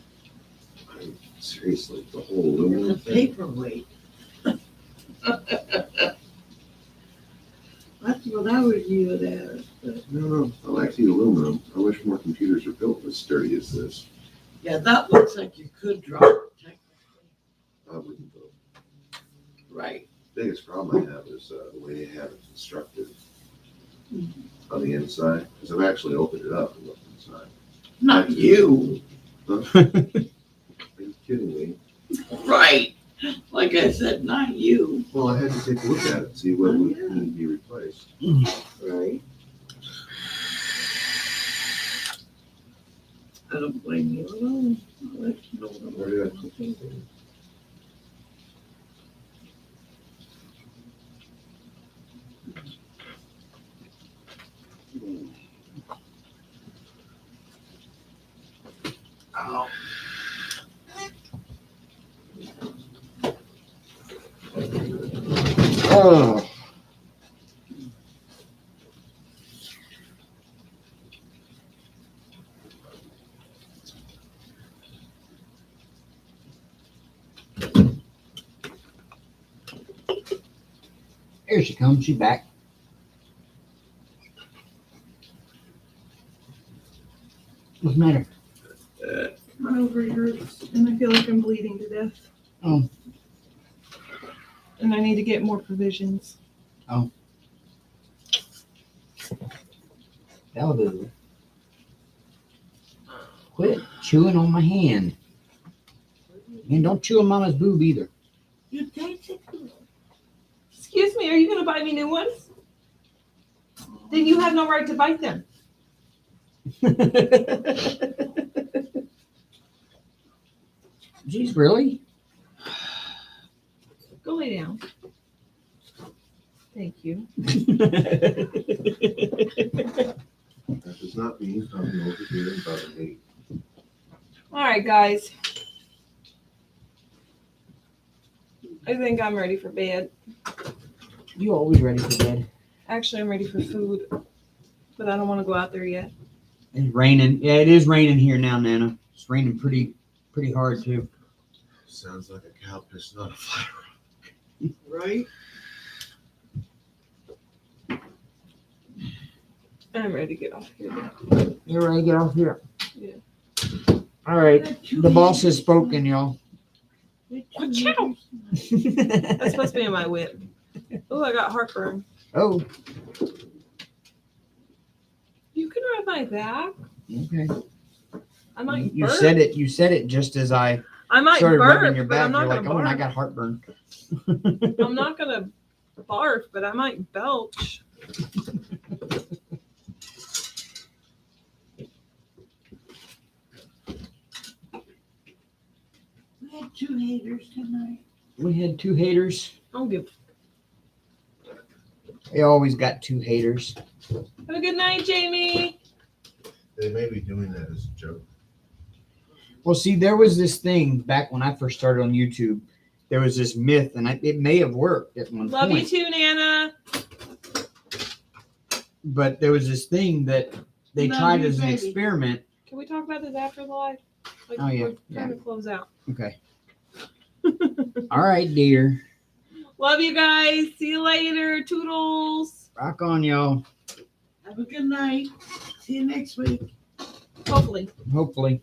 seriously, the whole aluminum It's a thing. paperweight. That's Well, that would view it as. But No, I like the aluminum. I wish more computers were built as sturdy as this. yeah, that looks like you could drop it technically. I wouldn't go. Right. Biggest problem I have is the way they have it constructed on the inside. Because I've actually opened it up and looked inside. Not you. Huh? Are you kidding me? Right. Like I said, not you. Well, I had to take a look at it and see what would need to be replaced. Right. I don't blame you at all. I'll let you know Where did I put what it? Oh. Oh. Here she comes. She's back. What's the matter? My ovary hurts, and I feel like I'm bleeding to death. Oh. And I need to get more provisions. That'll do. Quit chewing on my hand. And don't chew on Mama's boob either. You take it. Excuse me, are you going to buy me new ones? Then you have no right to bite them. Jeez, really? Go lay down. Thank you. That does not mean I'm over here about an 8. All right, guys. I think I'm ready for bed. You always ready for bed? Actually, I'm ready for food, but I don't want to go out there yet. It's raining. Yeah, it is raining here now, Nana. It's raining pretty hard too. Sounds like a cow pissing on a fire. Right? I'm ready to get off here. You're ready to get off here? Yeah. All right. The boss has spoken, y'all. Watch out! That's supposed to be in my whip. Oh, I got heartburn. Oh, You can ride my back. okay. I might You burp. said it. You said it just as I I might started rubbing burp, your but back. I'm not You're like, gonna oh, and I barf. got heartburn. I'm not gonna barf, but I might belch. We had 2 haters tonight. We had 2 haters. I don't give. They always got 2 haters. Have a good night, Jamie. They may be doing that as a joke. Well, see, there was this thing back when I first started on YouTube. There was this myth, and it may have worked at one Love point. you too, Nana. But there was this thing that they Love tried you, as an baby. experiment. Can we talk about this after the live? Like, Oh, yeah, we're trying to close out. Okay. All right, dear. Love you guys. See you later. Toodles. Rock on, y'all. Have a good night. See you next week. Hopefully. Hopefully.